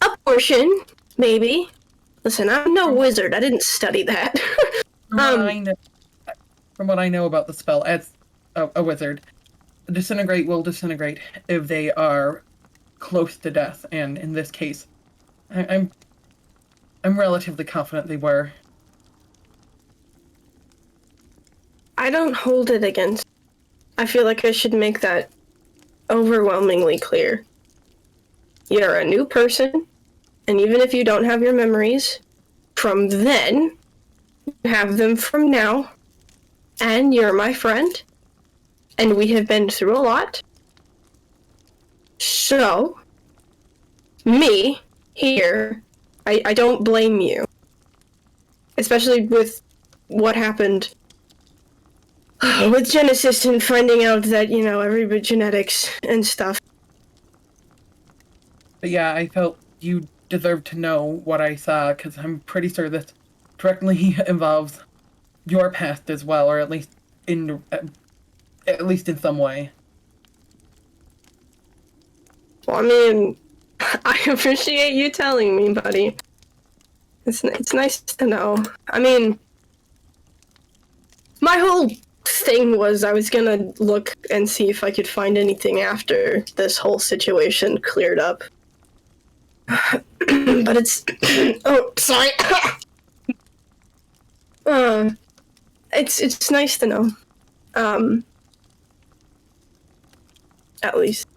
a portion, maybe. Listen, I'm no wizard. I didn't study that. From what I know about the spell, as a wizard, Disintegrate will disintegrate if they are close to death, and in this case, I'm relatively confident they were. I don't hold it against. I feel like I should make that overwhelmingly clear. You're a new person, and even if you don't have your memories from then, you have them from now, and you're my friend, and we have been through a lot. So, me, here, I don't blame you. Especially with what happened with Genesis and finding out that, everybody genetics and stuff. But yeah, I felt you deserved to know what I saw, because I'm pretty sure this directly involves your past as well, or at least in some way. Well, I mean, I appreciate you telling me, buddy. It's nice to know. I mean, my whole thing was I was gonna look and see if I could find anything after this whole situation cleared up. But it's... oh, sorry. It's nice to know. At least.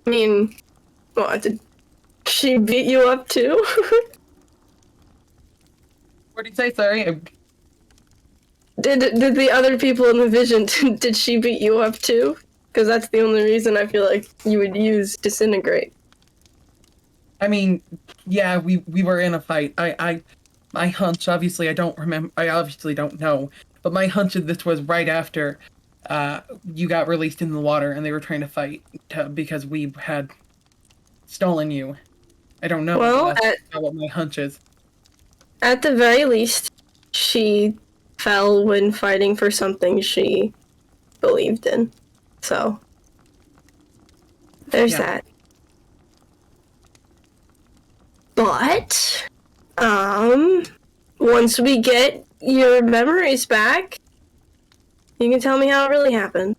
I mean, what, did she beat you up too? What did you say? Sorry. Did the other people in the vision, did she beat you up too? Because that's the only reason I feel like you would use Disintegrate. I mean, yeah, we were in a fight. My hunch, obviously I obviously don't know, but my hunch is this was right after you got released in the water and they were trying to fight because we had stolen you. I don't know. Well, that's not what my hunch is. At the very least, she fell when fighting for something she believed in. So, there's that. But, once we get your memories back, you can tell me how it really happened.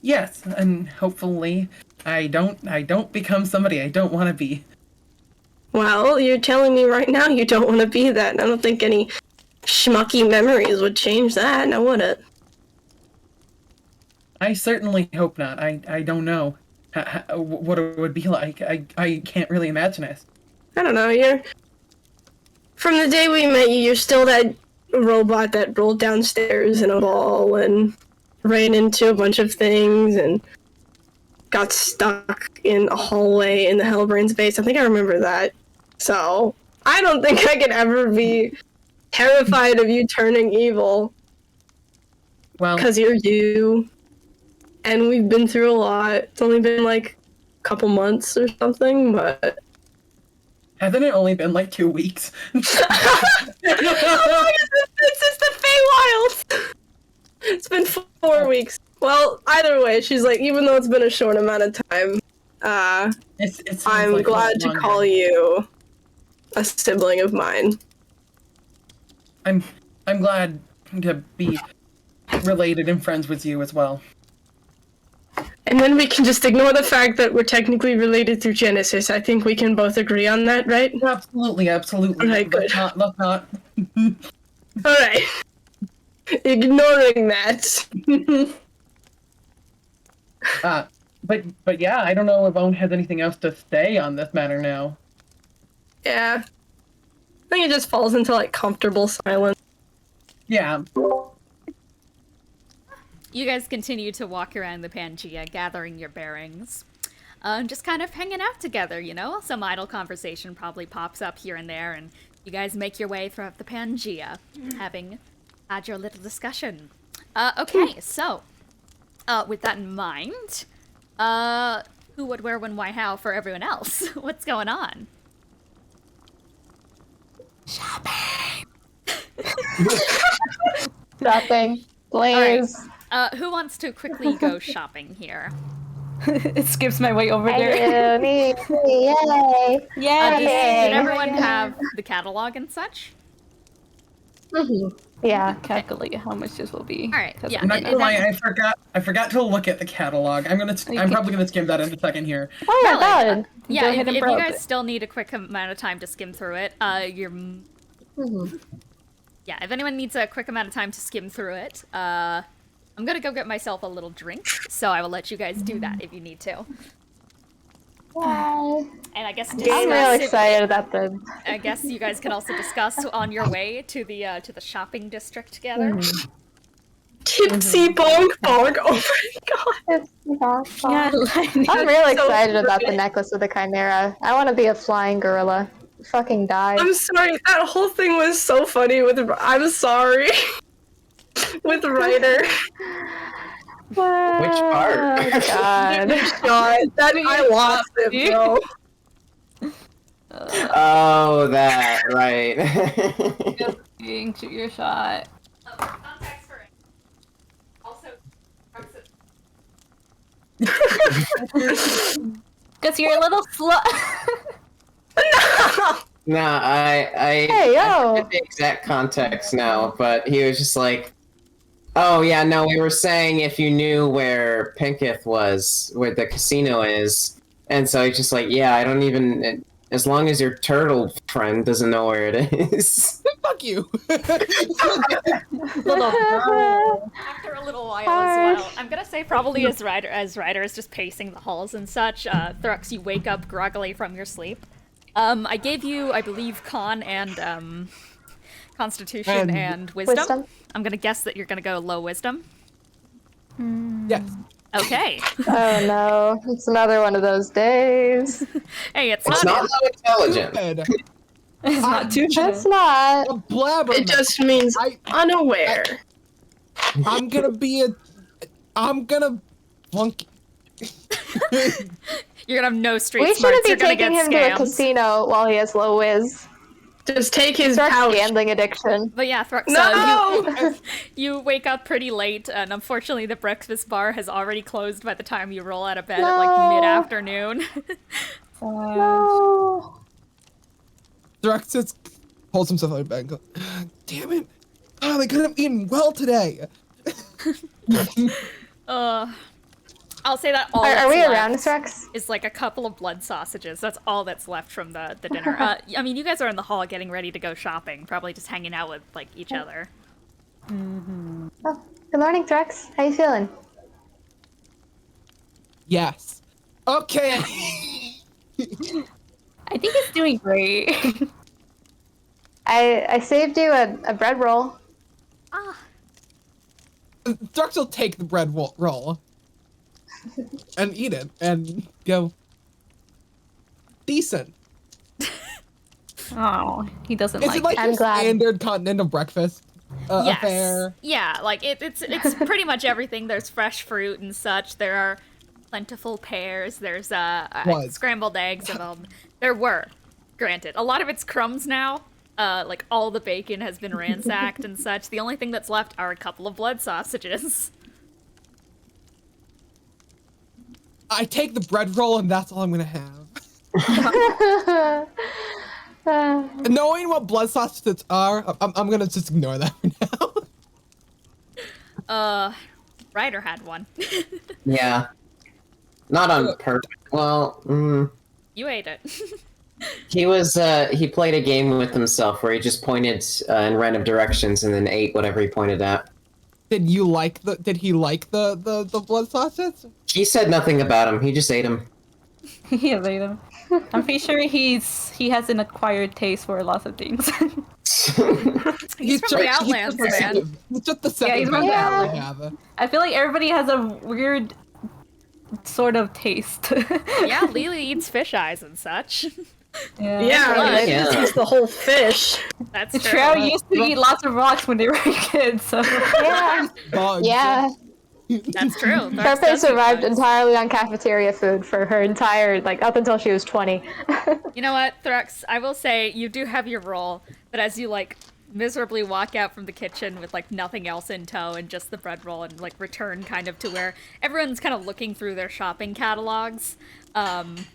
Yes, and hopefully I don't become somebody I don't want to be. Well, you're telling me right now you don't want to be that, and I don't think any schmucky memories would change that, now would it? I certainly hope not. I don't know what it would be like. I can't really imagine it. I don't know, you're... From the day we met you, you're still that robot that rolled downstairs in a ball and ran into a bunch of things and got stuck in a hallway in the Hellbrain's base. I think I remember that. So, I don't think I could ever be terrified of you turning evil. Well, Because you're you. And we've been through a lot. It's only been like a couple months or something, but... hasn't it only been like 2 weeks? How long has it been since the Feywilds? It's been 4 weeks. Well, either way, she's like, even though it's been a short amount of time, It I'm like glad to call you a sibling of mine. I'm glad to be related and friends with you as well. And then we can just ignore the fact that we're technically related through Genesis. I think we can both agree on that, right? Absolutely. Alright, good. Let's not. Alright. Ignoring that. But yeah, I don't know if Owen has anything else to say on this matter now. Yeah. I think it just falls into, like, comfortable silence. Yeah. You guys continue to walk around the Pangea, gathering your bearings. Just kind of hanging out together, you know? Some idle conversation probably pops up here and there, and you guys make your way throughout the Pangea, having had your little discussion. Okay, so, with that in mind, who, what, where, when, why, how for everyone else? What's going on? Shopping, please. Who wants to quickly go shopping here? It skips my way over I there. do. Me, yay. Did everyone have the catalog and such? Yeah. Calculate how much this will be. All right, yeah. I'm not and gonna lie, then- I forgot to look at the catalog. I'm probably gonna skim that in a second here. Oh yeah, Really? God. Yeah, Go if ahead and you browse guys it. still need a quick amount of time to skim through it, yeah, if anyone needs a quick amount of time to skim through it, I'm gonna go get myself a little drink, so I will let you guys do that if you need to. Bye. And I guess I'm discuss real if- excited about the. I guess you guys can also discuss on your way to the shopping district together. Tipsy bonk bonk. Oh my god. Yeah, I'm really So excited about the perfect. necklace of the Chimera. I want to be a flying gorilla. Fucking die. I'm sorry, that whole thing was so funny with... I'm sorry. With Ryder. Which part? Oh, God. God, that I lost it, bro. Oh, that, right. Shoot your shot. Context for also, Because you're a little slut. No, I Hey, yo. I forget the exact context now, but he was just like, oh yeah, no, we were saying if you knew where Pinketh was, where the casino is, and so he's just like, yeah, I don't even, as long as your turtle friend doesn't know where it is. Fuck you. Little girl. after a little while as well, I'm gonna say probably as Ryder is just pacing the halls and such, Thrux, you wake up groggily from your sleep. I gave you, I believe, Con and Constitution and Wisdom. Wisdom. I'm gonna guess that you're gonna go low Wisdom. Yes. Okay. Oh no, it's another one of those days. Hey, it's It's not. not low intelligent. Good. It's not too bad. It's not. A blabber. It just means unaware. I'm gonna be a. I'm gonna flunk. You're gonna have no street We smarts. shouldn't be You're gonna taking get him to a scammed. casino while he has low whiz. Just take his Starts pouch. gambling addiction. But yeah, Thrux, No! you wake up pretty late, and unfortunately the breakfast bar has already closed by the time you roll out of bed at like No. mid-afternoon. No. Thrux just pulls himself out of bed and goes, "Ah, damn it. Oh, they could have eaten well today. I'll say that all Are we that's around, left Thrux? is like a couple of blood sausages. That's all that's left from the dinner. I mean, you guys are in the hall getting ready to go shopping, probably just hanging out with like each other. Oh, good morning, Thrux. How you feeling? Yes. Okay. I think he's doing great. I saved you a bread roll. Ah, Thrux will take the bread roll and eat it and go, decent. Oh, he doesn't Is like it like I'm your glad. standard continental breakfast yes. affair? Yeah, like it's pretty much everything. There's fresh fruit and such. There are plentiful pears. There's scrambled eggs and there were, granted, a lot of it's crumbs now. Like all the bacon has been ransacked and such. The only thing that's left are a couple of blood sausages. I take the bread roll and that's all I'm gonna have. Knowing what blood sausages are, I'm gonna just ignore that for now. Ryder had one. Yeah. Not on purpose. Well, You ate it. he played a game with himself where he just pointed in random directions and then ate whatever he pointed at. Did he like the blood sausage? He said nothing about him. He just ate him. he ate him. I'm pretty sure he has an acquired taste for lots of things. He's from the Outlands, man. It's just the second he's from thing the I Outlands. have. I feel like everybody has a weird sort of taste. Yeah, Lelee eats fish eyes and such. Yeah. Yeah, Yeah. it eats the whole fish. That's true. Triao used to eat lots of rocks when they were kids, so Yeah. Bugs. Yeah. That's true. Charpay survived entirely on cafeteria food for her entire, like, up until she was 20. You know what, Thrux? I will say you do have your role, but as you like miserably walk out from the kitchen with like nothing else in tow and just the bread roll and like return kind of to where everyone's kind of looking through their shopping catalogs, and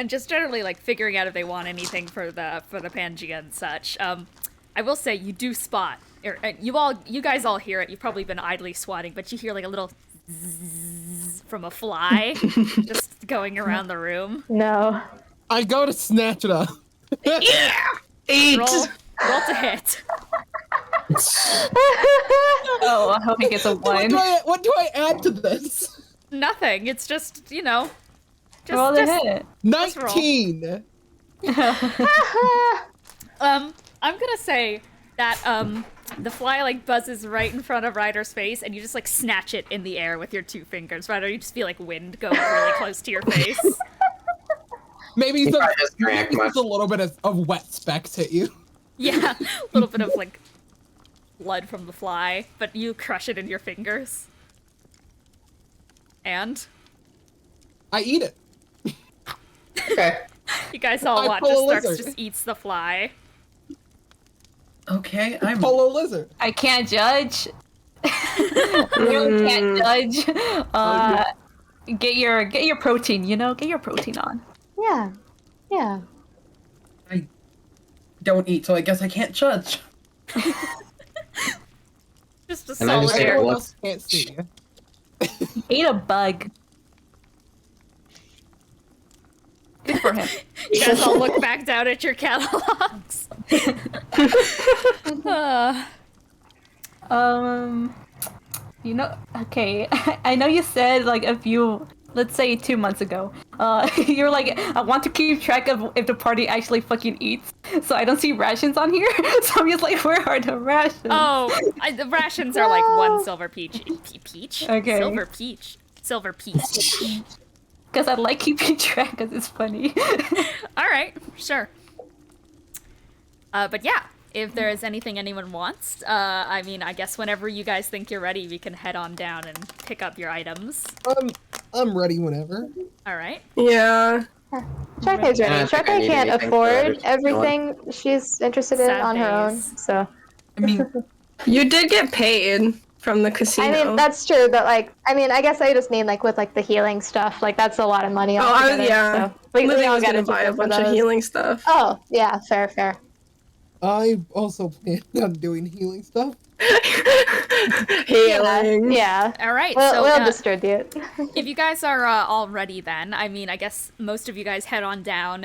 just generally like figuring out if they want anything for the Pangea and such. I will say you do spot, you guys all hear it. You've probably been idly swatting, but you hear like a little zzz from a fly just going around the room. No. I go to snatch it up. Yeah! Eat! Roll to hit. oh, I hope he gets a one. What do I add to this? Nothing. It's just, you know, Roll the hit. 19. I'm gonna say that the fly like buzzes right in front of Ryder's face, and you just like snatch it in the air with your two fingers. Ryder, you just feel like wind go really close to your face. Maybe He some, probably doesn't react maybe much. just a little bit of wet specks hit you. Yeah, a little bit of like blood from the fly, but you crush it in your fingers. And I eat it. Okay. you guys all I watch pull as a Thrux lizard. just eats the fly. Okay, I'm Polo lizard. I can't judge. Really can't judge. Get your protein, you know? Get your protein on. Yeah. Yeah. I don't eat, so I guess I can't judge. Just a And I just solid ate air. it. Everyone else can't see you. Ate a bug. Good for him. You guys all look back down at your catalogs. You know, okay, I know you said like a few, let's say 2 months ago, you're like, I want to keep track of if the party actually fucking eats, so I don't see rations on here, so I'm just like, where are the rations? Oh, the rations are like one silver peach. Peach? Okay. Silver peach. Silver peach. Because I like keeping track, because it's funny. Alright, sure. But yeah, if there is anything anyone wants, I mean, I guess whenever you guys think you're ready, we can head on down and pick up your items. I'm ready whenever. Alright. Yeah. Charpay's ready. I don't think I Charpay need can't anything afford for that. everything she's interested in Sad on her own, days. so. I mean, You did get paid from the casino. I mean, that's true, but like, I mean, I guess I just mean like with like the healing stuff, like that's a lot of money. Oh, altogether, yeah. So we Lily all was gotta gonna buy a chip in for bunch of those. healing stuff. Oh, yeah, fair. I also plan on doing healing stuff. Healing. Yeah. All right, We'll so distribute. if you guys are all ready then, I mean, I guess most of you guys head on down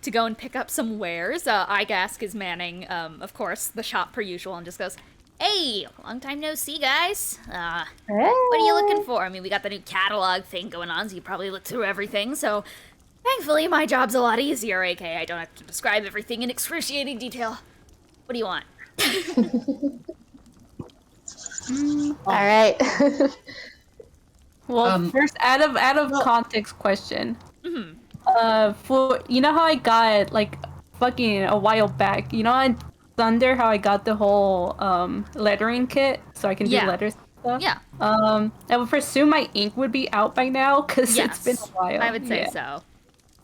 to go and pick up some wares. Igask is manning, of course, the shop per usual and just goes, "Hey, long time no see, guys. What are you looking for? I mean, we got the new catalog thing going on, so you probably looked through everything, so thankfully my job's a lot easier, aka I don't have to describe everything in excruciating detail. What do you want?" All right. Well, first, out of context question. For you know how I got like fucking a while back. You know on Thunder how I got the whole lettering kit so I can do Yeah. letters and stuff. Yeah. I would presume my ink would be out by now because Yes. it's been a while. I would say Yeah. so.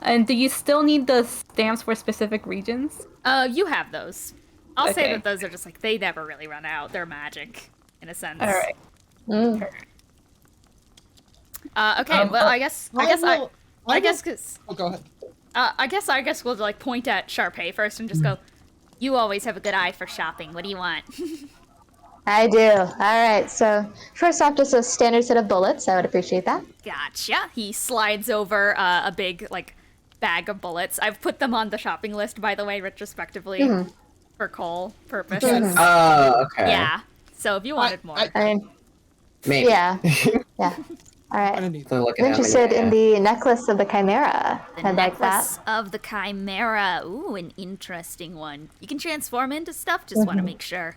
And do you still need the stamps for specific regions? You have those. I'll say Okay. that those are just like, they never really run out. They're magic, in a sense. All right. Okay, well, I guess Oh, go ahead. I guess we'll like point at Charpay first and just go, "You always have a good eye for shopping. What do you want?" I do. All right. So first off, just a standard set of bullets. I would appreciate that. Gotcha. He slides over a big like bag of bullets. I've put them on the shopping list, by the way, retrospectively, for Cole purposes. Oh, okay. Yeah. So if you wanted more, I mean, Maybe. yeah. Yeah. All I right. don't need So looking I'm at me, interested in yeah. the necklace of the Chimera. the I like that. necklace of the Chimera. Ooh, an interesting one. You can transform into stuff. Just want to make sure.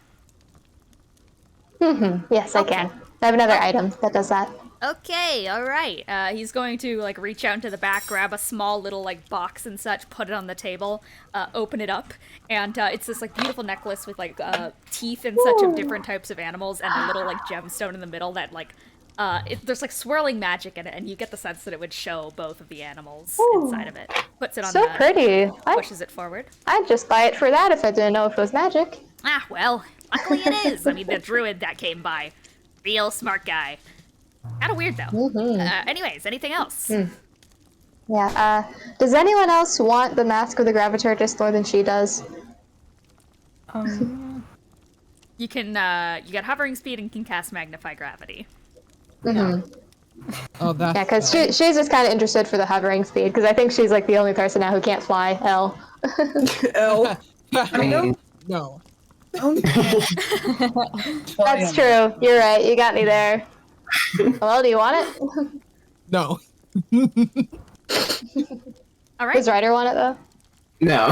Yes, I can. I have another item that does that. Okay, all right. He's going to like reach out into the back, grab a small little like box and such, put it on the table, open it up, and it's this like beautiful necklace with like teeth and such of different types of animals, and a little like gemstone in the middle that like there's like swirling magic in it, and you get the sense that it would show both of the animals inside of it. Puts it on So the pretty. pushes it forward. I'd just buy it for that if I didn't know if it was magic. Ah, well, luckily it is. I mean, the druid that came by, real smart guy. Kind of weird though. Anyways, anything else? Yeah. Does anyone else want the Mask of the Gravitor just more than she does? You can you get hovering speed and can cast magnify gravity. Oh, that's Yeah, because she's just kind of interested for the hovering speed, because I think she's like the only person now who can't fly. L. L. I mean, no. That's true. You're right. You got me there. Well, do you want it? No. All right. Does Ryder want it though? no.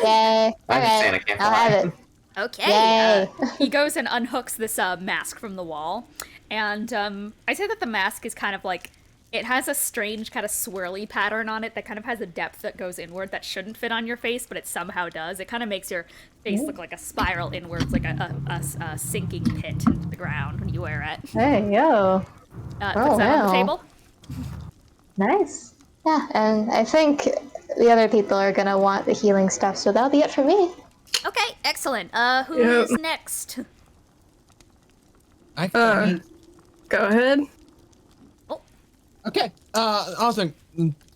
Yay! All I'm just saying I right, can't I'll fly. have it. Okay. Yay. He goes and unhooks this mask from the wall, and I say that the mask is kind of like, it has a strange kind of swirly pattern on it that kind of has a depth that goes inward that shouldn't fit on your face, but it somehow does. It kind of makes your face look like a spiral inwards, like a sinking pit into the ground when you wear it. Hey, yo. Puts that on the table. Nice. Yeah, and I think the other people are gonna want the healing stuff, so that'll be it for me. Okay, excellent. Who's next? I can. Go ahead. Okay. Awesome.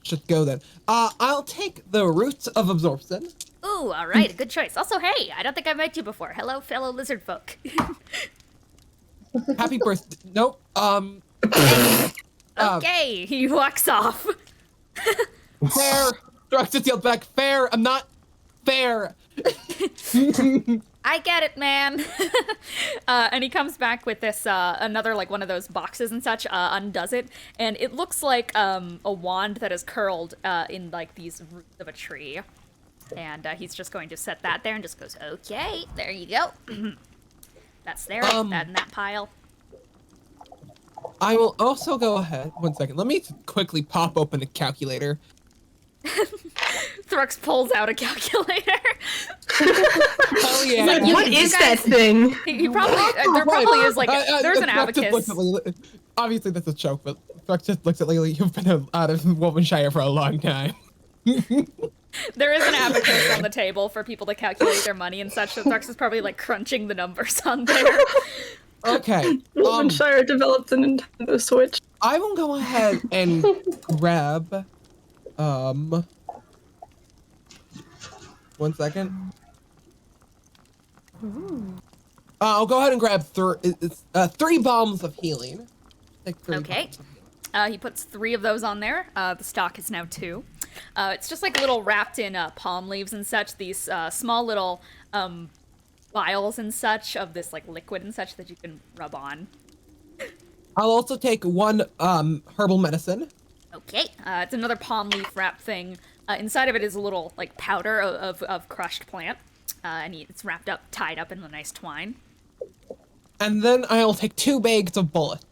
Should go then. I'll take the roots of absorption. Ooh, all right, a good choice. Also, hey, I don't think I've met you before. Hello, fellow lizard folk. Happy birthday. Nope. Okay, he walks off. Fair. Thrux just yelled back. Fair. I'm not fair. I get it, man. And he comes back with this, another, like, one of those boxes and such, undoes it, and it looks like, a wand that is curled, in, like, these roots of a tree. And, he's just going to set that there and just goes, okay, there you go. That's there, that in that pile. I will also go ahead. 1 second. Let me quickly pop open a calculator. Thrux pulls out a calculator. Hell yeah. Like, you- What you is guys- that thing? He probably, there probably is, like, there's an Thrux just abacus. looks at Lelee. Obviously, that's a joke, but Thrux just looks at Lelee. You've been out of Wolvenshire for a long time. There is an abacus on the table for people to calculate their money and such, so Thrux is probably, like, crunching the numbers on there. Okay. Wolvenshire developed a Nintendo Switch. I will go ahead and grab 1 second. I'll go ahead and grab 3 bombs of healing. Take 3 Okay. bombs of healing. He puts 3 of those on there. The stock is now 2. It's just like little wrapped in palm leaves and such. These small little vials and such of this like liquid and such that you can rub on. I'll also take 1 herbal medicine. Okay. It's another palm leaf wrap thing. Inside of it is a little like powder of crushed plant, and it's wrapped up, tied up in a nice twine. And then I'll take 2 bags of bullets.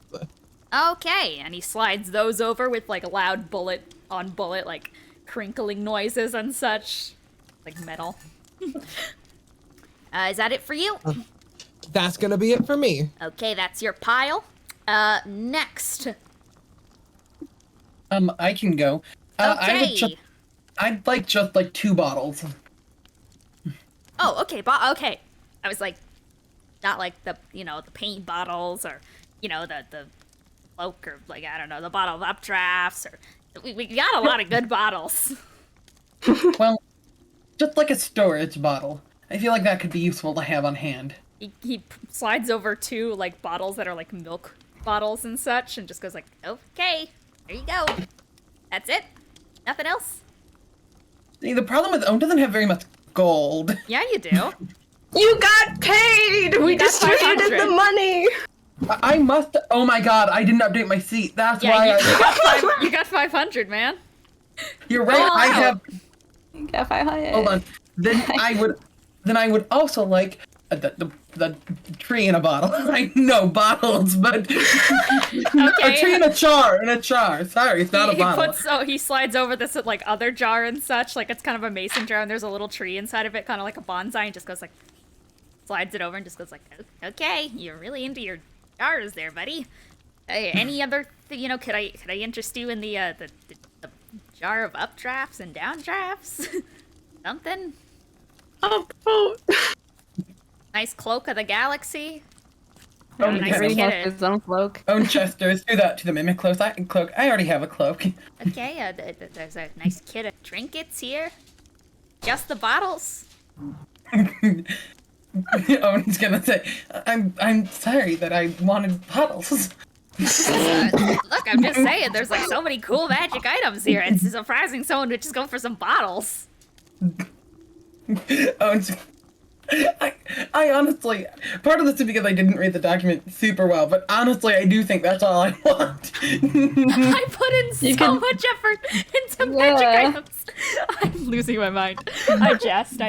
Okay, and he slides those over with like loud bullet on bullet, like crinkling noises and such, like metal. Is that it for you? That's gonna be it for me. Okay, that's your pile. Next. I can go. Okay. I'd like just like 2 bottles. Oh, okay, okay. I was like, not like the the paint bottles or the cloak or like I don't know the bottle of updrafts or we got a lot of good bottles. Well, just like a storage bottle. I feel like that could be useful to have on hand. He slides over 2 like bottles that are like milk bottles and such, and just goes like, okay, there you go. That's it. Nothing else. See, the problem with Owen doesn't have very much gold. Yeah, you do. You got paid! We got distributed 500. the money! I must. Oh my god! I didn't update my seat. That's why You got 500, man. You're right. Oh, I wow. have. You got 500. Hold on. Then I would also like the tree in a bottle. I know bottles, but a tree in a jar. Sorry, it's not a bottle. He slides over this like other jar and such, like it's kind of a mason jar, and there's a little tree inside of it, kind of like a bonsai, and just goes like, slides it over and just goes like, okay, you're really into your jars there, buddy. Any other, could I interest you in the jar of updrafts and downdrafts? Something. Oh. Nice cloak of the galaxy. Oh, Nice yeah. Already kid. has his own cloak. Own Chesters, do that to the mimic cloak. I already have a cloak. Okay, there's a nice kit of trinkets here. Just the bottles. Owen's gonna say, I'm sorry that I wanted bottles. Look, I'm just saying, there's like so many cool magic items here. It's surprising someone would just go for some bottles. Owen's. I honestly, part of this is because I didn't read the document super well, but honestly, I do think that's all I want. I put in so much effort into magic items. I'm losing my mind. I jest.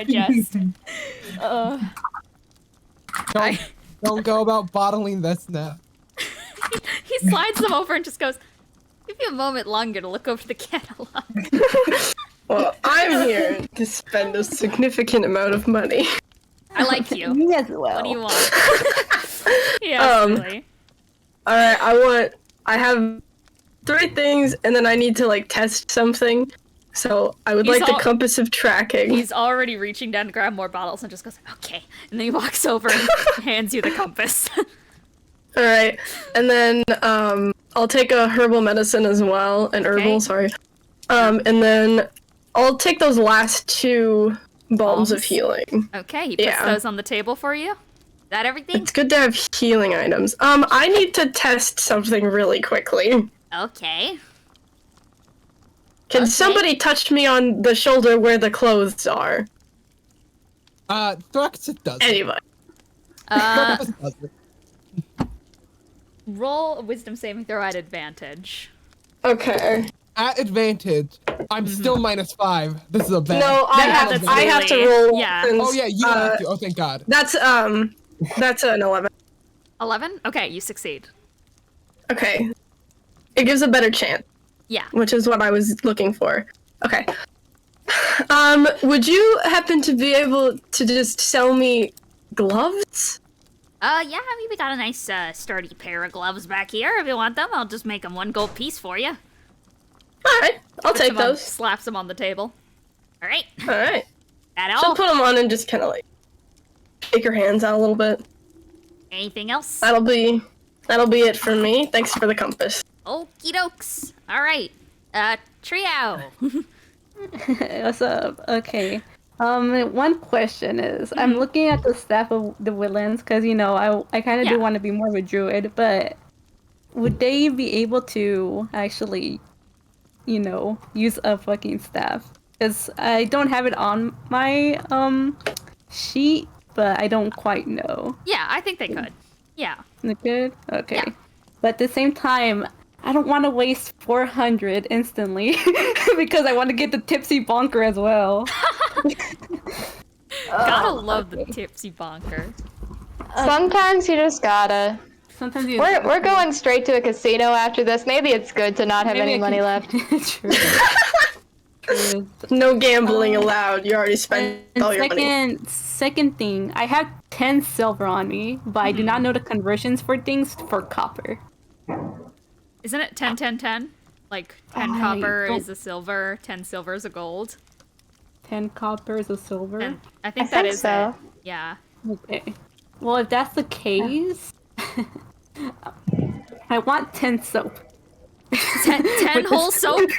Don't go about bottling this now. He slides them over and just goes, give you a moment longer to look over the catalog. Well, I'm here to spend a significant amount of money. I like you. Me as well. What do you want? Yeah, really. Alright, I have 3 things, and then I need to, like, test something. So, I would like the compass of tracking. He's already reaching down to grab more bottles and just goes, okay. And then he walks over and hands you the compass. Alright, and then, I'll take a herbal medicine as well. An herbal, sorry. And then I'll take those last 2 balms of healing. Okay, he puts those on the table for you. Is that everything? It's good to have healing items. I need to test something really quickly. Okay. Can somebody touch me on the shoulder where the clothes are? Thrux, it does. Anybody. Thrux does it. Roll a wisdom saving throw at advantage. Okay. At advantage, I'm still -5. This is a bad. No, I have to roll. Yeah. Since, Oh yeah, you have to. Oh, thank God. That's an 11. 11? Okay, you succeed. Okay. It gives a better chance, Yeah. which is what I was looking for. Okay. Would you happen to be able to just sell me gloves? Yeah, I mean, we got a nice, sturdy pair of gloves back here. If you want them, I'll just make them 1 gold piece for you. Alright, I'll take those. Slaps them on the table. Alright. Alright. That She'll all? put them on and just kind of like take her hands out a little bit. Anything else? That'll be it for me. Thanks for the compass. Okie dokes. Alright. Triao. What's up? Okay. One question is, I'm looking at the staff of the villains because I kind of do want to be more of a druid, but would they be able to actually, use a fucking staff? Because I don't have it on my sheet, but I don't quite know. Yeah, I think they could. Yeah. They could? Okay. Yeah. But at the same time, I don't want to waste 400 instantly because I want to get the tipsy bonker as well. Gotta love the tipsy bonker. Sometimes you just gotta. Sometimes We're going straight to a casino after this. Maybe it's good to not have any money left. True. True. No gambling allowed. You already spent all your money. Second thing, I have 10 silver on me, but I do not know the conversions for things for copper. Isn't it 10, 10, 10? Like 10 copper is a silver, 10 silver is a gold. 10 copper is a silver? And I think I that think is so. it. Yeah. Okay. Well, if that's the case, I want 10 soap. 10 whole soap?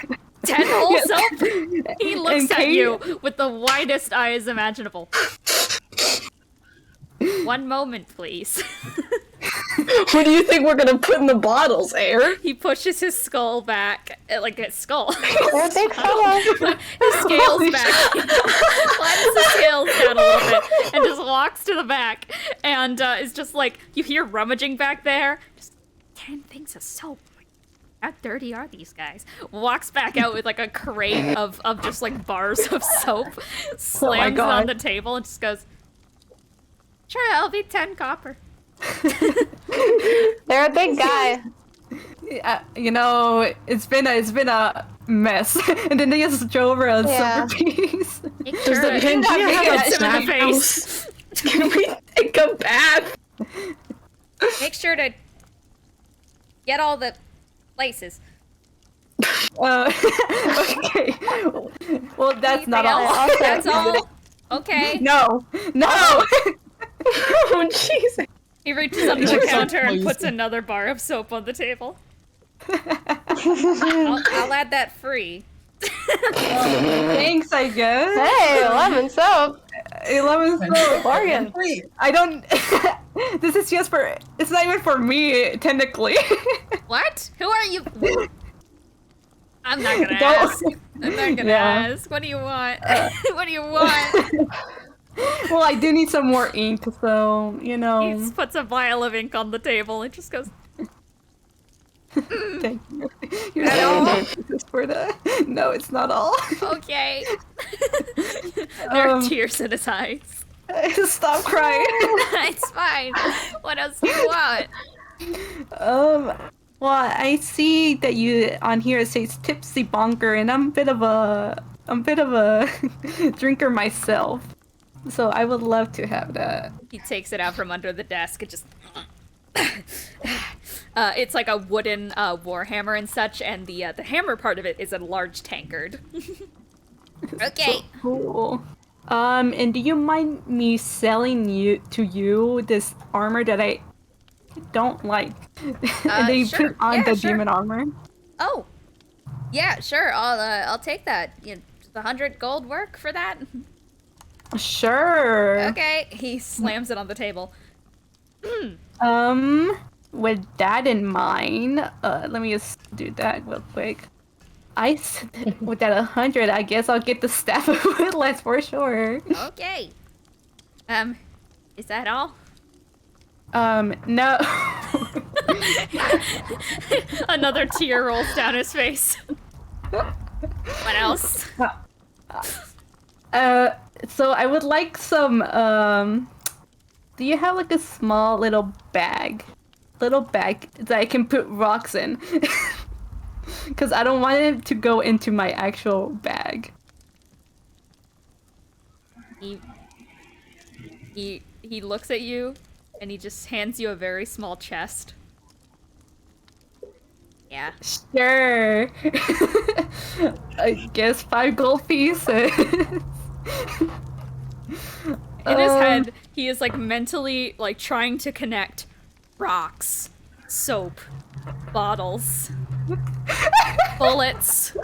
10 whole soap? He looks at you with the widest eyes imaginable. One moment, please. What do you think we're gonna put in the bottles, Air? He pushes his skull back, like his skull. They're a big fella. His scales back. Lets his scales down a little bit and just walks to the back and is just like, you hear rummaging back there. Just 10 things of soap. How dirty are these guys? Walks back out with like a crate of just like bars of soap, slams it on the table and just goes, sure, I'll be 10 copper. They're a big guy. It's been a mess, and then they just throw over a silver piece. Make sure to Can you have a him in the snack face. house? Can we take a bath? Make sure to get all the places. Okay. Well, that's not all. Else? That's all. Okay. No. Oh, Jesus. He reaches under the counter and puts another bar of soap on the table. I'll add that free. Thanks, I guess. Hey, lemon soap. 11 soap. Bargain. I don't. This is just for. It's not even for me, technically. What? Who are you? I'm not gonna ask. I'm not gonna ask. What do you want? What do you want? Well, I do need some more ink, so He just puts a vial of ink on the table and just goes, Thank you. You're That all? this is for the. No, it's not all. okay. There are tears in his eyes. Stop crying. It's fine. What else do you want? Well, I see that you on here it says tipsy bonker, and I'm a bit of a drinker myself. So I would love to have that. He takes it out from under the desk and just. It's like a wooden warhammer and such, and the hammer part of it is a large tankard. Okay. So cool. And do you mind me selling you this armor that I don't like? And then you sure. put on Yeah, the sure. demon armor. Oh, yeah, sure. I'll take that. Does 100 gold work for that? Sure. Okay. He slams it on the table. With that in mind, let me just do that real quick. With that 100, I guess I'll get the staff of Woodlands for sure. Okay. Is that all? No. Another tear rolls down his face. What else? So I would like some, do you have like a small little bag that I can put rocks in? Because I don't want it to go into my actual bag. He looks at you, and he just hands you a very small chest. Yeah. Sure. I guess 5 gold pieces. In his head, he is like mentally like trying to connect rocks, soap, bottles, bullets.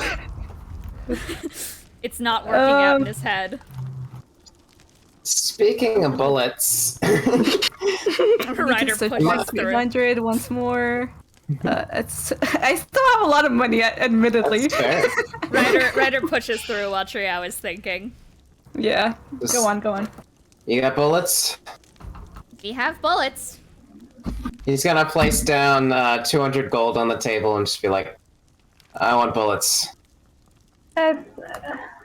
It's not working out in his head. Speaking of bullets, Ryder So pushes through. 300 once more. I still have a lot of money, admittedly. that's fair. Ryder pushes through while Triao is thinking. Yeah. Just- Go on. You got bullets? We have bullets. He's gonna place down 200 gold on the table and just be like, I want bullets.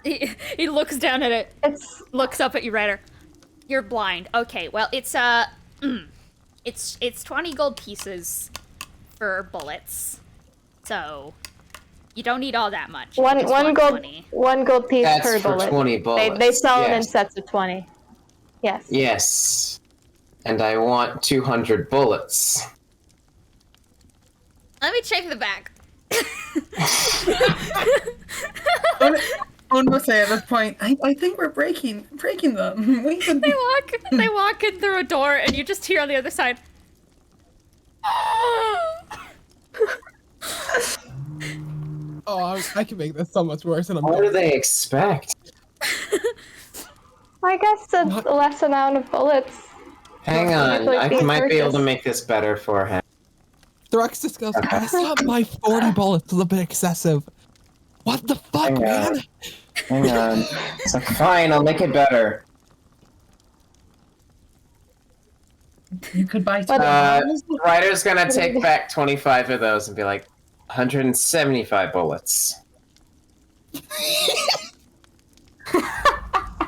He looks down at it, It's looks up at you, Ryder. You're blind. Okay, well, it's 20 gold pieces for bullets. So you don't need all that much. one Just one gold 20. piece That's per for bullet. 20 bullets. They sell them in Yes. sets of 20. Yes. Yes. And I want 200 bullets. Let me check the back. I want to say at this point, I think we're breaking them. We can They walk in through a door, and you just hear on the other side. Oh, I can make this so much worse, and I'm What do they expect? I guess a less amount of bullets. Hang on, Usually I being might be able to purchased. make this better for him. Thrux just goes, I thought my 40 bullets was a bit excessive. What the fuck, Hang on. man? Hang on. It's like, fine, I'll make it better. You could buy two. Ryder's gonna take back 25 of those and be like, 175 bullets.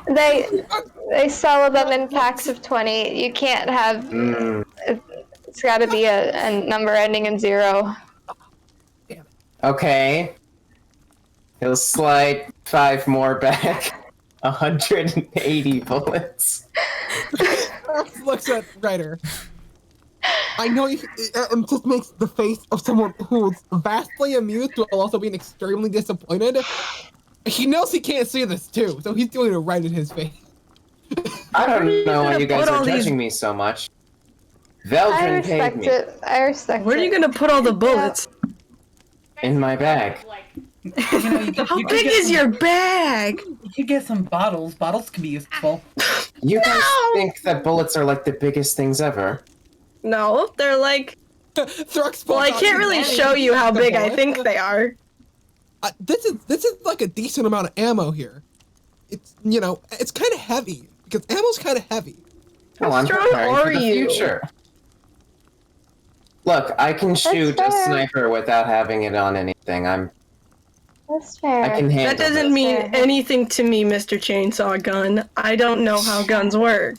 They sell them in packs of 20. You can't have. It's got to be a number ending in 0. Okay. He'll slide 5 more back. 180 bullets. Thrux looks at Ryder. I know you, and just makes the face of someone who's vastly amused while also being extremely disappointed. He knows he can't see this too, so he's doing it right in his face. I don't know why gonna you guys put are all these- judging me so much. I Veldrin paid respect me it. I respect Where are it. you gonna put all the bullets? in my bag. How big is your bag? You could get some bottles. Bottles can be useful. You guys think that bullets are like the biggest things ever? No, they're like. Thrux. Well, I can't really show you how big I think they are. This is like a decent amount of ammo here. It's it's kind of heavy because ammo's kind of heavy. Well, I'm strong preparing for are the you? future. Look, I can shoot a fair. sniper without having it on anything. That's fair. I can handle That doesn't this. mean Fair. anything to me, Mr. Chainsaw Gun. I don't know how guns work.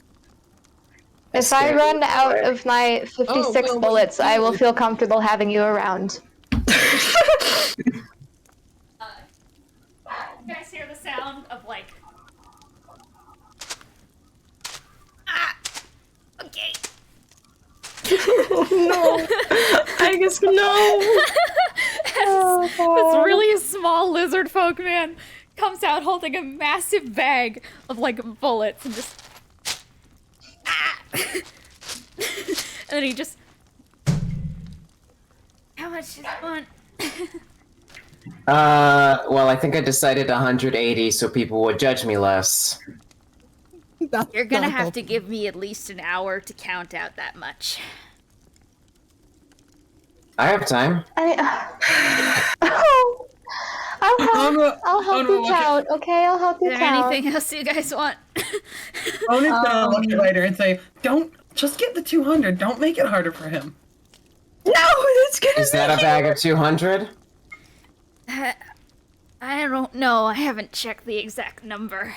If I Scared run me out away. of my 56 well, bullets, I will feel comfortable having you around. You guys hear the sound of like. Okay. No. I guess no. This really small lizard folk man comes out holding a massive bag of like bullets and just. And then he just. How much do you want? Well, I think I decided 180 so people would judge me less. That's You're gonna not have to helpful. give me at least an hour to count out that much. I have time. I'll help you count, okay? I'll help you Is there count. anything else you guys want? Owen's gonna look at Ryder and say, "Don't just get the 200. Don't make it harder for him." No, it's gonna Is that a bag of 200? I don't know. I haven't checked the exact number.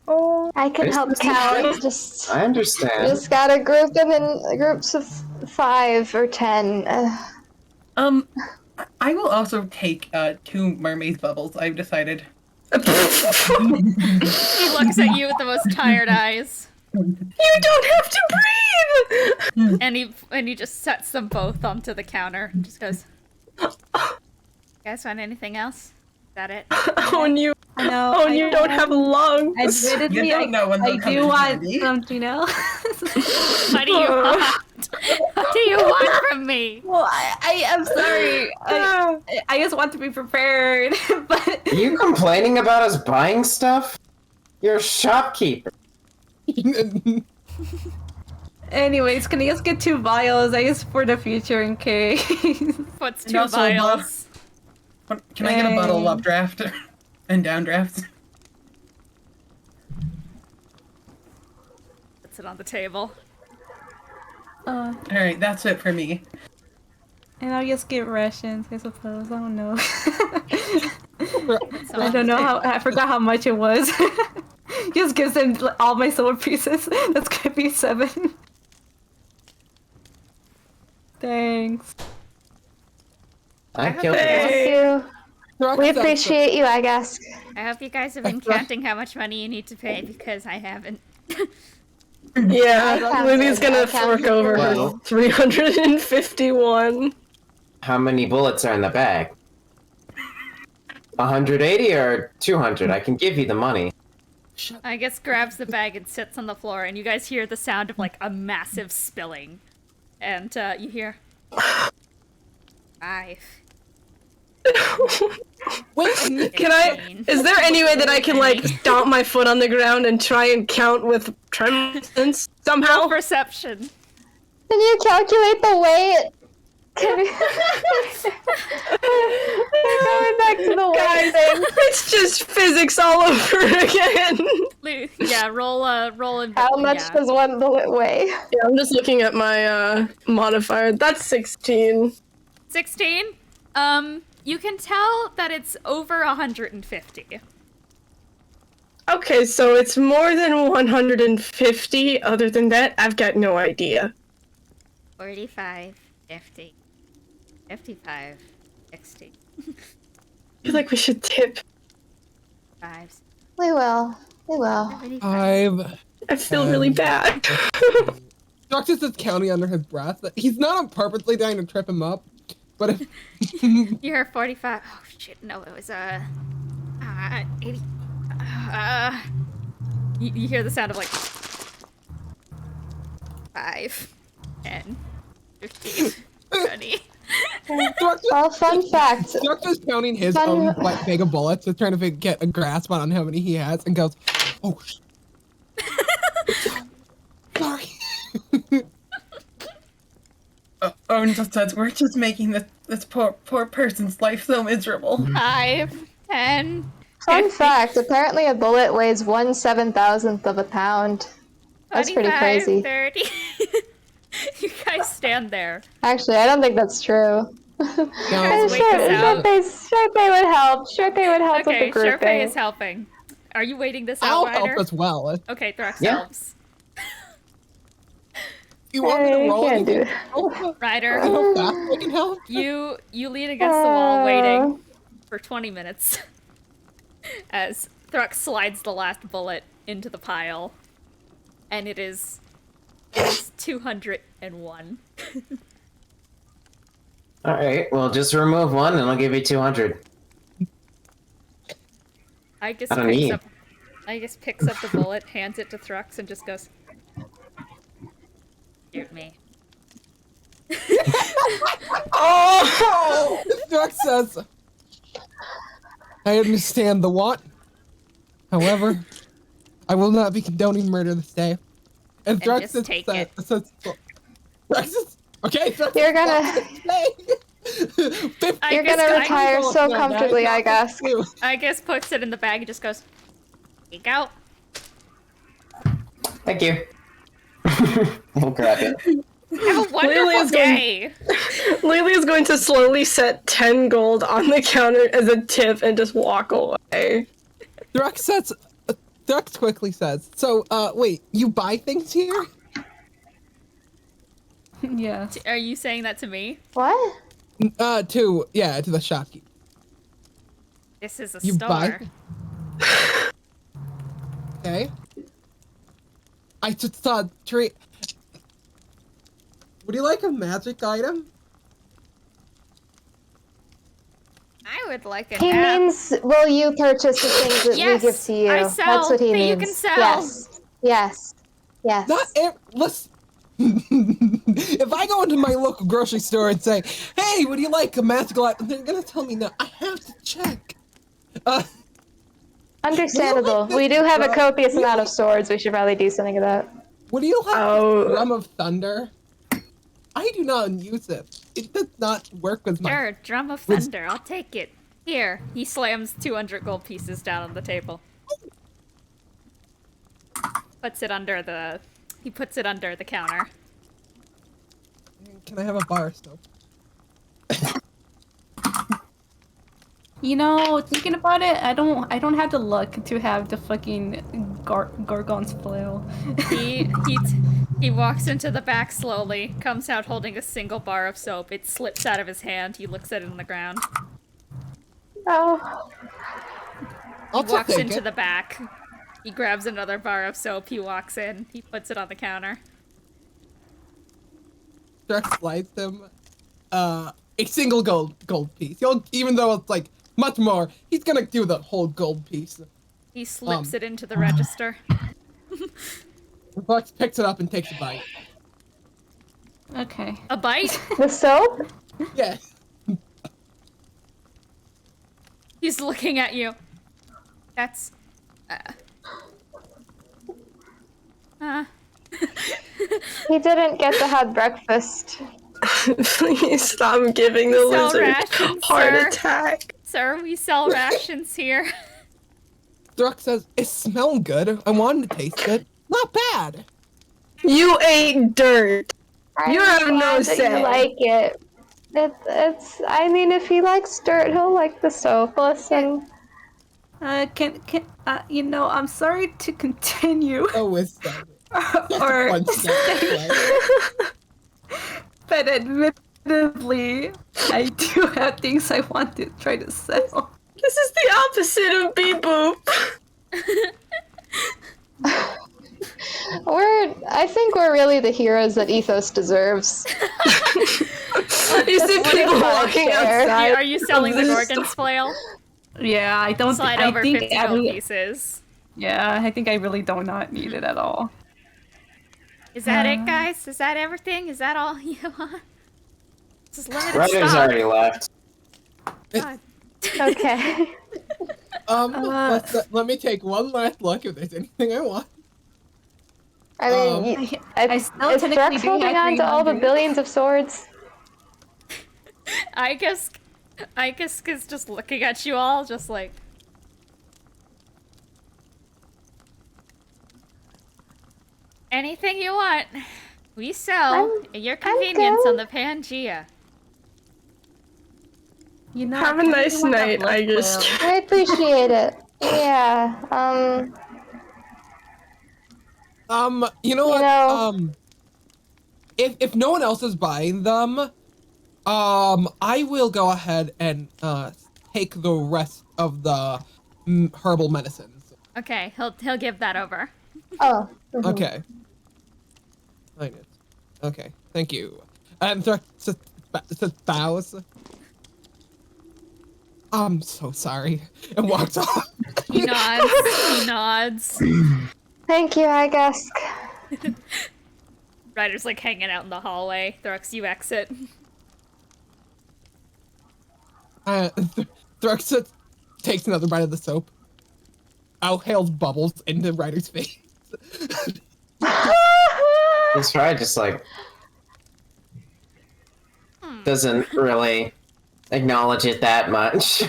I can help count. Just I understand. gotta group them in groups of 5 or 10. I will also take 2 mermaid bubbles. I've decided. He looks at you with the most tired eyes, You don't have to breathe! and he just sets them both onto the counter. And just goes. You guys want anything else? Is that it? Oh, and you, I know. oh, and you don't have lungs. Admittedly, You don't know when I they'll come do in want handy. something else. What do you want? What do you want from me? Well, I am sorry. I just want to be prepared. But Are you complaining about us buying stuff? You're a shopkeeper. anyways, can I just get 2 vials? I guess for the future in case. What's And 2 also, vials? Can I get a bottle of updraft and downdraft? Puts it on the table. Alright, that's it for me. And I'll just get rations, I suppose. I don't know. It's I on don't the know how. table. I forgot how much it was. Just gives them all my silver pieces. That's gonna be 7. Thanks. I hope killed you it. guys- Thank you. Throx We says- appreciate you, I guess. I hope you guys have been counting how much money you need to pay because I haven't. Yeah, counted, Lily's gonna I counted. fork over her Well. 351. How many bullets are in the bag? 180 or 200? I can give you the money. I guess grabs the bag and sits on the floor, and you guys hear the sound of like a massive spilling, and you hear 5. Can I? 15. Is there any way that I can like stomp my foot on the ground and try and count with tremors somehow? Perception. Can you calculate the weight? Can we... Going back to the weight thing. It's just physics all over again. Yeah, roll and How much yeah. does 1 bullet weigh? Yeah, I'm just looking at my modifier. That's 16. 16. You can tell that it's over 150. Okay, so it's more than 150. Other than that, I've got no idea. 45, 50, 55, 60, I feel like we should tip. 5, We will. We will. 75. I feel really bad. Throx is just counting under his breath. He's not on purposely trying to trip him up, but if You hear 45. Oh shit! No, it was 80. You hear the sound of like 5, 10, 15, 20. Throx Well, fun fact. Throx is counting his Fun- own like bag of bullets, just trying to get a grasp on how many he has, and goes, "Oh, sorry." Owen just says, we're just making this poor person's life so miserable. 5, 10. Fun fact. Apparently, a bullet weighs 1/7,000th of a pound. That's pretty 25, crazy. 30. You guys stand there. Actually, I don't think that's true. guys wait this out. Sharpay would help. Sharpay would help Okay, with the grouping. Sharpay is helping. Are you waiting this out, I'll Ryder? help as well. Okay, Thrux Yeah. helps. You want me to I roll can't do anything? it. Oh, Ryder, how fast I can help? you lean against the wall waiting for 20 minutes as Thrux slides the last bullet into the pile. And it is 201. Alright, well, just remove one and I'll give you 200. I just I don't need. picks up the bullet, hands it to Thrux, and just goes, shoot me. Oh! Throx says, "I understand the want. However, I will not be condoning murder this day." And Throx just says, take it. Throx says, "Okay, Throx You're gonna- You're gonna retire so comfortably, I guess. I guess puts it in the bag and just goes, take out. Thank you. We'll grab it. Have a wonderful day. Lily is going to slowly set 10 gold on the counter as a tip and just walk away. Throx quickly says, "So, wait, you buy things here?" Yeah. Are you saying that to me? What? To the shopkeep. This is a You store. buy? Okay. I just saw a tree. Would you like a magic item? I would like a He nap. means, will you purchase the things that Yes, we give to you? I sell, That's what he but you means. can sell. Yes. Yes. Yes. Not listen. if I go into my local grocery store and say, "Hey, would you like a magical item?" They're gonna tell me no. I have to check. Understandable. We do have a copious amount of swords. We should probably do something about. Would you like Drum of Thunder? I do not use it. It does not work with my. Sure, Drum of Thunder. I'll take it. Here. He slams 200 gold pieces down on the table. Puts it under the. He puts it under the counter. Can I have a bar still? You know, thinking about it, I don't have the luck to have the fucking Gorgon's flail. He walks into the back slowly, comes out holding a single bar of soap. It slips out of his hand. He looks at it on the ground. Oh. He walks into the back. He grabs another bar of soap. He walks in. He puts it on the counter. Thrux slides him a single gold piece. Even though it's like much more, he's gonna do the whole gold piece. He slips it into the register. Thrux picks it up and takes a bite. Okay. A bite? The soap? Yeah. He's looking at you. That's... He didn't get to have breakfast. Please stop giving the Sell lizard rations, heart sir. attack. Sir, we sell rations here. Thrux says, "It smelled good. I wanted to taste it. Not bad." You ate dirt. You I'm have no glad that say. You like it. It's. I mean, if he likes dirt, he'll like the soap. Listen. You know, I'm sorry to continue. Oh, wisdom. Or One step, but admittedly, I do have things I want to try to sell. This is the opposite of Beep Boop. I think we're really the heroes that Ethos deserves. You see people walking outside. Are you selling the Gorgon's flail? Yeah, I don't. Slide I over think 50 gold pieces. Yeah, I think I really do not need it at all. Is that it, guys? Is that everything? Is that all you want? Just limited Ryder's stock. already left. God. Okay. let me take one last look if there's anything I want. I mean, I still is technically Thrux do holding have on to all the 300. billions of swords? I guess is just looking at you all, just like. Anything you want. We sell at your convenience good. on the Pangea. You know, Have a I really nice want that night, blood I just- flail. I appreciate it. Yeah. You know what? know- If no one else is buying them, I will go ahead and take the rest of the herbal medicines. Okay, he'll give that over. Oh. Mhm. Okay. Okay, thank you. And Thrux bows. I'm so sorry, and walks off. He nods. He nods. Thank you, I guess. Ryder's like hanging out in the hallway. Thrux, you exit. Thrux takes another bite of the soap. Outhales bubbles into Ryder's face. He's probably just like doesn't really acknowledge it that much.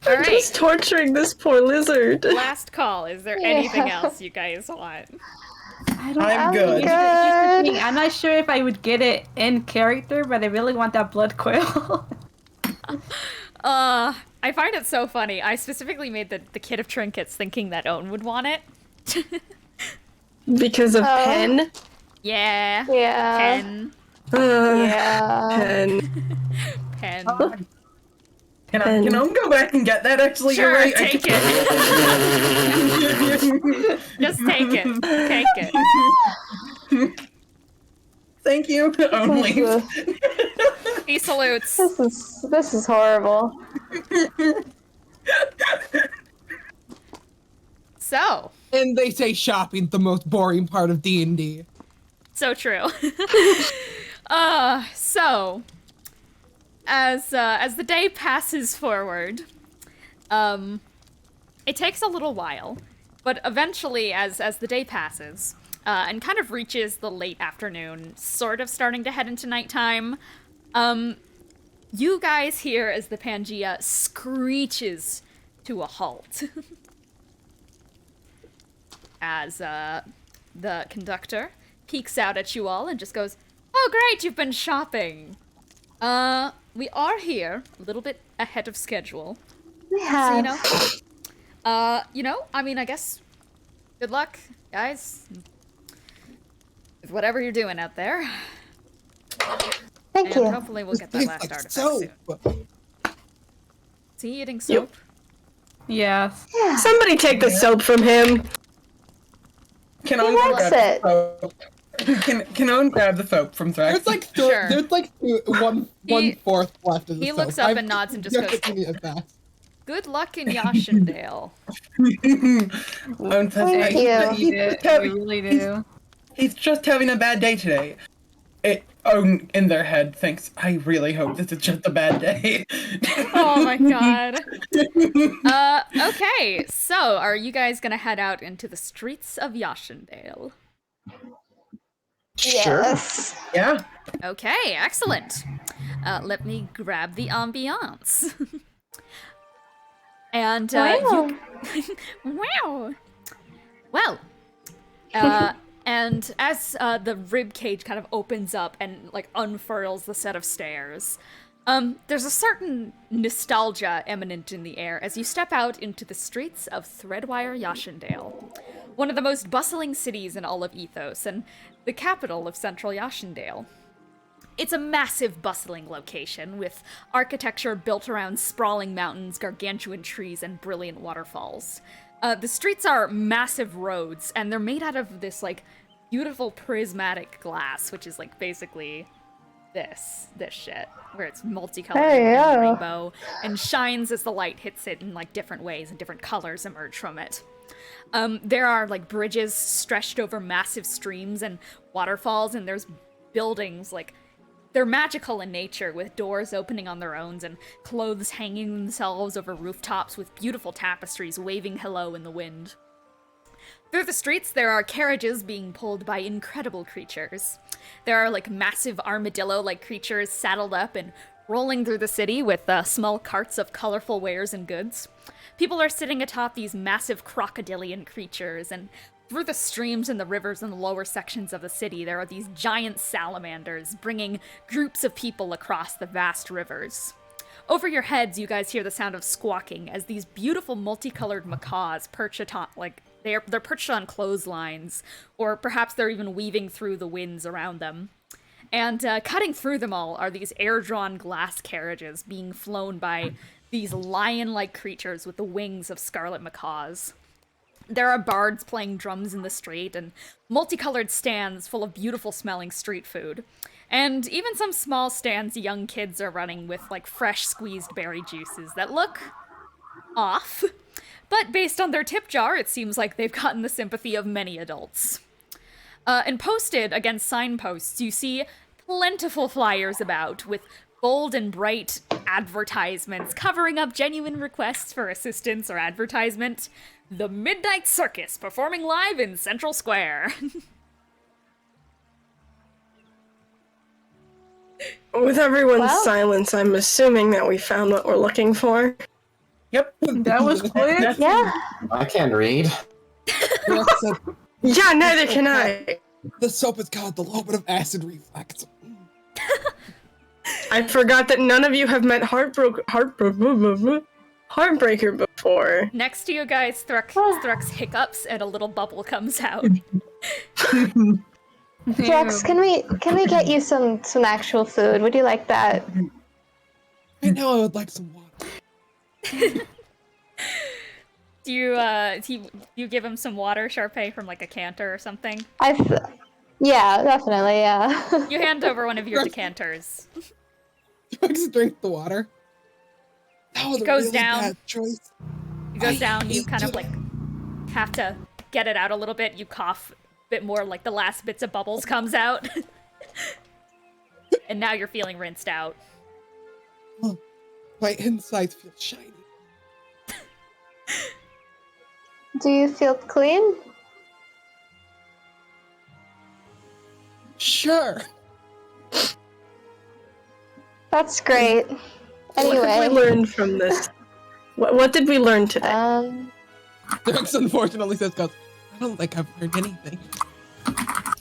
All right. Just torturing this poor lizard. Last call. Is there anything else you guys want? I don't I'm know. good. Here's the thing, I'm not sure if I would get it in character, but I really want that blood quill. I find it so funny. I specifically made the kit of trinkets thinking that Owen would want it. Because of Oh. Pen? Yeah. Yeah. Pen. Yeah. Pen. Pen. Can I go back and get that? Actually, Sure, you're right. take it. Just take it. Take it. Thank you. Only. He salutes. This is horrible. So. And they say shopping's the most boring part of D&D. So true. So as the day passes forward, it takes a little while, but eventually, as the day passes, and kind of reaches the late afternoon, sort of starting to head into nighttime, you guys hear as the Pangea screeches to a halt. As the conductor peeks out at you all and just goes, "Oh great, you've been shopping. We are here a little bit ahead of schedule. We have. So, I mean, I guess good luck, guys, with whatever you're doing out there. Thank And you. hopefully we'll get that last artifact soap. soon." Is he eating soap? Yes. Yeah. Somebody take the soap from him. Can He Owen likes grab it. the soap? Can Owen grab the soap from Thrux? There's like Sure. there's like one fourth left of the he soap. looks up and nods and just you have goes, to give me a bath. "Good luck in Yashundale." Owen says, Thank "Hey, you. We need it. We really do. He's just having a bad day today." Owen, in their head, thinks, "I really hope this is just a bad day." Oh my god. Okay, so are you guys gonna head out into the streets of Yashundale? Sure. Yes. Yeah. Okay, excellent. Let me grab the ambiance. And Wow. wow. Well, and as the rib cage kind of opens up and like unfurls the set of stairs, there's a certain nostalgia eminent in the air as you step out into the streets of Threadwire Yashundale, one of the most bustling cities in all of Ethos and the capital of central Yashundale. It's a massive, bustling location with architecture built around sprawling mountains, gargantuan trees, and brilliant waterfalls. The streets are massive roads, and they're made out of this, like, beautiful prismatic glass, which is, like, basically this shit, where it's multicolored There you and go. rainbow, and shines as the light hits it in, like, different ways, and different colors emerge from it. There are, like, bridges stretched over massive streams and waterfalls, and there's buildings, like, they're magical in nature, with doors opening on their own and clothes hanging themselves over rooftops with beautiful tapestries waving hello in the wind. Through the streets, there are carriages being pulled by incredible creatures. There are, like, massive armadillo-like creatures saddled up and rolling through the city with small carts of colorful wares and goods. People are sitting atop these massive crocodilian creatures, and through the streams and the rivers in the lower sections of the city, there are these giant salamanders bringing groups of people across the vast rivers. Over your heads, you guys hear the sound of squawking as these beautiful multicolored macaws perch atop, like, they're perched on clotheslines, or perhaps they're even weaving through the winds around them. And cutting through them all are these air-drawn glass carriages being flown by these lion-like creatures with the wings of scarlet macaws. There are bards playing drums in the street, and multicolored stands full of beautiful-smelling street food. And even some small stands young kids are running with, like, fresh squeezed berry juices that look off. But based on their tip jar, it seems like they've gotten the sympathy of many adults. And posted against signposts, you see plentiful flyers about, with bold and bright advertisements covering up genuine requests for assistance or advertisement. The Midnight Circus, performing live in Central Square. With everyone's Well. silence, I'm assuming that we found what we're looking for. Yep. That was quick. Yeah. I can read. Alex said, Yeah, neither can I. the soap is called the Lobe of Acid Reflex. I forgot that none of you have met Heartbreaker before. Next to you guys, Thrux hiccups and a little bubble comes out. Jax, can we get you some actual food? Would you like that? Right now I would like some water. Do you give him some water, Charpay, from like a canter or something? Yeah, definitely, yeah. You hand over one of your decanters. Drugs drink the water. That was It a goes really down. bad choice. It goes I down, you hate kind of you. like have to get it out a little bit. You cough a bit more, like the last bits of bubbles comes out. And now you're feeling rinsed out. Oh, my insides feel shiny. Do you feel clean? Sure. That's great. What did we Anyway, learn from this? What did we learn today? Thrux unfortunately says, "Goes, I don't think I've learned anything."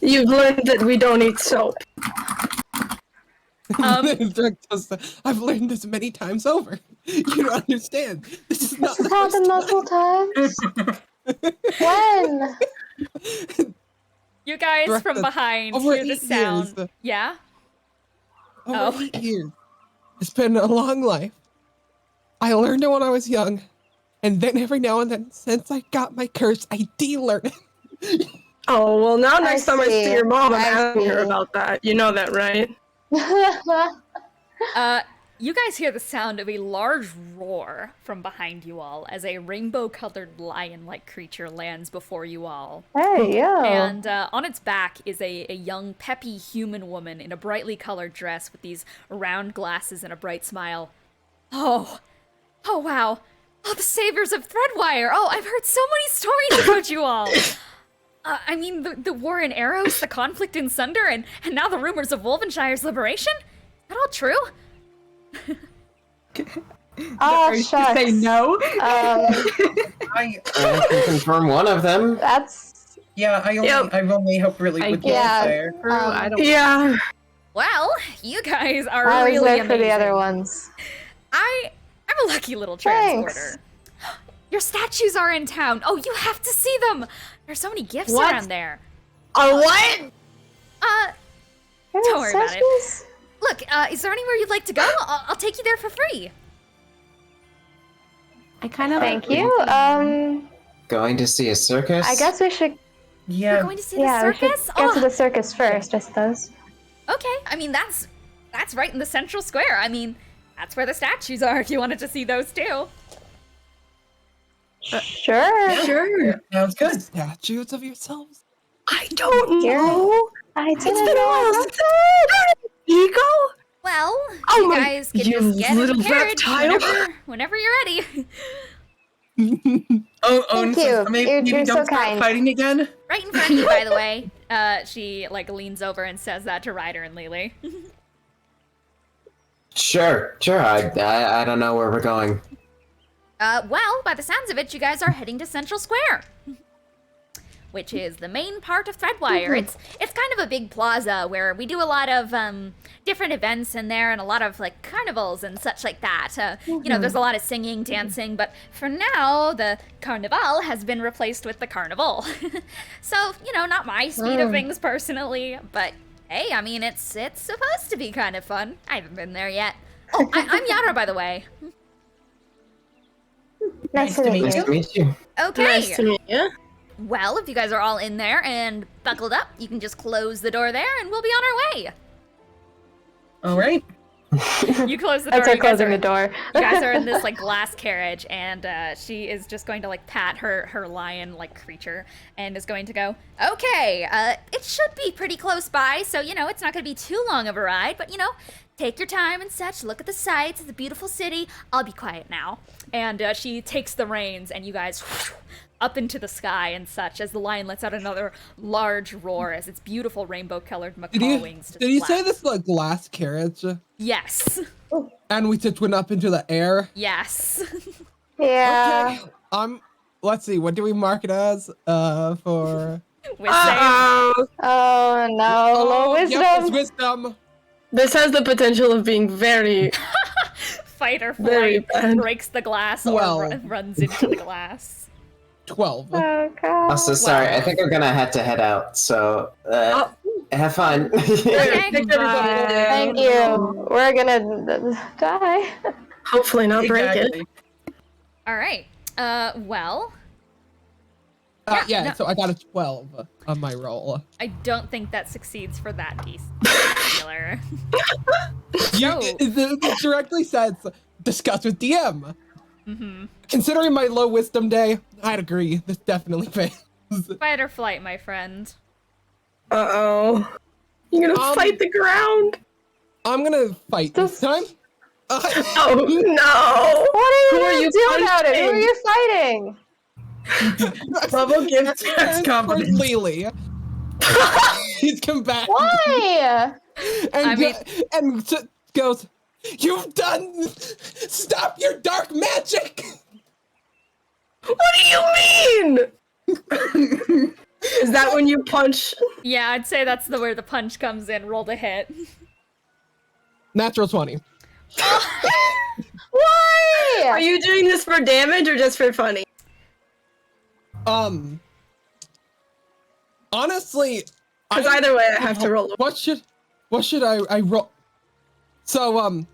You've learned that we don't eat soap. Thrux says, I've learned this many times over. You don't understand. This is not this the has first happened multiple times. When? You guys Thrux from says, behind "Over hear the 8 sound. years. Yeah? Over Oh. 8 years. It's been a long life. I learned it when I was young, and then every now and then, since I got my curse, I de-learn it. Oh, well, now next time I see. see your mom, I'm I asking her see. about that. You know that, right? You guys hear the sound of a large roar from behind you all as a rainbow-colored lion-like creature lands before you all. Hey, yo. And on its back is a young, peppy human woman in a brightly colored dress with these round glasses and a bright smile. Oh wow. Oh, the saviors of Threadwire. Oh, I've heard so many stories about you all. I mean, the war in Arrows, the conflict in Sunder, and now the rumors of Wolvenshire's liberation? Is that all true? Oh, You shucks. say no. I can confirm one of them. That's I only help really I with guess. there. I don't. Yeah. Well, you guys are I was really there amazing. for the other ones. I'm a lucky little Thanks. transporter. Your statues are in town. Oh, you have to see them. There's so many gifts What? around there. What? Don't worry about it. Statues? Look, is there anywhere you'd like to go? I'll take you there for free. I kind of. Thank you. Going to see a circus? I guess we should. You're Yeah. going to see Yeah, the we should circus? get to the circus first, I suppose. Okay. I mean, that's right in the central square. I mean, that's where the statues are if you wanted to see those too. Sure. Sure. Sounds good. Statues of yourselves? I don't Here. know. I It's didn't been a know. while since I Ego? Well, Oh you my- guys can you just get in little the carriage reptile. whenever you're ready. Oh, Thank you. maybe You're so don't start kind. fighting again. Right in front of you, by the way. She leans over and says that to Ryder and Lelee. Sure. I don't know where we're going. Well, by the sounds of it, you guys are heading to Central Square, which is the main part of Threadwire. It's kind of a big plaza where we do a lot of different events in there and a lot of like carnivals and such like that. You know, there's a lot of singing, dancing, but for now, the Carnival has been replaced with the Carnival. So, you know, not my speed of things personally, but hey, I mean, it's supposed to be kind of fun. I haven't been there yet. Oh, I'm Yara, by the way. Nice to meet Nice you. to meet you. Okay. Nice to meet you. Well, if you guys are all in there and buckled up, you can just close the door there and we'll be on our way. All right. You close the door. That's her you guys closing are- the door. You guys are in this like glass carriage, and she is just going to like pat her lion like creature, and is going to go, okay, it should be pretty close by, so you know it's not going to be too long of a ride, but you know, take your time and such. Look at the sights. It's a beautiful city. I'll be quiet now. And she takes the reins, and you guys up into the sky and such as the lion lets out another large roar as its beautiful rainbow-colored macaw wings. Did you say this is a glass carriage? Yes. And we just went up into the air? Yes. Yeah. Okay. Let's see, what do we mark it as? For... With Uh-oh. Oh no, low wisdom. Yep, it's wisdom. This has the potential of being very... fight or Very flight, bad. breaks the glass or Well. runs into the glass. 12. Oh god. Also, sorry, I think we're gonna have to head out, so have fun. Okay. Thanks, everybody. Thank you. We're gonna die. Hopefully not break it. Exactly. All right. Well, Yeah, no. so I got a 12 on my roll. I don't think that succeeds for that piece. Particular. It directly says, discuss with DM. Considering my low wisdom day, I'd agree. This definitely fails. Fight or flight, my friend. Uh-oh. You're gonna fight the ground? I'm gonna fight this time. Oh, no! What are you doing about it? Who are you fighting? Bubble gives That's confidence. Lelee. He's combatant. Why? And goes, "You've done. Stop your dark magic." What do you mean? Is that when you punch? Yeah, I'd say that's where the punch comes in. Roll to hit. Natural 20. Why? Are you doing this for damage or just for funny? Honestly, Because either way, I have to roll. What should I roll? So,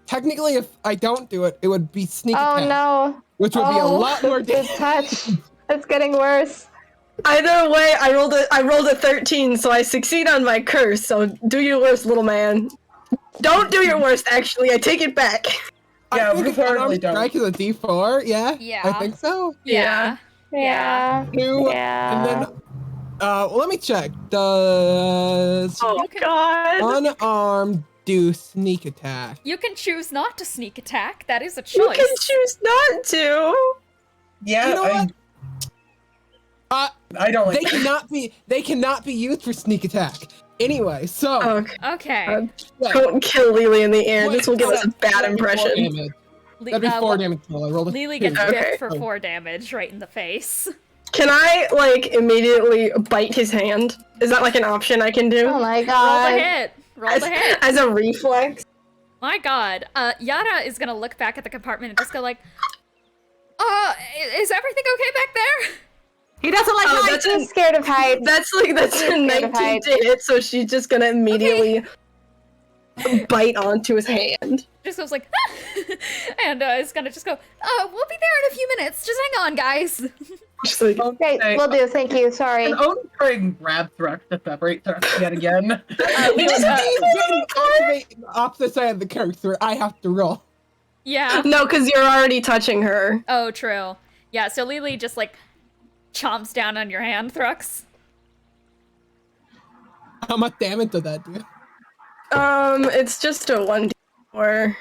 technically, if I don't do it, it would be sneak attack. Oh no. Which would be a lot more This touch. It's getting worse. Either way, I rolled a 13, so I succeed on my curse. So do your worst, little man. Don't do your worst. Actually, I take it back. Yeah, I think preferably don't. strike is a D4. Yeah. Yeah. I think so. Yeah. Yeah. 2, Yeah. and then well, let me check. Does Oh God. unarmed do sneak attack? You can choose not to sneak attack. That is a You choice. can choose not to. Yeah, You know what? I don't like They cannot be used for sneak attack. Anyway, so Okay. Okay. Don't kill Lelee in the air. Wait, This will give us a bad 4 impression. damage. That'd be 4 damage total. I rolled a Lelee 2. gets Okay. bit for 4 damage right in the face. Can I like immediately bite his hand? Is that like an option I can do? Oh my Roll god. the hit. Roll the hit. As a reflex? My god. Yara is gonna look back at the compartment and just go like, is everything okay back there? He doesn't like heights. That's I'm scared of heights. That's a 19 heights. to hit, so she's just gonna immediately bite onto his hand. Just goes like, and is gonna just go, we'll be there in a few minutes. Just hang on, guys. She's like, Okay, Okay. will do. Thank you. Sorry. An own trying grab Thrux to separate Thrux yet again. We just activate the opposite side of the curse where I have to roll. Yeah. no, because you're already touching her. Oh, true. Yeah, so Lelee just like chomps down on your hand, Thrux. How much damage does that do? It's just a 1d4.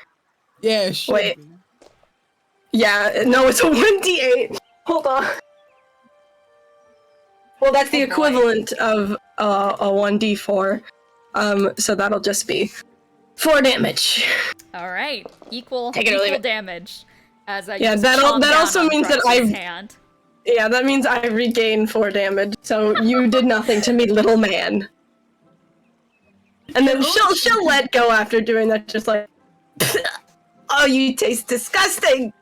Yeah, it should Wait. be. Yeah, no, it's a 1d8. Hold on. Well, that's the Oh, boy. equivalent of a 1d4. So that'll just be 4 damage. All right, equal Take it or leave equal it. damage. As I Yeah, just that chomp down also on means that Thrux's I've- hand. Yeah, that means I regain 4 damage. So you did nothing to me, little man. And then she'll let go after doing that, just like, oh, you taste disgusting.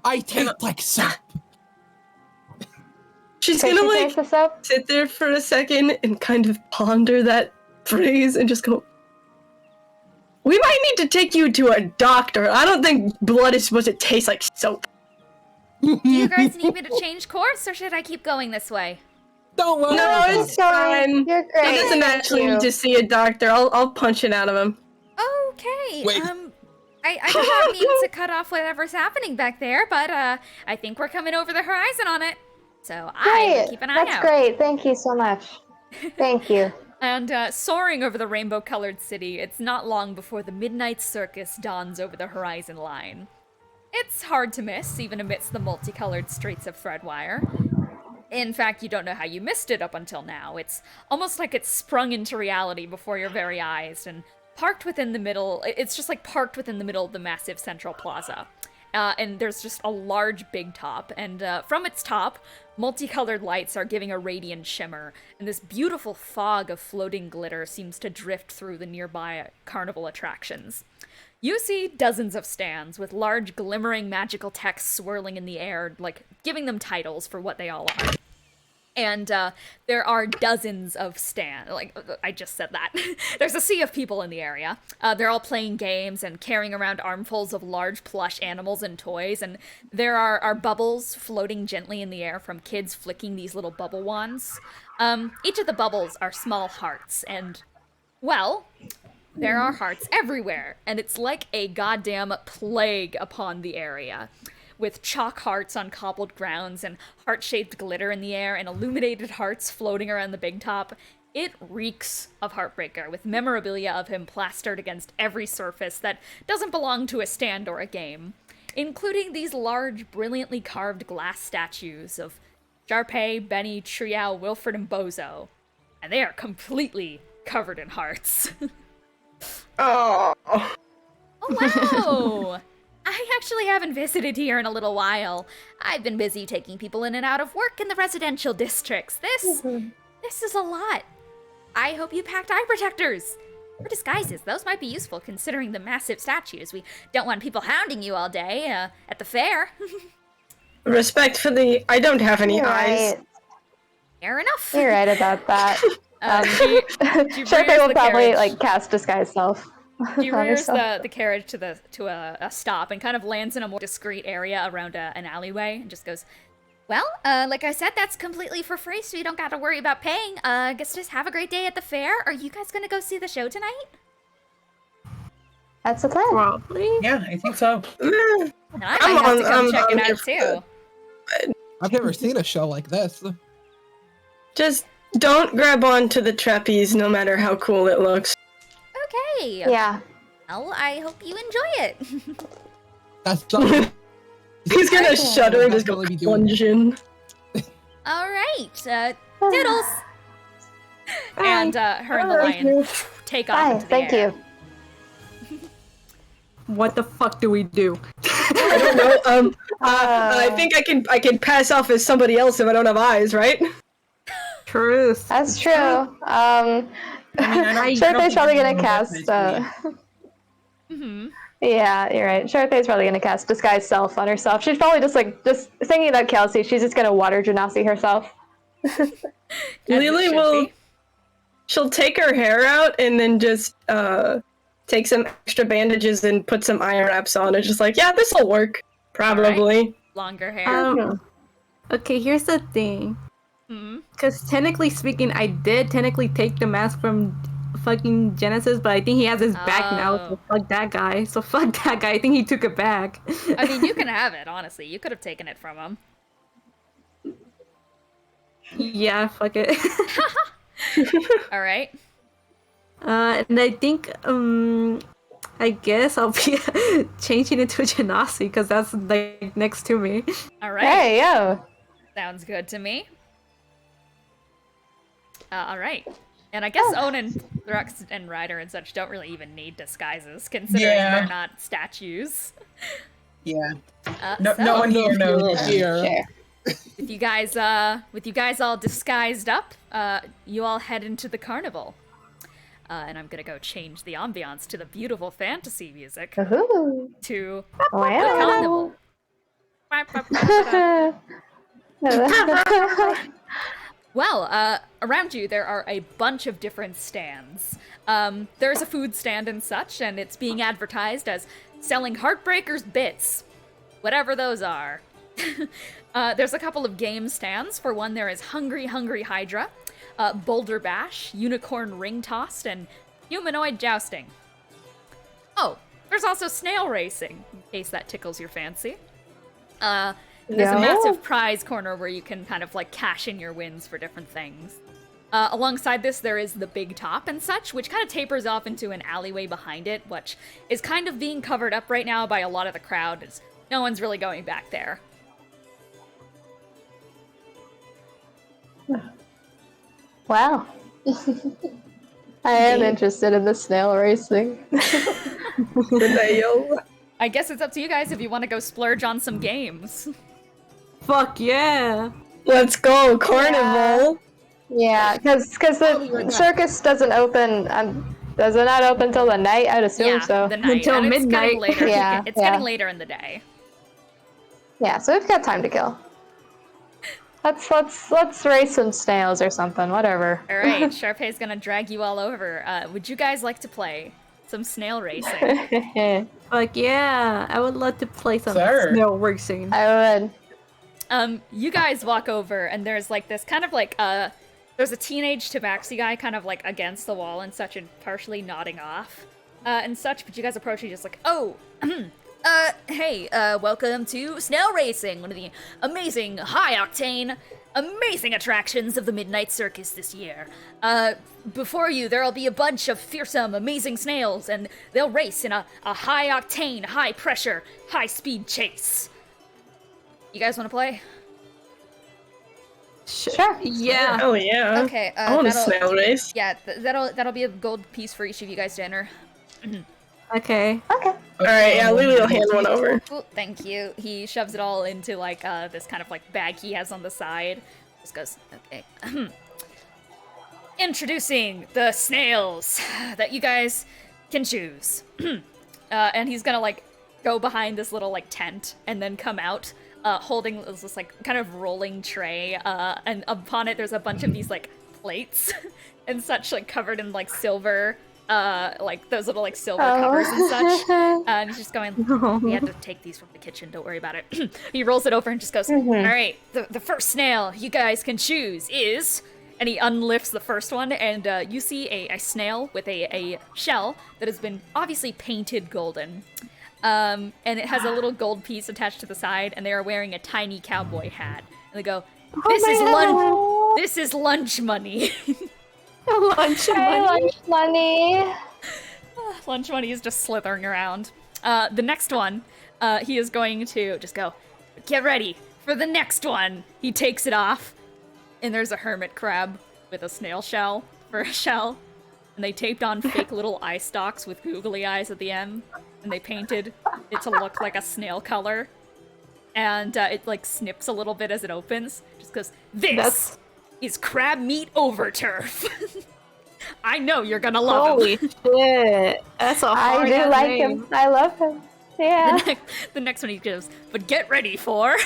I taste like soap. She's Can gonna you like taste the soap? sit there for a second and kind of ponder that phrase and just go, we might need to take you to a doctor. I don't think blood is supposed to taste like soap. Do you guys need me to change course, or should I keep going this way? Don't worry. No, about it's it. fine. You're He great. doesn't Thank actually you. need to see a doctor. I'll punch it out of him. Okay. Wait. I do not mean to cut off whatever's happening back there, but I think we're coming over the horizon on it. So I will Great. keep an eye That's out. great. Thank you so much. Thank you. And soaring over the rainbow-colored city, it's not long before the midnight circus dawns over the horizon line. It's hard to miss, even amidst the multicolored streets of Threadwire. In fact, you don't know how you missed it up until now. It's almost like it's sprung into reality before your very eyes, and parked within the middle, it's just like parked within the middle of the massive central plaza. And there's just a large big top, and from its top, multicolored lights are giving a radiant shimmer, and this beautiful fog of floating glitter seems to drift through the nearby carnival attractions. You see dozens of stands with large glimmering magical text swirling in the air, like giving them titles for what they all are. And there are dozens of stands, like, I just said that. There's a sea of people in the area. They're all playing games and carrying around armfuls of large plush animals and toys, and there are bubbles floating gently in the air from kids flicking these little bubble wands. Each of the bubbles are small hearts, and, well, there are hearts everywhere, and it's like a goddamn plague upon the area. With chalk hearts on cobbled grounds, and heart-shaped glitter in the air, and illuminated hearts floating around the big top. It reeks of Heartbreaker, with memorabilia of him plastered against every surface that doesn't belong to a stand or a game, including these large, brilliantly carved glass statues of Charpay, Benny, Triao, Wilfred, and Bozo. And they are completely covered in hearts. Oh. Oh, wow! I actually haven't visited here in a little while. I've been busy taking people in and out of work in the residential districts. This is a lot. I hope you packed eye protectors. Or disguises. Those might be useful considering the massive statues. We don't want people hounding you all day at the fair. Respect for the... I don't have any You're eyes. right. Fair enough. You're right about that. She Charpay rears will the probably carriage. like cast disguise self. She on rears herself. the carriage to a stop and kind of lands in a more discreet area around an alleyway and just goes, well, like I said, that's completely for free, so you don't got to worry about paying. I guess just have a great day at the fair. Are you guys gonna go see the show tonight? That's the plan. Probably. Yeah, I think so. And I might have to come check it out too. I've never seen a show like this. Just don't grab onto the trapeze no matter how cool it looks. Okay. Yeah. Well, I hope you enjoy it. That's something. He's gonna shudder and just go Definitely be doing plunge in. All right. Doodles. And her and the lion take off Bye. into the Thank air. you. What the fuck do we do? I don't know. I think I can pass off as somebody else if I don't have eyes, right? Truth. That's true. I Charpay's probably gonna cast. Yeah, you're right. Charpay's probably gonna cast disguise self on herself. She's probably just thinking about Kelsey. She's just gonna water Genasi herself. Lelee will. She'll take her hair out and then just take some extra bandages and put some eye wraps on. It's just like, yeah, this'll work. Probably. Longer hair. Okay, here's the thing. Because technically speaking, I did technically take the mask from fucking Genesis, but I think he has his back now, so fuck that guy. So fuck that guy. I think he took it back. I mean, you can have it, honestly. You could have taken it from him. Yeah, fuck it. All right. And I think, I guess I'll be changing it to Genasi, because that's like next to me. All right. Hey, yo. Sounds good to me. All right. And I guess Onan, Thrux, and Ryder and such don't really even need disguises, considering they're not statues. Yeah. No one here knows. Here. With you guys all disguised up, you all head into the carnival. And I'm gonna go change the ambiance to the beautiful fantasy music Woohoo. to the Wow. carnival. Well, around you there are a bunch of different stands. There's a food stand and such, and it's being advertised as selling Heartbreaker's bits, whatever those are. There's a couple of game stands. For one, there is Hungry Hungry Hydra, Boulder Bash, Unicorn Ring Tossed, and Humanoid Jousting. Oh, there's also Snail Racing, in case that tickles your fancy. There's a massive prize corner where you can kind of like cash in your wins for different things. Alongside this, there is the big top and such, which kind of tapers off into an alleyway behind it, which is kind of being covered up right now by a lot of the crowd, as no one's really going back there. Wow. I am interested in the snail racing. I guess it's up to you guys if you want to go splurge on some games. Fuck yeah! Let's go, Carnival! Yeah, because the circus doesn't open. Does it not open till the night? I'd assume so. The night. Until and midnight. It's getting later. Yeah, It's getting later in the day. Yeah, so we've got time to kill. Let's race some snails or something. Whatever. All right, Charpay's gonna drag you all over. Would you guys like to play some snail racing? Fuck yeah! I would love to play some Sure. snail racing. I would. You guys walk over, and there's like this kind of like there's there's a teenage tabaxi guy kind of like against the wall and such, and partially nodding off and such, but you guys approach and just like, oh, hey, welcome to Snail Racing, one of the amazing high-octane, amazing attractions of the Midnight Circus this year. Before you, there'll be a bunch of fearsome, amazing snails, and they'll race in a high-octane, high-pressure, high-speed chase. You guys want to play? Sure. Yeah. Oh yeah. Okay, I want a that'll- snail race. Yeah, that'll be a gold piece for each of you guys to enter. Okay. Okay. Alright, yeah, Lelee will hand one over. Cool, thank you. He shoves it all into like this kind of like bag he has on the side. Just goes, okay. Introducing the snails that you guys can choose. And he's gonna like go behind this little like tent and then come out holding this like kind of rolling tray. And upon it there's a bunch of these like plates and such, like covered in like silver. Like those little like silver covers and such, and he's just going, we had to take these from the kitchen, don't worry about it. He rolls it over and just goes, all right, the first snail you guys can choose is, and he unlifts the first one, and you see a snail with a shell that has been obviously painted golden, and it has a little gold piece attached to the side, and they are wearing a tiny cowboy hat, and they go, this is lunch money. Lunch Hey, money. lunch money. Lunch money is just slithering around. The next one, he is going to just go, get ready for the next one. He takes it off, and there's a hermit crab with a snail shell for a shell. And they taped on fake little eye stalks with googly eyes at the end. And they painted it to look like a snail color. And it like snips a little bit as it opens. Just goes, this is crab meat over turf. I know you're gonna love Holy him. shit. That's a hard I do like him. I love him. Yeah. The next one he goes, but get ready for.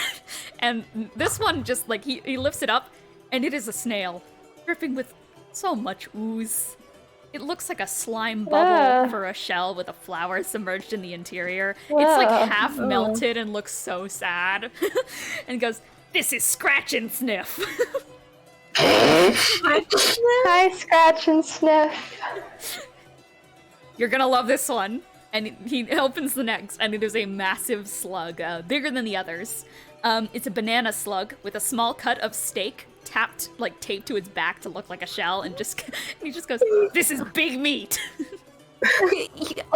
And this one just like he lifts it up, and it is a snail dripping with so much ooze. It looks like a slime bubble for a shell with a flower submerged in the interior. It's like half melted and looks so sad. And goes, this is Scratch and Sniff. Hi, Scratch and Sniff. You're gonna love this one. And he opens the next, and it is a massive slug, bigger than the others. It's a banana slug with a small cut of steak taped to its back to look like a shell, and he just goes, this is big meat.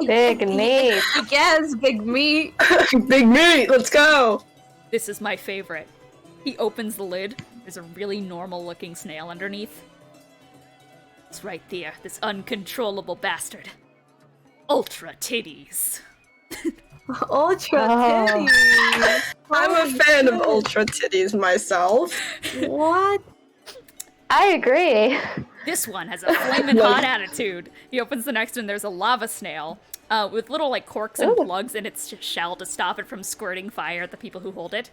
Big meat. Yes, big meat. Big meat, let's go! This is my favorite. He opens the lid. There's a really normal looking snail underneath. It's right there, this uncontrollable bastard. Ultra Titties. Ultra Oh. titties. I'm a fan of ultra titties myself. What? I agree. This one has a flaming hot attitude. He opens the next one, there's a lava snail with little like corks and plugs in its shell to stop it from squirting fire at the people who hold it.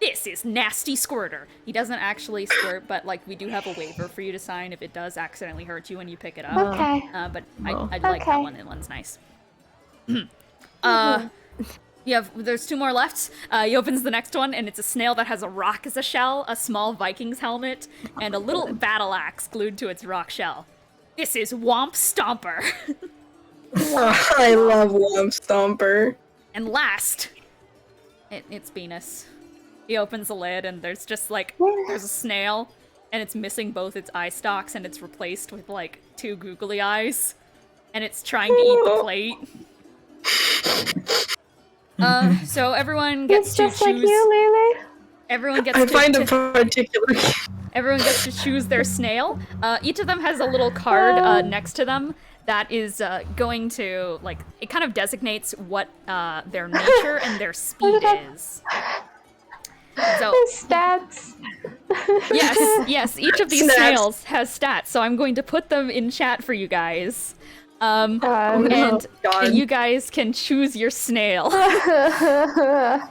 This is Nasty Squirter. He doesn't actually squirt, but like we do have a waiver for you to sign if it does accidentally hurt you when you pick it up. Okay. But I'd like that one. That one's nice. There's two more left. He opens the next one, and it's a snail that has a rock as a shell, a small Viking's helmet, and a little battle axe glued to its rock shell. This is Womp Stomper. I love Womp Stomper. And last, it's Venus. He opens the lid, and there's just like, there's a snail, and it's missing both its eye stalks, and it's replaced with like two googly eyes, and it's trying to eat the plate. So everyone gets It's to just like choose. you, Lelee. Everyone gets I to, find it particular. everyone gets to choose their snail. Each of them has a little card next to them that is going to like, it kind of designates what their nature and their speed is. So Stats. yes, each of these Stats. snails has stats, so I'm going to put them in chat for you guys. And God. you guys can choose your snail. I'm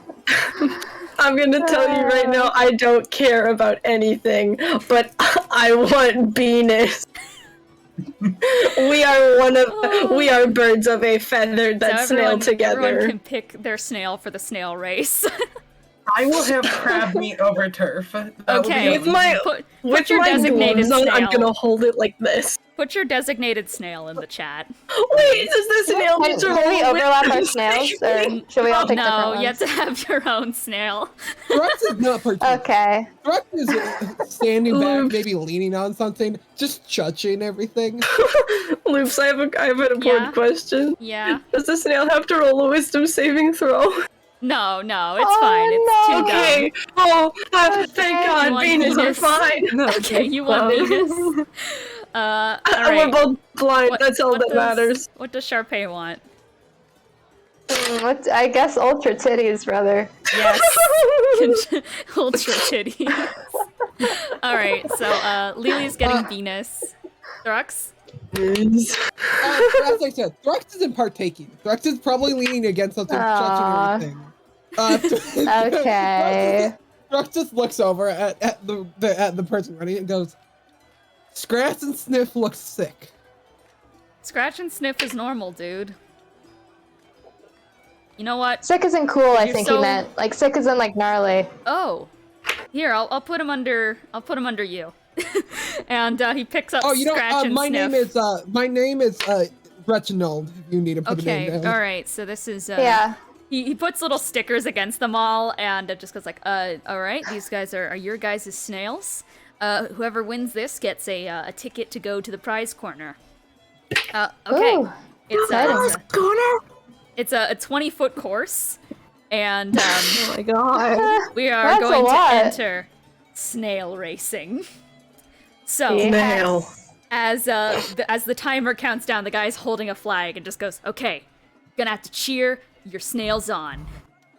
gonna tell you right now, I don't care about anything, but I want Venus. We are birds of a feather that So snail everyone together. can pick their snail for the snail race. I will have crab meat over turf. That would be Okay. With my Put with your my designated gloves on, I'm snail. gonna hold it like this. Put your designated snail in the chat. Wait, does this snail need to Can roll we with overlap our this? snails, or should we all pick different No, ones? you have to have your own snail. Thrux is not participating. Okay. Thrux is standing back, Oof. maybe leaning on something, just judging everything. Loops, I have an important Yeah. question. Yeah. Does the snail have to roll a wisdom saving throw? No, it's Oh, fine. It's no. too dumb. Okay. Oh, thank Okay. God, You want Venus, I'm Venus? fine. Okay, you want Venus? All We're right. both blind. What- That's all what that does- matters. What does Charpay want? What? I guess ultra titties, brother. Yes. Ultra titties. All right, so Lelee's getting Venus. Thrux? As I said, Thrux isn't partaking. Thrux is probably leaning against something, Aw. judging everything. Okay. Thrux just looks over at the person running it and goes, Scratch and Sniff looks sick. Scratch and Sniff is normal, dude. You know what? Sick isn't cool, I You're think so- he meant. Like, sick isn't like gnarly. Oh. Here, I'll put him under you. And he picks up Oh, you know, Scratch and my Sniff. name is Reginald. If you need to put a Okay, name down. alright, so this is Yeah. He puts little stickers against them all, and it just goes like, alright, these guys are your guys' snails. Whoever wins this gets a ticket to go to the prize corner. Okay. Ooh, It's it's a 20-foot course, and Oh my god. we are That's a going to lot. enter snail racing. So, Yes. Snail. as the timer counts down, the guy's holding a flag and just goes, "Okay, gonna have to cheer your snails on.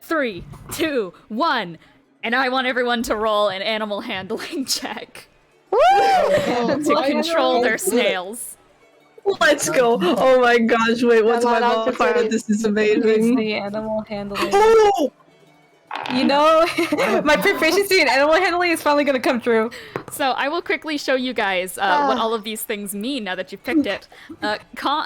3, 2, 1." And I want everyone to roll an animal handling check to control their snails. Let's go. Oh my gosh, wait, what's Come my on, ultra modifier? titties. This is It's amazing. the animal handling. Oh! You know, my proficiency in animal handling is finally gonna come true. So I will quickly show you guys what all of these things mean now that you've picked it.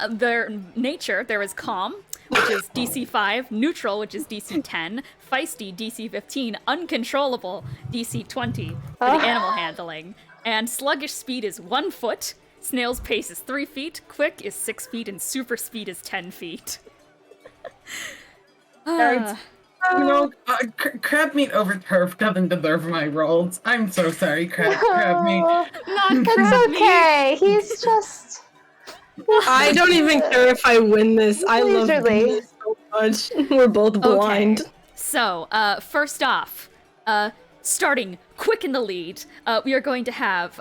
Their nature, there is calm, which is DC 5, neutral, which is DC 10, feisty, DC 15, uncontrollable, DC 20 for the animal handling, and sluggish speed is 1 foot, snail's pace is 3 feet, quick is 6 feet, and super speed is 10 feet. You know, crab meat over turf doesn't deserve my rolls. I'm so sorry, crab meat. Not It's crab meat. okay. He's just. I don't even care if I win this. I love Leisurely. this so much. We're both blind. Okay. So, first off, starting quick in the lead, we are going to have,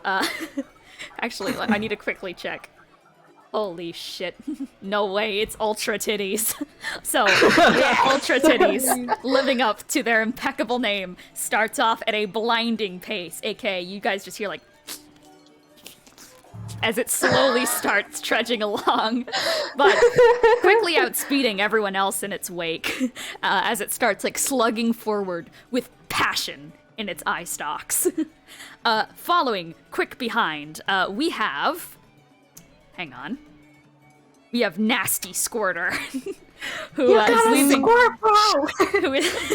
actually, I need to quickly check. Holy shit. No way, it's Ultra Titties. So, Ultra Titties, living up to their impeccable name, starts off at a blinding pace, aka you guys just hear like, as it slowly starts trudging along, but quickly outspeeding everyone else in its wake, as it starts like slugging forward with passion in its eye stalks. Following quick behind, we have, hang on, we have Nasty Squirter, who is leaving. Who is,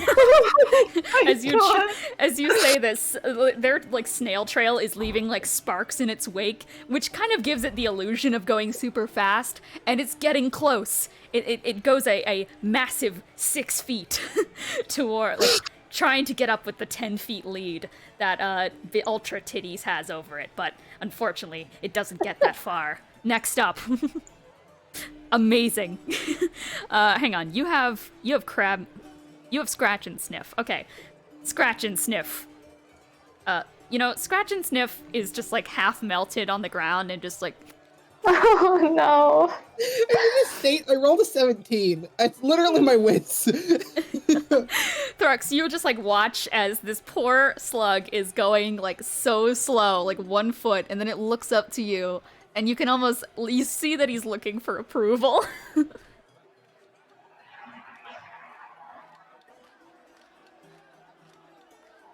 as you say this, their like snail trail is leaving like sparks in its wake, which kind of gives it the illusion of going super fast, and it's getting close. It goes a massive 6 feet toward like trying to get up with the 10 feet lead that the Ultra Titties has over it, but unfortunately it doesn't get that far. Next up. Amazing. Hang on. You have Scratch and Sniff. Okay. Scratch and Sniff. Scratch and Sniff is just like half melted on the ground and just like Oh no. I rolled a 17. It's literally my wits. Thrux, you just like watch as this poor slug is going like so slow, like 1 foot, and then it looks up to you, and you see that he's looking for approval.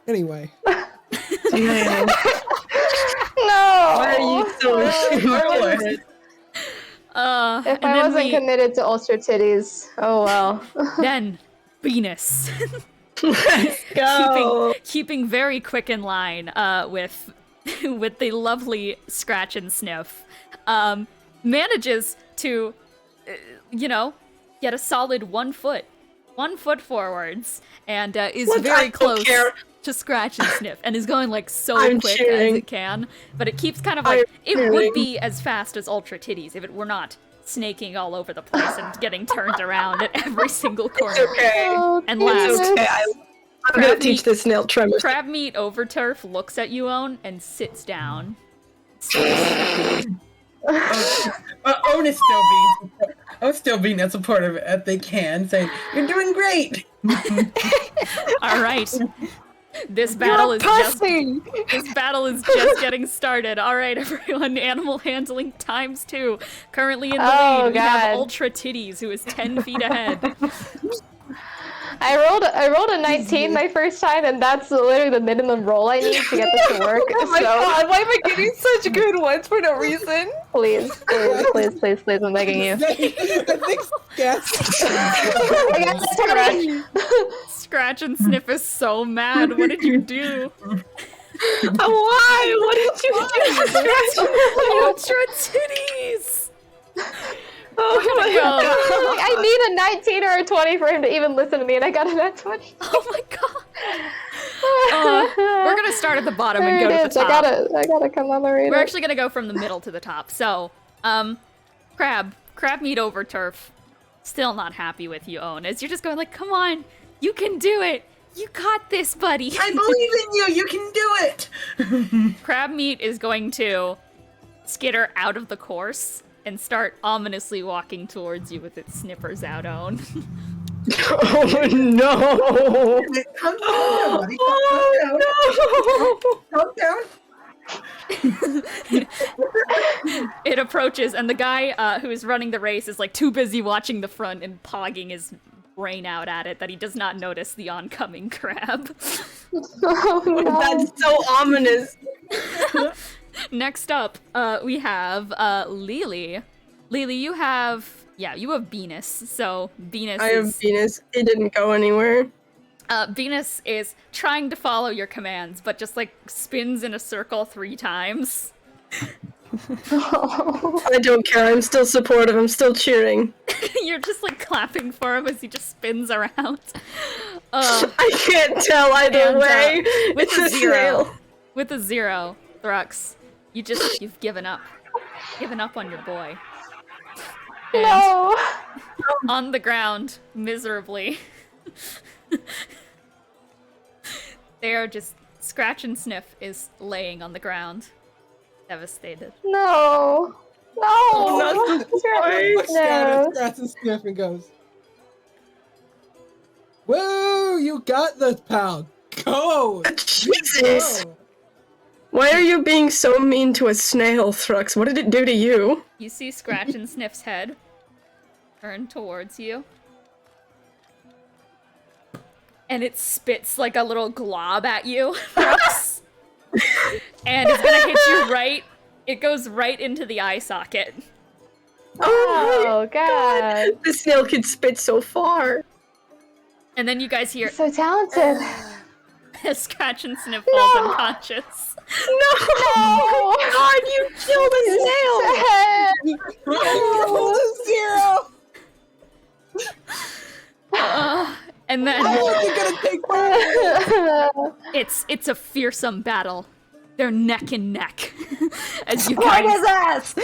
Anyway. Snail. No. Why are you so stupid? If and I then wasn't we- committed to ultra titties, oh well. Then Venus. Let's go. keeping very quick in line with with the lovely Scratch and Sniff, manages to, get a solid 1 foot forwards, and is very close to Scratch and Sniff, and is going like so quick as it can, but it keeps kind of like, it would be as fast as Ultra Titties if it were not snaking all over the place and getting turned around at every single corner. It's okay. And last, It's okay. I'm gonna teach this snail tremors. Crab Meat Overturf looks at you, Owen, and sits down. Owen is still being as supportive as they can, saying, "You're doing great." All right. This battle is just getting started. All right, everyone. Animal handling ×2. Currently in the lead, we have Ultra Titties, who is 10 feet ahead. I rolled a 19 my first time, and that's literally the minimum roll I need to get this to work. Oh my god, why am I getting such good ones for no reason? Please, I'm begging you. Scratch and Sniff is so mad. What did you do? Why? What did you do? Ultra Titties! Oh my god. I need a 19 or a 20 for him to even listen to me, and I got a nat 20. Oh my god. We're gonna start at the bottom and go to the top. I gotta come on the radar. We're actually gonna go from the middle to the top. So, Crab Meat Overturf, still not happy with you, Owen, as you're just going like, come on, you can do it. You got this, buddy. I believe in you. You can do it. Crab Meat is going to skitter out of the course and start ominously walking towards you with its snippers out, Owen. Oh no! Calm down, buddy. Calm down. It approaches, and the guy who is running the race is like too busy watching the front and pogging his brain out at it that he does not notice the oncoming crab. Oh, no. That's so ominous. Next up, we have Lelee. Lelee, you have Venus. So Venus I have Venus. It didn't go anywhere. Venus is trying to follow your commands, but just like spins in a circle 3 times. I don't care. I'm still supportive. I'm still cheering. You're just like clapping for him as he just spins around. I can't tell either way. With It's a a zero. snail. With a 0, Thrux, you've given up. Given up on your boy. And No. on the ground, miserably. They are just, Scratch and Sniff is laying on the ground. Devastated. No. Oh, not the Looks down No. at Scratch and Sniff and goes, "Whoa, you got this, pal. Go! Jesus! Go." Why are you being so mean to a snail, Thrux? What did it do to you? You see Scratch and Sniff's head turn towards you. And it spits like a little glob at you, Thrux. And it's gonna hit you right. It goes right into the eye socket. Oh god. The snail can spit so far. And then you guys hear So talented. Scratch and Sniff falls unconscious. No! God, you killed a snail! And then How long is it gonna take for it's a fearsome battle. They're neck and neck. As you guys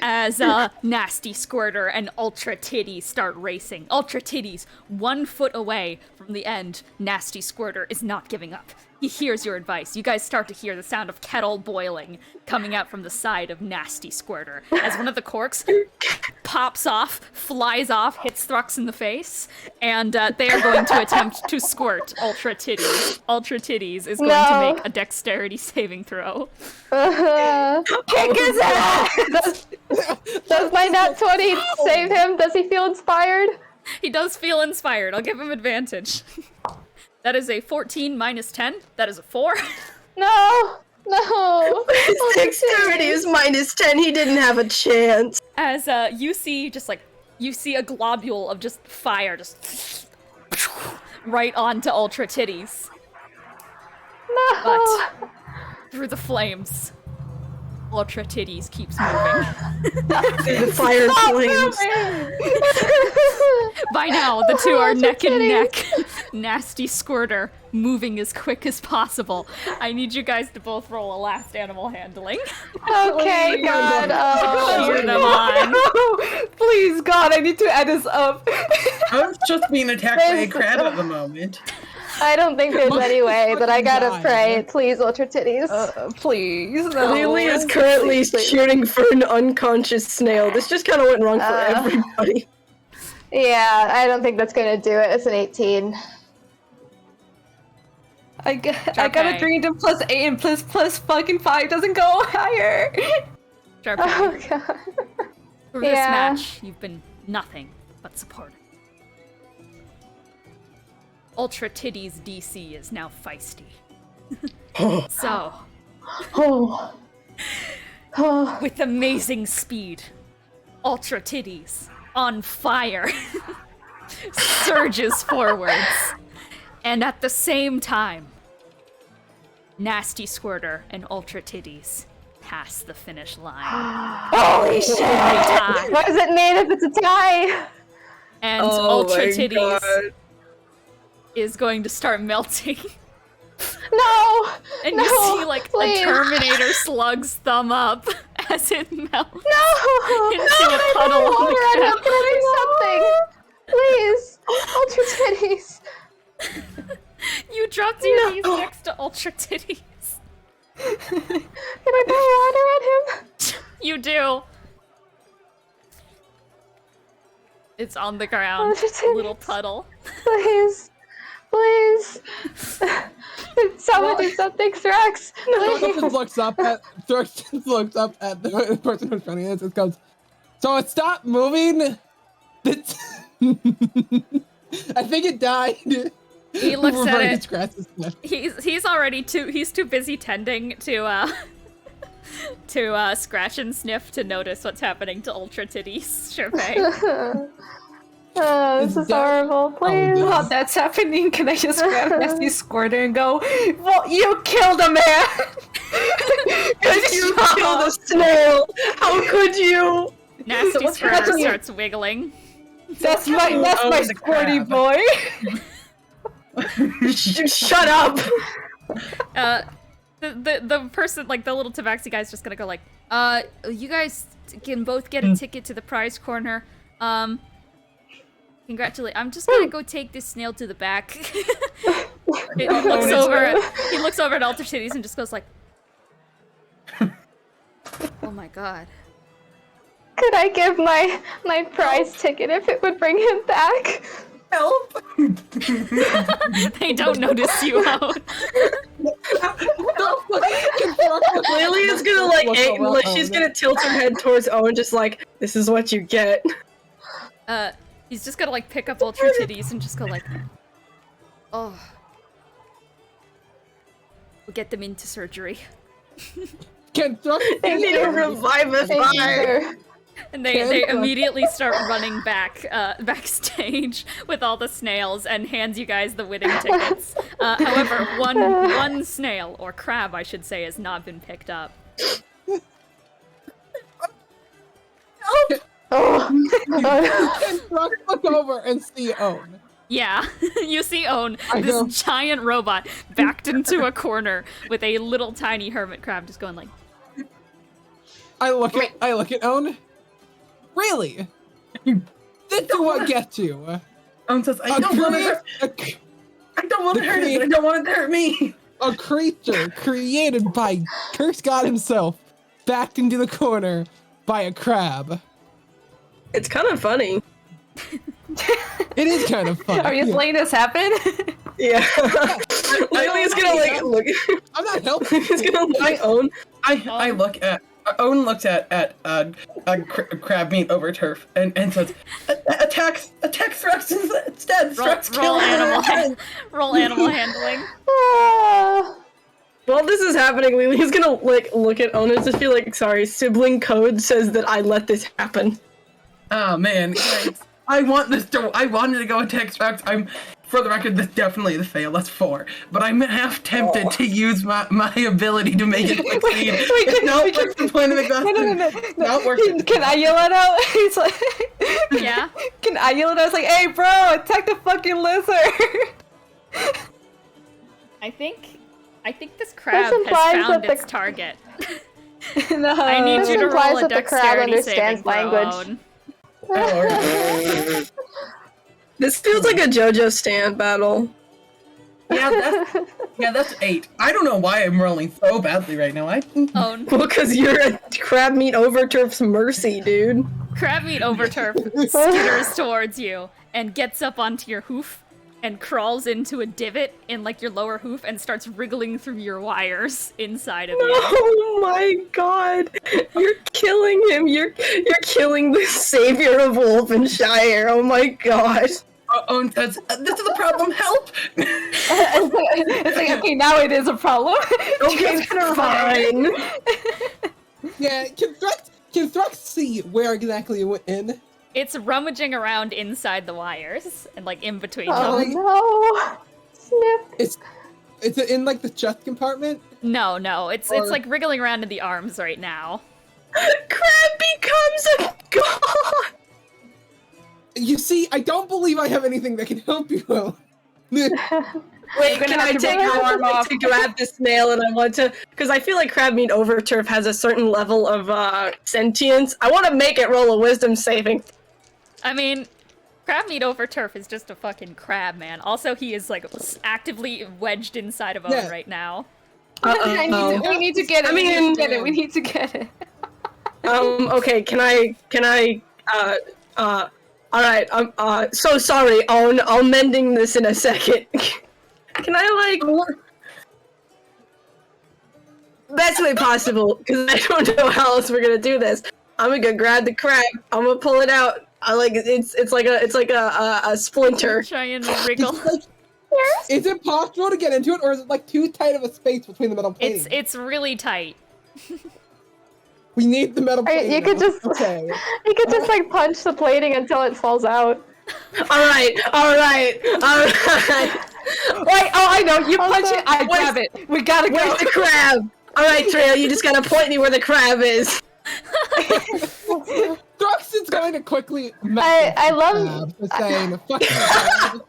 as Nasty Squirter and Ultra Titties start racing. Ultra Titties, 1 foot away from the end. Nasty Squirter is not giving up. He hears your advice. You guys start to hear the sound of kettle boiling coming out from the side of Nasty Squirter as one of the corks pops off, flies off, hits Thrux in the face, and they are going to attempt to squirt Ultra Titties. Ultra Titties is going to make a dexterity saving throw. Kick his ass! Does my nat 20 save him? Does he feel inspired? He does feel inspired. I'll give him advantage. That is a 14 minus 10. That is a 4. No! His dexterity is -10. He didn't have a chance. As you see a globule of just fire just right onto Ultra Titties. No. But through the flames, Ultra Titties keeps moving. The fire and flames. By now, the two are Ultra neck and Titties. neck. Nasty Squirter, moving as quick as possible. I need you guys to both roll a last animal handling. Okay, God. Cheer Oh. them on. Please, God, I need to add this up. I'm just being attacked by a crab at the moment. I don't think there's any way, but I gotta Die. pray. Please, Ultra Titties. Please. Lelee is currently shooting for an unconscious snail. This just kind of went wrong for everybody. Yeah, I don't think that's gonna do it. It's an 18. I got a 3 to plus 8 and plus fucking 5 doesn't go higher. Charpay, Oh, God. for this yeah. match, you've been nothing but supportive. Ultra Titties DC is now feisty. So, Oh. Oh. with amazing speed, Ultra Titties, on fire, surges forwards. And at the same time, Nasty Squirter and Ultra Titties pass the finish line. Holy shit! Tie. What does it mean if it's a tie? And Oh Ultra my Titties God. is going to start melting. No! And No, you see like please. a Terminator slug's thumb up as it melts No! into No, a puddle on Water, the I'm ground. gonna do something! Please! Ultra Titties! You dropped your knees next to Ultra Titties. Can I pour water on him? You do. It's on the ground, Ultra a little Titties. puddle. Please! Please! Someone do something, Thrux! Thrux Please! looks up at the person who's running this and goes, "So it stopped moving? It's I think it died." He looks at Roberta it. scratches his head. He's already too busy tending to scratch and sniff to notice what's happening to Ultra Titties. Charpay. Oh, this is horrible. Please! no. While that's happening, can I just grab Nasty Squirter and go, well, you killed a man! Because you killed a snail! How could you? Nasty what's Squirter happening? starts wiggling. That's my the squirty crab. boy! Shut up! The person, like the little tabaxi guy's just gonna go like, you guys can both get a ticket to the prize corner. Congratulate. I'm just gonna go take this snail to the back. He looks over at Ultra Titties and just goes like, oh my god. Could I give my prize ticket if it would bring him back? Help! They don't notice you out. Lelee is gonna like she's gonna tilt her head towards Owen, just like, this is what you get. He's just gonna like pick up Ultra Titties and just go like, oh. We'll get them into surgery. Can Thrux They need to revive us Thank you, by. sir. And they immediately start running backstage with all the snails and hands you guys the winning tickets. However, one snail, or crab I should say, has not been picked up. Can Thrux look over and see Owen? Yeah, you see Own, I know. this giant robot, backed into a corner with a little tiny hermit crab just going like, I look at Owen. Really? This is what gets you. Says, I don't want to hurt. I don't want to hurt it. I don't want it to hurt me. A creature created by Curse God himself, backed into the corner by a crab. It's kind of funny. It is kind of fun. Are you letting this happen? Yeah. Lelee's gonna like look. I'm not helping. He's gonna look at Owen. I look at Owen looks at a crab meat over turf and says, attack Thrux instead. Thrux roll kill him." roll animal handling. Ah. While this is happening, Lelee's gonna like look at Owen and just be like, sorry, sibling code says that I let this happen. Oh man, guys, I wanted to go attack Thrux. For the record, this definitely is a fail. That's 4. But I'm half tempted to use my ability to make it succeed. It's not worth the point of exhaustion. No. Not worth it. Can I yell it out? He's like, Yeah. Can I yell it out? It's like, hey, bro, attack the fucking lizard. I think this crab implies has found that the- its target. No. I need This you to implies roll a that the crab dexterity understands saving throw, language. Owen. This feels like a JoJo stand battle. Yeah, that's 8. I don't know why I'm rolling so badly right now. Owen. Well, because you're a crab meat overturf's mercy, dude. Crab meat overturf skitters towards you and gets up onto your hoof and crawls into a divot in like your lower hoof and starts wriggling through your wires inside of you. Oh my god. You're killing him. You're killing the savior of Wolfenshire. Oh my god. Owen says, "This is a problem. Help!" It's like, okay, now it is a problem. Okay, fine. Yeah, can Thrux see where exactly it went in? It's rummaging around inside the wires and like in between Oh them. no! Sniff. It's in like the chest compartment? No, it's Or- like wriggling around in the arms right now. Crab becomes a god. You see, I don't believe I have anything that can help you. Wait, can I take my arm off to grab the snail? And I want to, because I feel like crab meat overturf has a certain level of sentience. I want to make it roll a wisdom saving. I mean, crab meat over turf is just a fucking crab, man. Also, he is like actively wedged inside of Owen Yeah. right now. We need to get it. I mean- we need to get it. Okay, can I, all right, so sorry, I'll mending this in a second. Can I, like, best way possible, because I don't know how else we're gonna do this. I'm gonna grab the crab, I'm gonna pull it out. I like it's like a splinter. Try and wriggle. Is it possible to get into it, or is it like too tight of a space between the metal plating? It's really tight. We need the metal plating. You could now. just Okay. you could just like punch the plating until it falls out. All right. Wait, oh, I know. You punch it, I where's- grab it. We gotta go. Where's the crab? All right, Triao, you just gotta point me where the crab is. Thrux is going to quickly message I the love- crab for saying, fuck you, crab.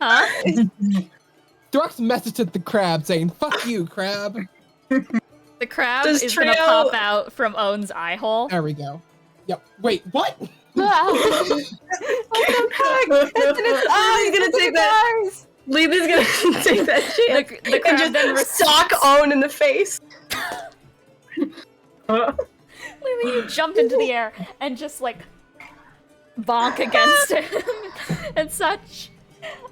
Huh? Thrux messaged the crab saying, fuck you, crab. The crab Does is gonna Triao- pop out from Owen's eye hole. There we go. Yep. Wait, what? Lily's gonna take that. Lily's gonna take that shit The crab and just then sock Owen in the face. Lily, you jumped into the air and just like bonk against him and such.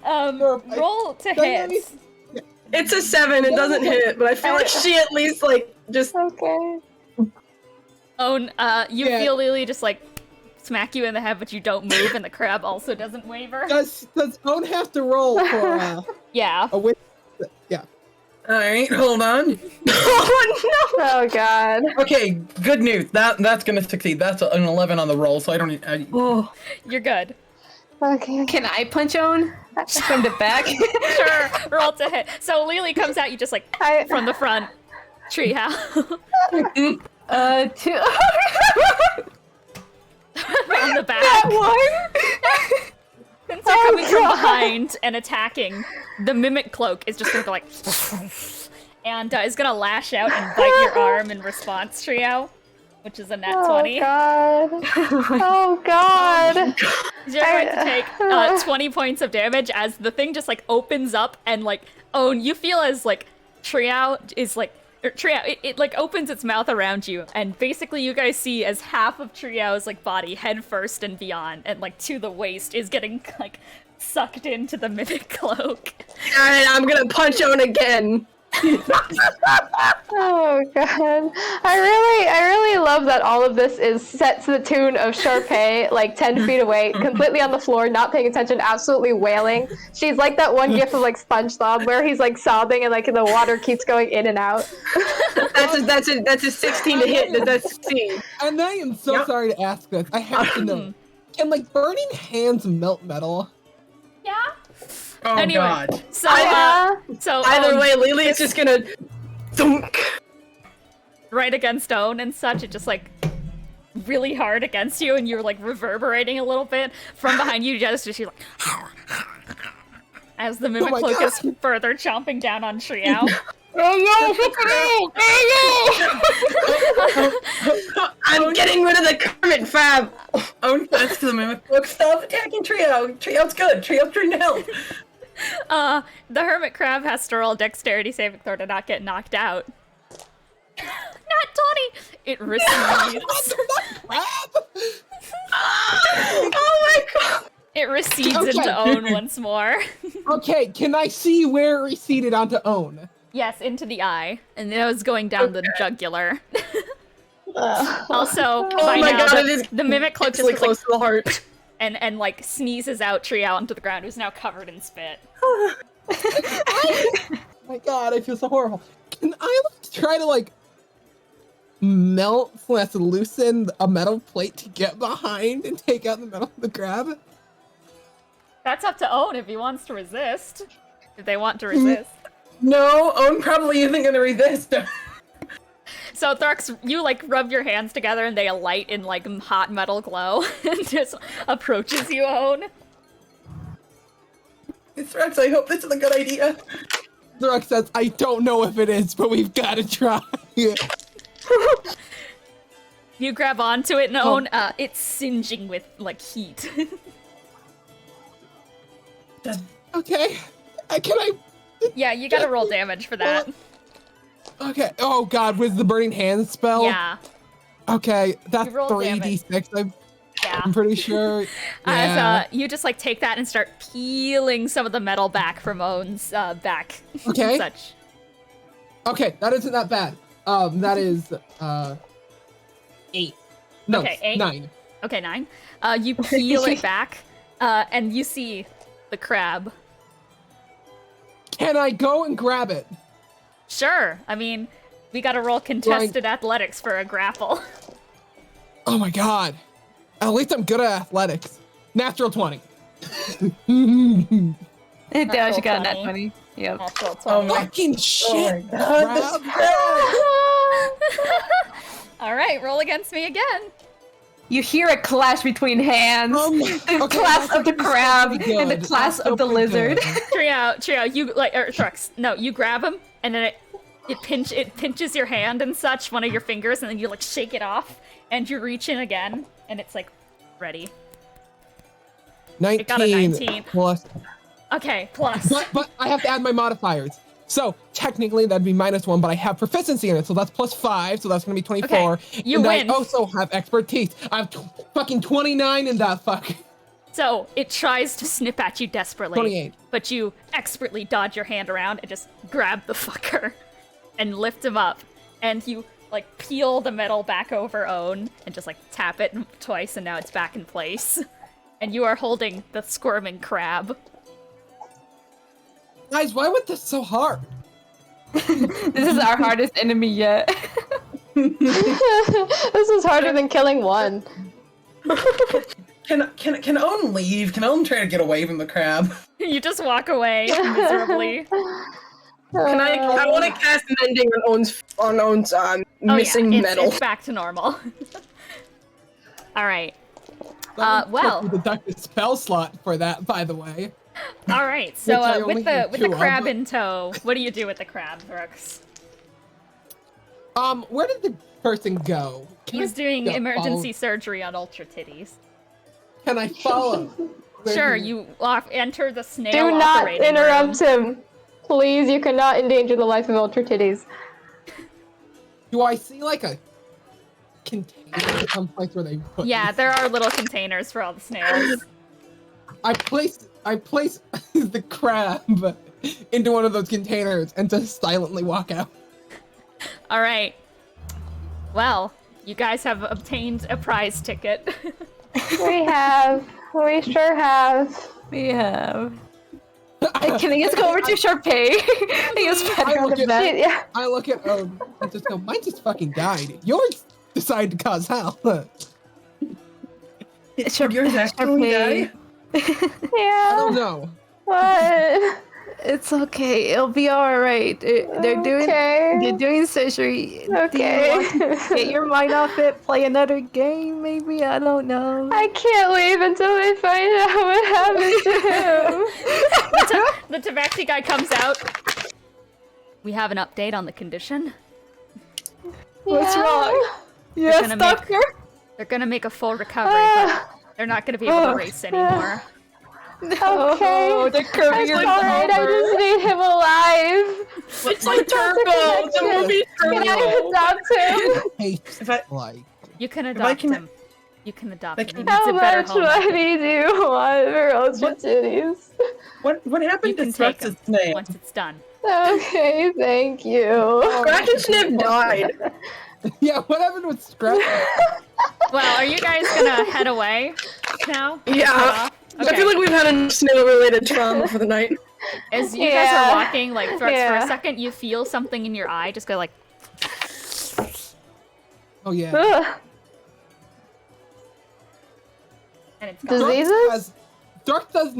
Roll to hit. It's a 7. It doesn't hit, but I feel like she at least like just. Okay. Owen, you Yeah. feel Lily just like smack you in the head, but you don't move, and the crab also doesn't waver. Does Owen have to roll for Yeah. a win? Yeah. All right, hold on. Oh Oh god. Okay, good news. That's gonna succeed. That's an 11 on the roll, so I don't need. no! Oh, You're good. Okay. Can I punch Owen from the back? Sure, roll to hit. So Lily comes at you just like from the front. Treehouse. 2. From the back. That one. Since they're coming from behind and attacking, the mimic cloak is just gonna go like, and is gonna lash out and bite your arm in response, Triao, which is a nat 20. God. Oh god. You're going to take 20 points of damage as the thing just like opens up and like, oh, you feel as like Triao is like, it like opens its mouth around you, and basically you guys see as half of Triao's like body, head first and beyond, and like to the waist, is getting like sucked into the mimic cloak. alright, I'm gonna punch Owen again. Oh god. I really love that all of this is set to the tune of Charpay, like 10 feet away, completely on the floor, not paying attention, absolutely wailing. She's like that one gif of like SpongeBob where he's like sobbing and like the water keeps going in and out. That's a 16 to hit. Does that succeed? And I am so sorry to ask this. I have to know. Can like burning hands melt metal? Yeah. Oh Anyway, god. so Either way, Lelee is just gonna thunk. right against Own and such, it just like really hard against you, and you're like reverberating a little bit from behind you. Just you're like as the Mimicloak is further chomping down on Triao. I'm getting rid of the Kermit fab. Own cuts to the Mimicloak. Stop attacking Trio. Trio's good. Trio's trying to help. The Hermit Crab has to roll a dexterity saving throw to not get knocked out. Not 20! It recedes. Oh my god. It recedes into Own once more. Okay, can I see where it receded onto Own? Yes, into the eye. And it was going down the jugular. Also, by my now, god, it is the Mimicloak really just close to the heart. and like sneezes out Triao onto the ground, who's now covered in spit. Oh my god, I feel so horrible. Can I try to like melt / loosen a metal plate to get behind and take out the metal of the crab? That's up to Own if he wants to resist. If they want to resist. No, Own probably isn't gonna resist. So Thrux, you like rub your hands together and they alight in like hot metal glow and just approaches you, Own. Thrux, I hope this is a good idea. Thrux says, I don't know if it is, but we've got to try. You grab onto it and Own, it's singeing with like heat. Okay. Can I? Yeah, you gotta roll damage for that. Okay. Oh god, with the burning hands spell? Yeah. Okay, that's You roll 3d6. Yeah. I'm pretty sure. As you just like take that and start peeling some of the metal back from Own's back. Okay. Such. Okay, that isn't that bad. That is 8. No, Okay, 8. 9. Okay, 9. You peel it back, and you see the crab. Can I go and grab it? Sure. I mean, we gotta roll contested athletics for a grapple. Oh my god. At least I'm good at athletics. Natural 20. Yeah, she got a nat 20. 20. Yep. Natural 20. Oh my, Fucking shit, crab. Alright, roll against me again. You hear a clash between hands. The okay, class that's of the still crab pretty and the good. class That's of the still pretty lizard. good. Trio, you like, or Thrux, no, you grab him, and then it pinches your hand and such, one of your fingers, and then you like shake it off, and you reach in again, and it's like, ready. 19, got a 19. plus. Okay, plus. But I have to add my modifiers. So technically that'd be -1, but I have proficiency in it, so that's +5, so that's gonna be 24. Okay, you and win. I also have expertise. I have fucking 29 in that fuck. So it tries to snip at you desperately, 28. but you expertly dodge your hand around and just grab the fucker and lift him up, and you like peel the metal back over Own and just like tap it twice, and now it's back in place. And you are holding the squirming crab. Guys, why was this so hard? This is our hardest enemy yet. This is harder than killing one. Can Own leave? Can Own try to get away from the crab? You just walk away miserably. Can I want to cast mending on Own's missing metal. It's back to normal. All right. That well. took me to deduct a spell slot for that, by the way. All right. Which I So only with the have 2 of. crab in tow, what do you do with the crab, Thrux? Where did the person go? Can He's I doing go emergency surgery on Ultra Titties. follow? Can I follow? Where Sure, he- you enter the snail Do not operating interrupt room. him. Please, you cannot endanger the life of Ultra Titties. Do I see like a container someplace where they put Yeah, these? there are little containers for all the snails. I place the crab into one of those containers and just silently walk out. All right. Well, you guys have obtained a prize ticket. We have. We sure have. We have. Can I just go over to Charpay? I guess I better look than at- that. Yeah. I look at and just go, mine just fucking died. Yours decided to cause hell. Yours actually Charpay. died? I Yeah. don't know. What? It's okay. It'll be all right. They're doing surgery. Okay. Do you want to get your mind off it? Play another game, maybe? I don't know. I can't leave until they find out what happened to him. The Tabaxi guy comes out. We have an update on the condition. What's wrong? They're Yes, gonna doctor. They're gonna make a full recovery, but they're not gonna be able to race anymore. Okay. Oh, the It's alright, I just need him alive. It's like Turbo, the movie Can I Turbo. adopt him? Hey, If I- like, You can I adopt can- him. You can adopt Like, him. He needs How a better much home. money do you want for Ultra Titties? What You happened can to take Thrux him and Snail? once it's done. Okay, thank you. Scratch and Sniff died. yeah, what happened with Scratch? Well, are you guys gonna head away now? Yeah. Head off? I feel like we've had enough snail-related trauma for the night. As you guys Yeah. are walking, like Thrux, for Yeah. a second, you feel something in your eye. Just go like, Oh yeah. Ugh. and it's gone. Diseases? Dark has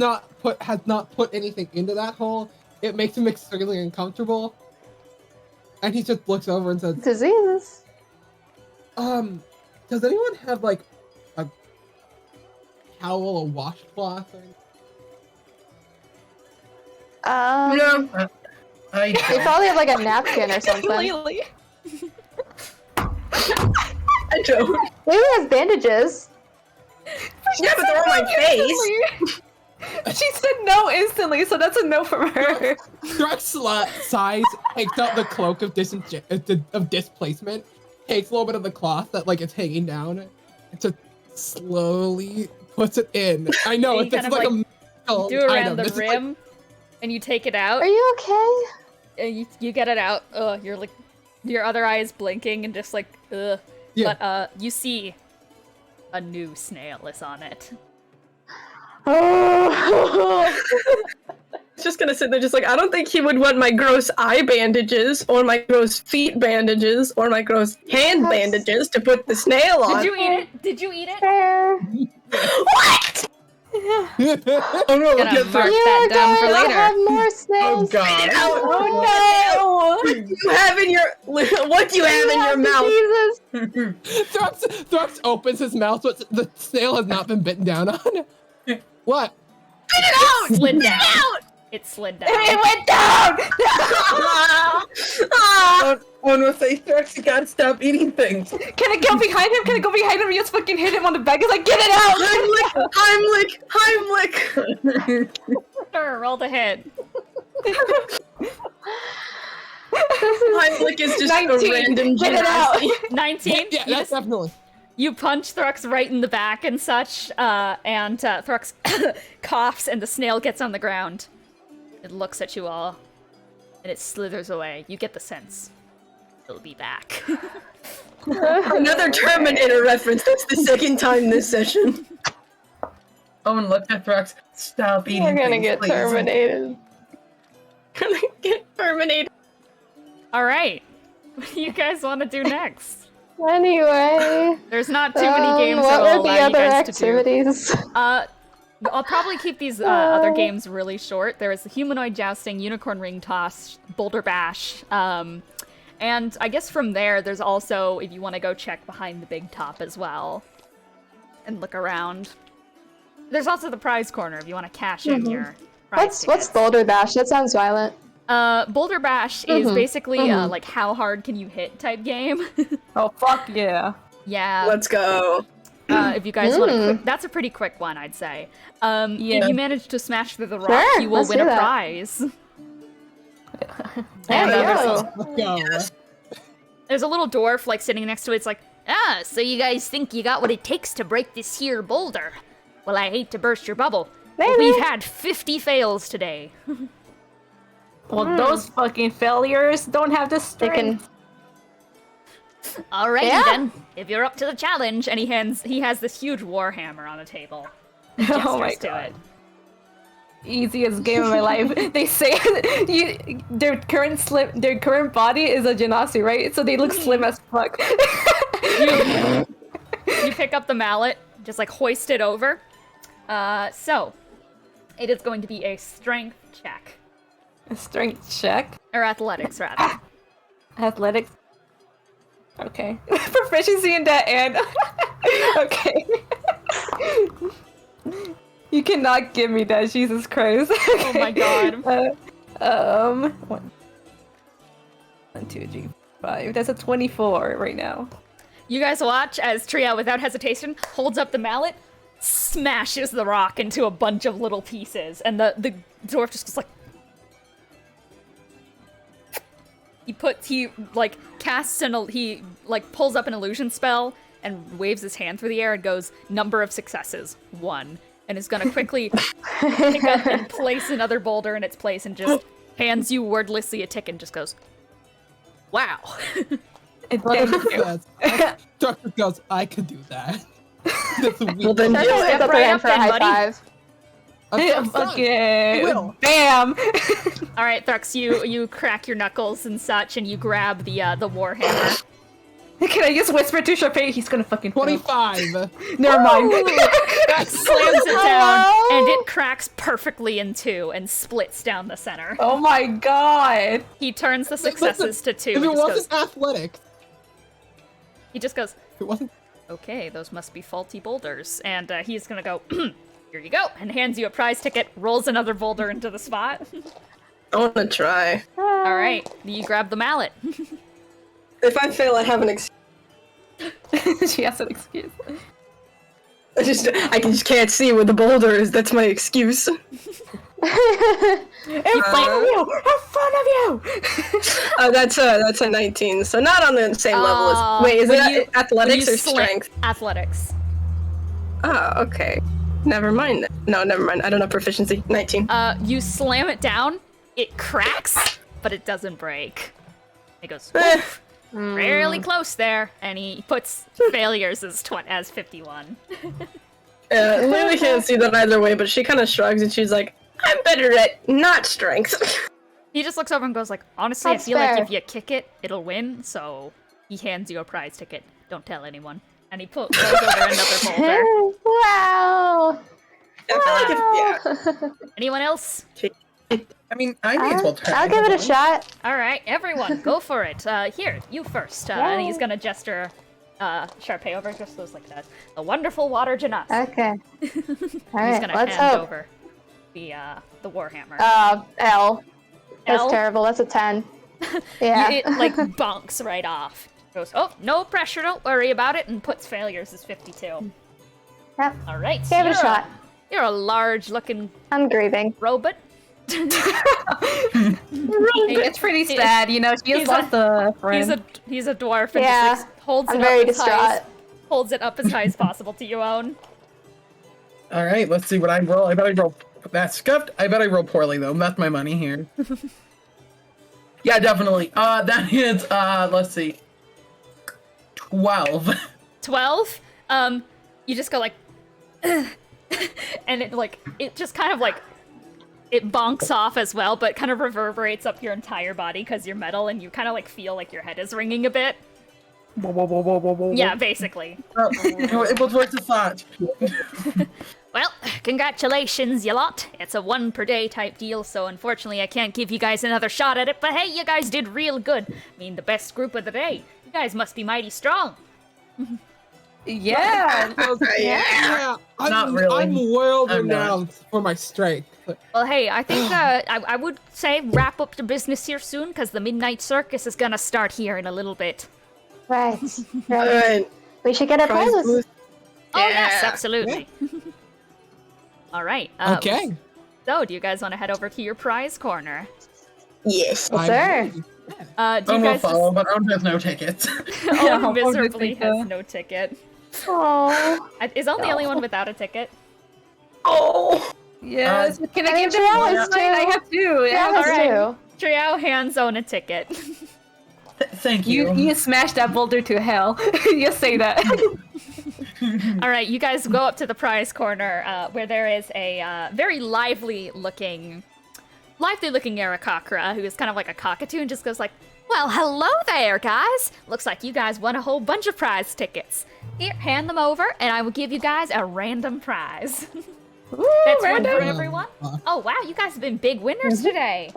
not put anything into that hole. It makes him extremely uncomfortable. And he just looks over and says, Diseases? does anyone have like a towel, a washcloth, or anything? No. I They probably have like a napkin or something. Lelee. I don't. Maybe has bandages. Yeah, but they're on my face. She said no instantly, so that's a no from her. Thrux sighs, takes out the cloak of displacement, takes a little bit of the cloth that like is hanging down, and just slowly puts it in. I know You it's just kind of, like a like, metal Do around item. the This is, like, rim, and you take it out. Are you okay? And you get it out. Ugh, you're like, your other eye is blinking and just like, ugh. Yeah. But you see a new snail is on it. Oh. Just gonna sit there just like, I don't think he would want my gross eye bandages, or my gross feet bandages, or my gross hand bandages to put the snail on. Did you eat it? Did you eat it? Fair. What? Oh no, Gonna get mark Thrux. that down for Guys, I later. have more Oh snails. god. Oh What do you have in your what do you have in your mouth? Jesus. Thrux opens his mouth, but the snail has not been bitten down on. What? Spit it out! Slid Spit down. it out! It slid down. It went down. Oh no, say Thrux, you gotta stop eating things. Can I go behind him? Can I go behind him and just fucking hit him on the back? It's like, get it out! Heimlich! Sure, roll the hit. Heimlich is just 19. a random Get it out! 19. Yeah, you, that's definitely. you punch Thrux right in the back and such, and Thrux coughs and the snail gets on the ground. It looks at you all, and it slithers away. You get the sense it'll be back. Another Terminator reference. That's the second time this session. Owen looked at Thrux. Stop eating We're gonna things, get please. terminated. Gonna get terminated. All right, what do you guys want to do next? Anyway. There's not too many games What that will were the allow you other guys to do. activities? I'll probably keep these other games really short. There is the humanoid jousting, unicorn ring toss, Boulder Bash, and I guess from there, there's also, if you want to go check behind the big top as well, and look around. There's also the prize corner if you want to cash in your prize What's tickets. Boulder Bash? That sounds violent. Boulder Bash is basically like how hard can you hit type game. Oh, fuck yeah. Yeah. Let's go. If you guys want to, that's a pretty quick one, I'd say. If you manage to smash through the rock, Sure, you will let's win do a that. prize. There we And, go. there's a little dwarf like sitting next to it. It's like, so you guys think you got what it takes to break this here boulder? Well, I hate to burst your bubble, but Maybe. we've had 50 fails today. Well, those fucking failures don't have the They strength. can. Alrighty Yeah. then, if you're up to the challenge, and he has this huge warhammer on the table. Oh my Gestures to god. it. Easiest game of my life. They say their current body is a genasi, right? So they look slim as fuck. You pick up the mallet, just like hoist it over. So, It is going to be a strength check. A strength check? Or athletics, rather. Athletics? Okay. Proficiency in that and... okay. You cannot give me that, Jesus Christ. Oh my god. 1, 2, 3, 5. That's a 24 right now. You guys watch as Triao, without hesitation, holds up the mallet, smashes the rock into a bunch of little pieces, and the dwarf just goes like... He pulls up an illusion spell and waves his hand through the air and goes, number of successes, 1. And is gonna quickly pick up and place another boulder in its place and just hands you wordlessly a tick and just goes, wow. Doctor goes, I could do that. That's a Well, then Circus do is it. up Right again up for a then, high buddy. five. Okay. Will. Bam! All right, Thrux, you crack your knuckles and such, and you grab the warhammer. Can I just whisper to Charpay? He's gonna fucking fail. 25. Never mind. Thrux slams it down, and it cracks perfectly in two and splits down the center. Oh my god. He turns the successes to 2. If and it just wasn't goes, athletics, he just goes, if it wasn't. okay, those must be faulty boulders. And he's gonna go, here you go, and hands you a prize ticket, rolls another boulder into the spot. I want to try. All right, you grab the mallet. If I fail, I have an excuse. She has an excuse. I just can't see where the boulder is. That's my excuse. In front of you! In front of you! That's a 19, so not on the same level as. Wait, is it athletics or strength? Athletics. Oh, okay. Never mind. No, never mind. I don't have proficiency. 19. You slam it down, it cracks, but it doesn't break. It goes, Eh. "Oof, really close there," and he puts failures as 51. Lily can't see that either way, but she kind of shrugs and she's like, I'm better at not strength. He just looks over and goes like, honestly, That's I feel fair. like if you kick it, it'll win, so he hands you a prize ticket. Don't tell anyone. And he rolls over another boulder. Wow. I feel like if, Anyone else? I mean, I may as well try. I'll give it a shot. All right, everyone, go for it. Here, you first. And he's gonna gesture Charpay over, just goes like that. The wonderful water Janus. Okay. All He's right, gonna let's hand hope. over the warhammer. L. That's L? terrible. That's a 10. Yeah. It like bonks right off. Goes, oh, no pressure, don't worry about it, and puts failures as 52. Yep. All right, Give it a shot. You're a large-looking I'm grieving. robot. It's pretty sad, you know. She he's has lost a friend. He's a dwarf and Yeah, just holds I'm it very up as high as, distraught. holds it up as high as possible to you own. All right, let's see what I roll. I bet I roll. That's scuffed. I bet I roll poorly though. That's my money here. Yeah, definitely. That is. Let's see. 12. 12. You just go like, and it just kind of like, it bonks off as well, but kind of reverberates up your entire body because you're metal, and you kind of like feel like your head is ringing a bit. Yeah, basically. It was worth a thought. Well, congratulations, you lot. It's a 1 per day type deal, so unfortunately I can't give you guys another shot at it, but hey, you guys did real good. I mean, the best group of the day. You guys must be mighty strong. Yeah. Yeah, Not really. I'm well I'm not. renowned for my strength. Well, hey, I think I would say wrap up the business here soon, because the Midnight Circus is gonna start here in a little bit. Right. Right. Alright. We should get our Prize prizes. boost. Oh, yes, Yeah. absolutely. All right. Okay. So, do you guys want to head over to your prize corner? Yes. Yes, sir. Do you I'm gonna guys follow, but Owen has no tickets. just... I'll miserably just take has no ticket. Oh. Is Owen the only one without a ticket? Oh. Yes. Can I I give think them Triao one? has two. I have two. Yeah, all let's right. do. Triao hands Owen a ticket. Thank you. You smashed that boulder to hell. You say that. All right, you guys go up to the prize corner where there is a very lively looking Aarakocra who is kind of like a cockatoo and just goes like, well, hello there, guys. Looks like you guys won a whole bunch of prize tickets. Here, hand them over, and I will give you guys a random prize. That's one random. for everyone. Oh wow, you guys have been big winners today.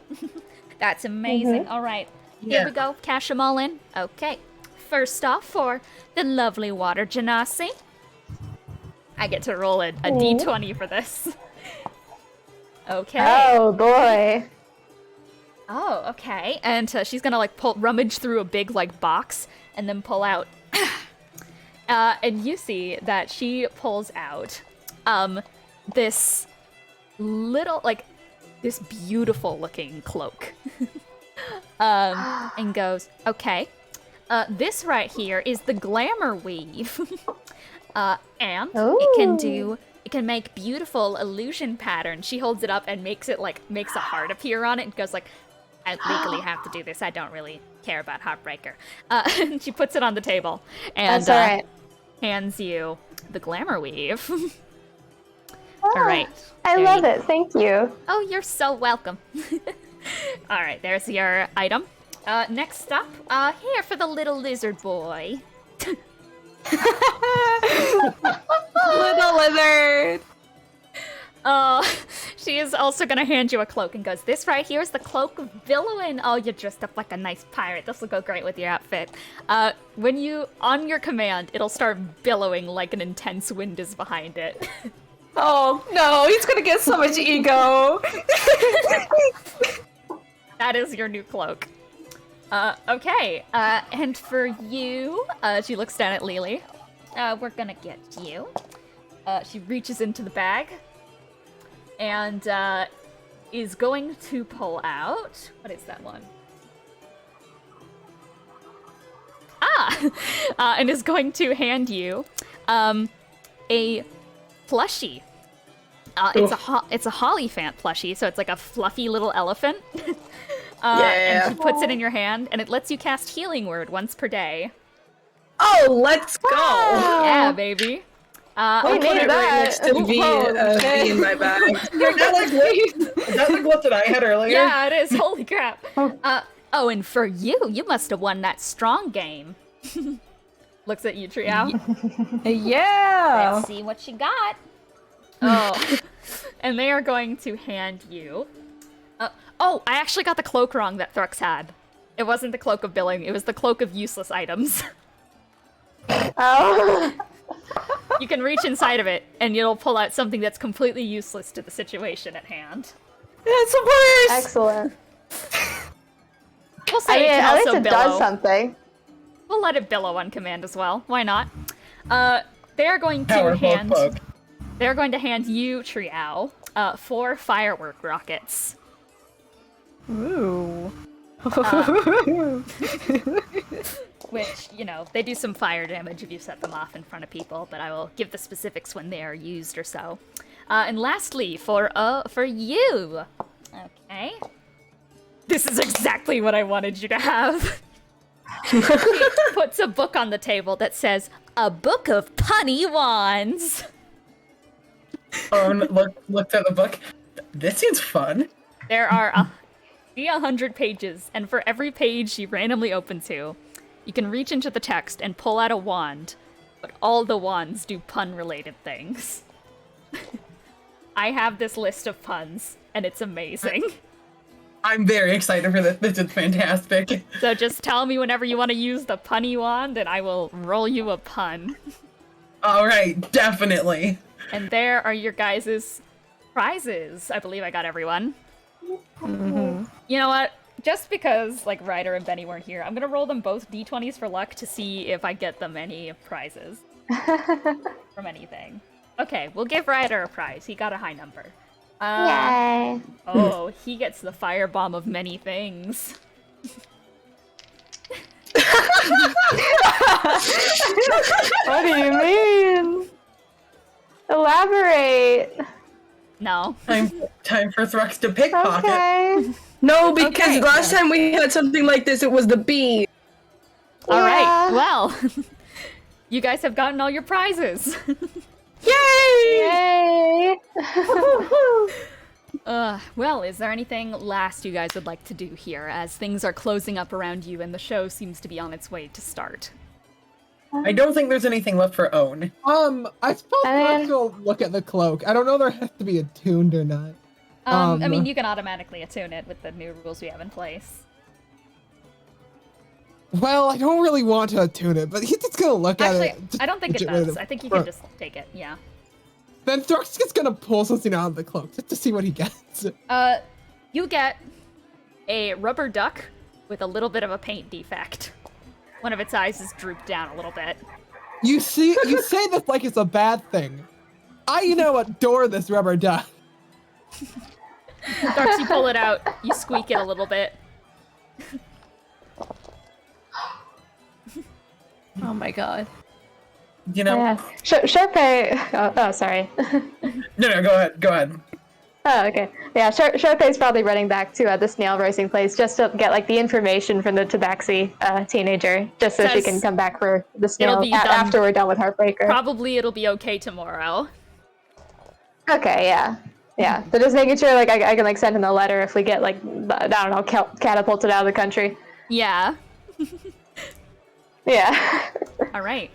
That's amazing. All right, here we go. Cash them all in. Okay. First off, for the lovely water genasi, I get to roll a d20 for this. Okay. Oh boy. Oh, okay. And she's gonna like rummage through a big like box and then pull out. And you see that she pulls out this little like this beautiful looking cloak. And goes, okay. This right here is the glamour weave. And it can make beautiful illusion patterns. She holds it up and makes a heart appear on it and goes like, I legally have to do this. I don't really care about Heartbreaker. And she puts it on the table and That's all right. hands you the glamour weave. All right. I there love you- it. Thank you. Oh, you're so welcome. All right, there's your item. Next up, here for the little lizard boy. Little lizard. She is also gonna hand you a cloak and goes, this right here is the cloak of billowing. Oh, you're dressed up like a nice pirate. This will go great with your outfit. When on your command, it'll start billowing like an intense wind is behind it. Oh no, he's gonna get so much ego. That is your new cloak. Okay, and for you, she looks down at Lelee. We're gonna get you. She reaches into the bag and is going to pull out. What is that one? And is going to hand you a plushie. It's a Hollyphant plushie, so it's like a fluffy little elephant. And she puts it in your hand, and it lets you cast Healing Word once per day. Oh, let's go! Yeah, baby. I'll put it right next to the V in my bag. Is that like what did I had earlier? Yeah, it is. Holy crap. Oh, and for you, you must have won that strong game. Looks at you, Triao. Yeah. Let's see what you got. Oh, and they are going to hand you. Oh, I actually got the cloak wrong that Thrux had. It wasn't the cloak of billing, it was the cloak of useless items. Oh. You can reach inside of it, and it'll pull out something that's completely useless to the situation at hand. It's a worse. Excellent. We'll say I mean, it can at least also it billow. does something. We'll let it billow on command as well. Why not? They're going to Powerful hand. cloak. They're going to hand you, Triao, 4 firework rockets. Ooh. Which, they do some fire damage if you set them off in front of people, but I will give the specifics when they are used or so. And lastly, for you. Okay. This is exactly what I wanted you to have. She puts a book on the table that says, A Book of Punny Wands. Oh, and looked at the book. This seems fun. There are 100 pages, and for every page you randomly open to, you can reach into the text and pull out a wand, but all the wands do pun-related things. I have this list of puns, and it's amazing. I'm very excited for this. This is fantastic. So just tell me whenever you want to use the punny wand, and I will roll you a pun. All right, definitely. And there are your guys' prizes. I believe I got everyone. Mm-hmm. You know what? Just because, Ryder and Benny weren't here, I'm gonna roll them both d20s for luck to see if I get them any prizes. From anything. Okay, we'll give Ryder a prize. He got a high number. Yay. Oh, he gets the firebomb of many things. What do you mean? Elaborate. No. Time for Thrux to pickpocket. Okay. No, because Okay. last time we had something like this, it was the bee. All right. Yeah. Well, you guys have gotten all your prizes. Yay! Well, is there anything last you guys would like to do here as things are closing up around you and the show seems to be on its way to start? I don't think there's anything left for own. I suppose let's go look at the cloak. I don't know there has to be attuned or not. I mean, you can automatically attune it with the new rules we have in place. Well, I don't really want to attune it, but he's just gonna look at it. Actually, I don't think it does. I think you can just take it, yeah. Then Thrux is gonna pull something out of the cloak just to see what he gets. You get a rubber duck with a little bit of a paint defect. One of its eyes is drooped down a little bit. You say this like it's a bad thing. I, adore this rubber duck. Thrux, you pull it out, you squeak it a little bit. Oh my god. Charpay. Oh, sorry. No, go ahead. Oh, okay. Yeah, Charpay's probably running back to the Snail racing place just to get the information from the Tabaxi teenager, just so she can come back for the Snail after we're done with Heartbreaker. Probably it'll be okay tomorrow. Okay, yeah. So just making sure I can send him a letter if we get catapulted out of the country. Yeah. Yeah. All right.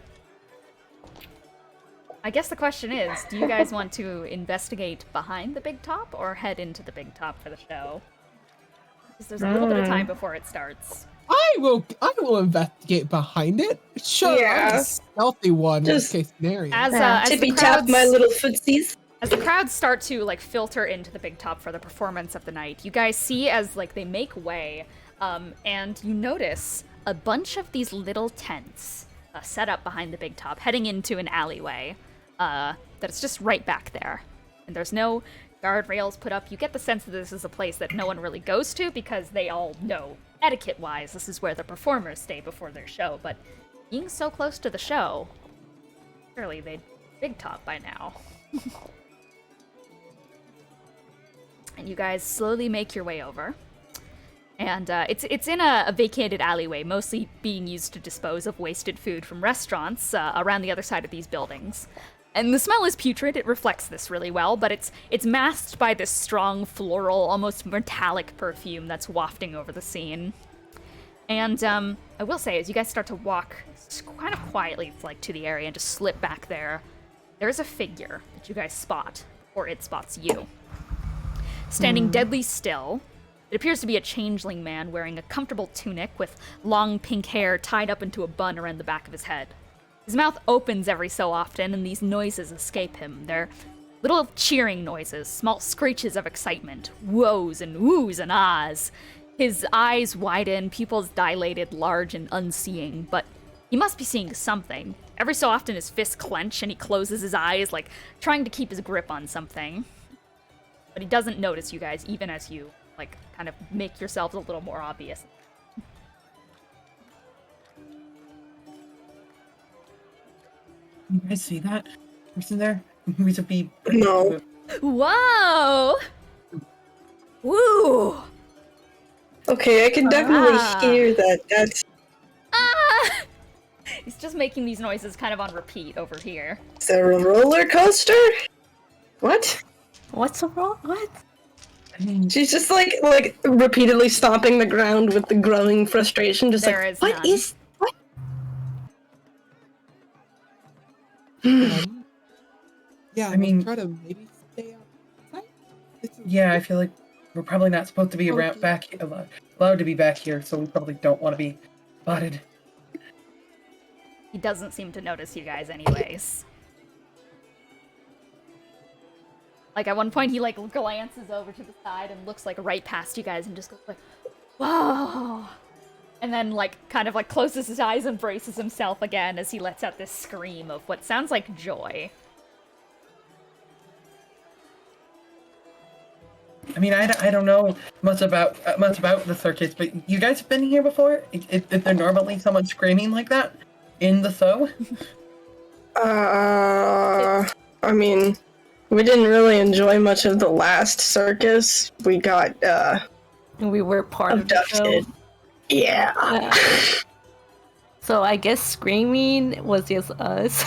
I guess the question is, do you guys want to investigate behind the big top or head into the big top for the show? Because there's a little bit of time before it starts. I will investigate behind it. Sure, I'm a stealthy one in this case scenario. As tippy tap my little footsies. As the crowds start to filter into the big top for the performance of the night, you guys see as they make way, and you notice a bunch of these little tents set up behind the big top, heading into an alleyway. That's just right back there. And there's no guardrails put up. You get the sense that this is a place that no one really goes to because they all know, etiquette-wise, this is where the performers stay before their show. But being so close to the show, surely they'd big top by now. And you guys slowly make your way over. And it's in a vacated alleyway, mostly being used to dispose of wasted food from restaurants around the other side of these buildings. And the smell is putrid, it reflects this really well, but it's masked by this strong floral, almost metallic perfume that's wafting over the scene. And I will say, as you guys start to walk kind of quietly to the area and just slip back there's a figure that you guys spot, or it spots you. Standing deadly still, it appears to be a changeling man wearing a comfortable tunic with long pink hair tied up into a bun around the back of his head. His mouth opens every so often, and these noises escape him. They're little cheering noises, small screeches of excitement, woes and woos and ahs. His eyes widen, pupils dilated, large and unseeing, but he must be seeing something. Every so often his fists clench, and he closes his eyes, trying to keep his grip on something. But he doesn't notice you guys, even as you kind of make yourselves a little more obvious. You guys see that person there? We should be. No. Whoa! Woo! Okay, I can definitely hear that. That's. Ah! He's just making these noises kind of on repeat over here. Is there a roller coaster? What? What's wrong? What? She's just repeatedly stomping the ground with the growing frustration. Just There is what none. is what? Yeah, I mean- try to maybe stay outside. Yeah, I feel like we're probably not supposed to be around allowed to be back here, so we probably don't want to be spotted. He doesn't seem to notice you guys anyways. At one point he glances over to the side and looks right past you guys and just goes whoa! And then kind of closes his eyes and braces himself again as he lets out this scream of what sounds like joy. I mean, I don't know much about the circus, but you guys have been here before? Is there normally someone screaming like that in the show? I mean, we didn't really enjoy much of the last circus. We got We were part of the abducted. show. Yeah. So I guess screaming was just us.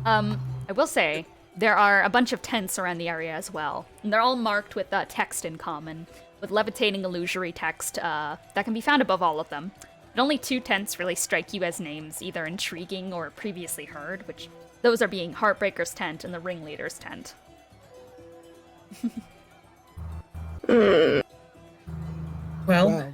I will say, there are a bunch of tents around the area as well, and they're all marked with text in common, with levitating illusory text that can be found above all of them. And only 2 tents really strike you as names, either intriguing or previously heard, which those are being Heartbreaker's tent and the Ringleader's tent. Well,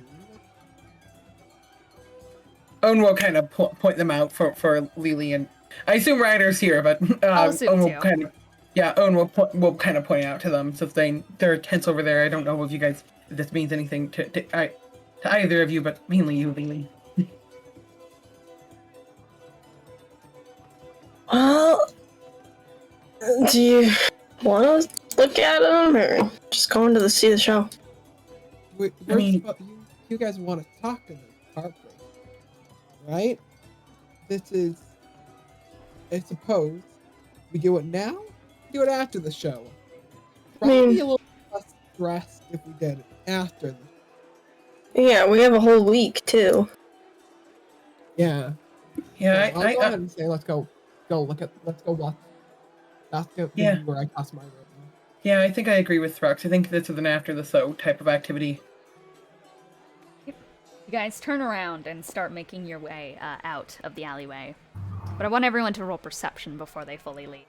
Owen will kind of point them out for Lelee, and I assume Ryder's here, but I'll assume Owen will too. kind of, yeah, Owen will kind of point out to them, so there are tents over there. I don't know if you guys, if this means anything to either of you, but mainly you, Lelee. Well, do you want to look at them, or just going to see the show? You guys want to talk to the Heartbreaker, right? This is, I suppose, we do it now, do it after the show. Probably be a little less stressed if we did it after the. Yeah, we have a whole week too. Yeah. Yeah, I'll go ahead and say let's go watch basketball where I cast my room. Yeah, I think I agree with Thrux. I think this is an after the show type of activity. You guys turn around and start making your way out of the alleyway. But I want everyone to roll perception before they fully leave.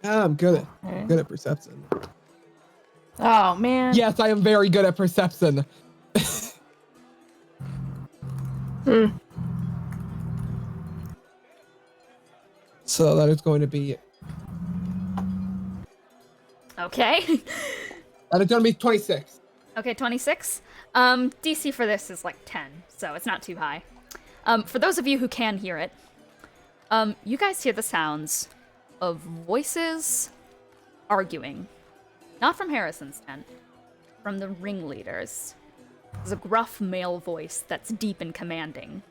I'm good at perception. Oh man. Yes, I am very good at perception. So that is going to be. Okay. That is going to be 26. Okay, 26. DC for this is like 10, so it's not too high. For those of you who can hear it, you guys hear the sounds of voices arguing. Not from Harrison's tent, from the ringleaders. There's a gruff male voice that's deep and commanding.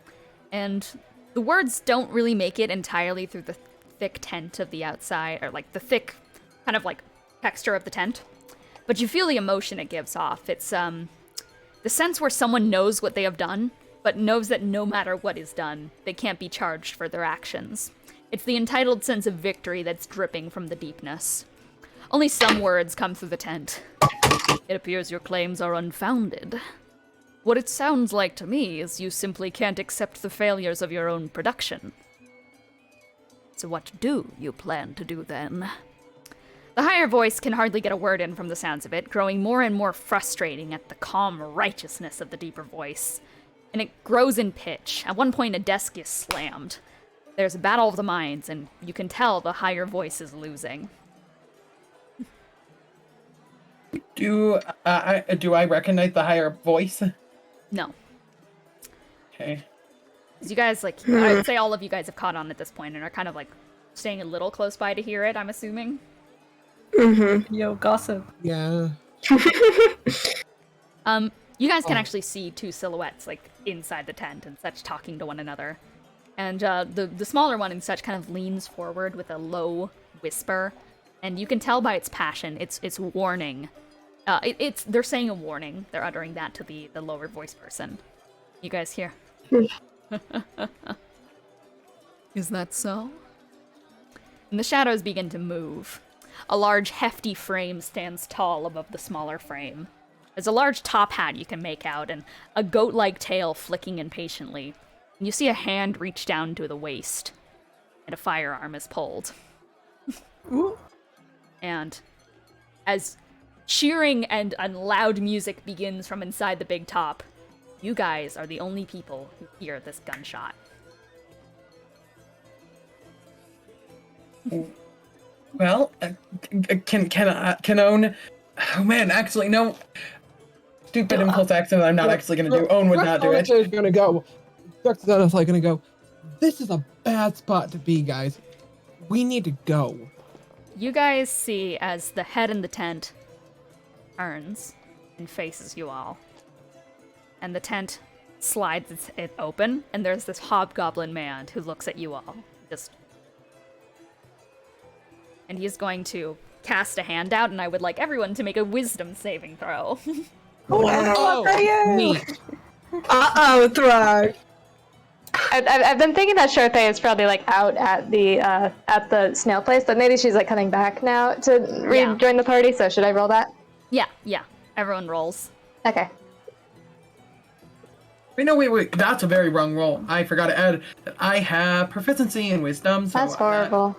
And the words don't really make it entirely through the thick tent of the outside, or like the thick kind of like texture of the tent. But you feel the emotion it gives off. It's the sense where someone knows what they have done, but knows that no matter what is done, they can't be charged for their actions. It's the entitled sense of victory that's dripping from the deepness. Only some words come through the tent. It appears your claims are unfounded. What it sounds like to me is you simply can't accept the failures of your own production. So what do you plan to do then? The higher voice can hardly get a word in from the sounds of it, growing more and more frustrating at the calm righteousness of the deeper voice. And it grows in pitch. At one point, a desk is slammed. There's a battle of the minds, and you can tell the higher voice is losing. Do I recognize the higher voice? No. Okay. Because you guys, like, I would say all of you guys have caught on at this point and are kind of, like, staying a little close by to hear it, I'm assuming. Mm-hmm. Yo, gossip. Yeah. You guys can actually see 2 silhouettes, like, inside the tent and such, talking to one another. And the smaller one and such kind of leans forward with a low whisper, and you can tell by its passion, it's warning. They're saying a warning. They're uttering that to the lower voice person. You guys hear? Is that so? And the shadows begin to move. A large, hefty frame stands tall above the smaller frame. There's a large top hat you can make out, and a goat-like tail flicking impatiently. And you see a hand reach down to the waist, and a firearm is pulled. And as cheering and loud music begins from inside the big top, you guys are the only people who hear this gunshot. Well, can Owen? Oh man, actually no. Stupid impulse action that I'm not actually gonna do. Owen would not do it. Is gonna go. Thrux is honestly gonna go. This is a bad spot to be, guys. We need to go. You guys see as the head in the tent turns and faces you all. And the tent slides it open, and there's this hobgoblin man who looks at you all. And he's going to cast a hand out, and I would like everyone to make a wisdom saving throw. Oh, neat. Uh-oh, Thrug. I've been thinking that Charpay is probably like out at the snail place, but maybe she's like coming back now to rejoin the party. So should I roll that? Yeah. Everyone rolls. Okay. Wait, no, wait. That's a very wrong roll. I forgot to add that I have proficiency in wisdom. So That's horrible.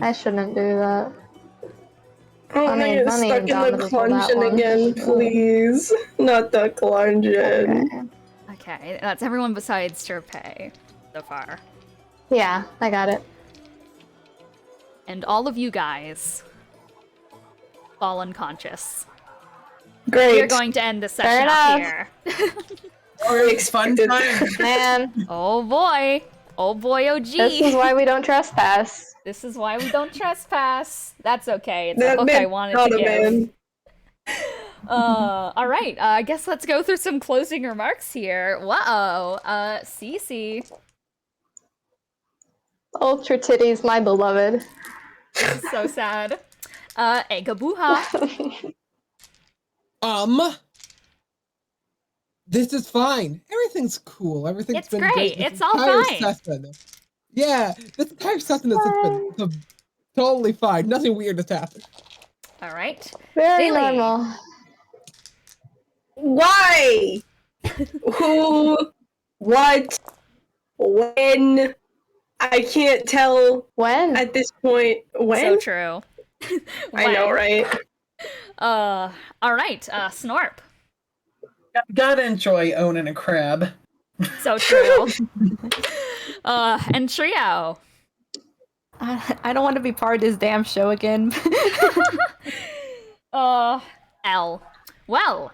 I shouldn't do that. Oh, I mean, get let me stuck in the Indomitable that clungeon one. again, please. Not the clungeon. Okay. Okay, that's everyone besides Charpay so far. Yeah, I got it. And all of you guys fall unconscious. Great. We're going to end the session up here. It's fun time. Man, Oh boy, OG. this is why we don't trespass. This is why we don't trespass. That's okay. It's That a hook I man wanted not to a give. man. All right. I guess let's go through some closing remarks here. Whoa. Cece. Ultra titties, my beloved. This is so sad. Egabuha. This is fine. Everything's cool. Everything's It's been great. This It's all entire fine. Session. Yeah, this entire session has been totally fine. Nothing weird has happened. All right. Very Lelee. normal. Why? Who? What? When? I can't tell When? at this point. When? So true. I know, When? right? All right. Snorp. Gotta enjoy owning a crab. So true. And Triao. I don't want to be part of this damn show again. L. Well,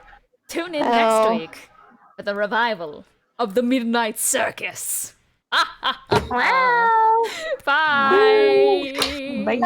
tune in L. next week for the revival of the Midnight Circus. Wow. Bye. Bye.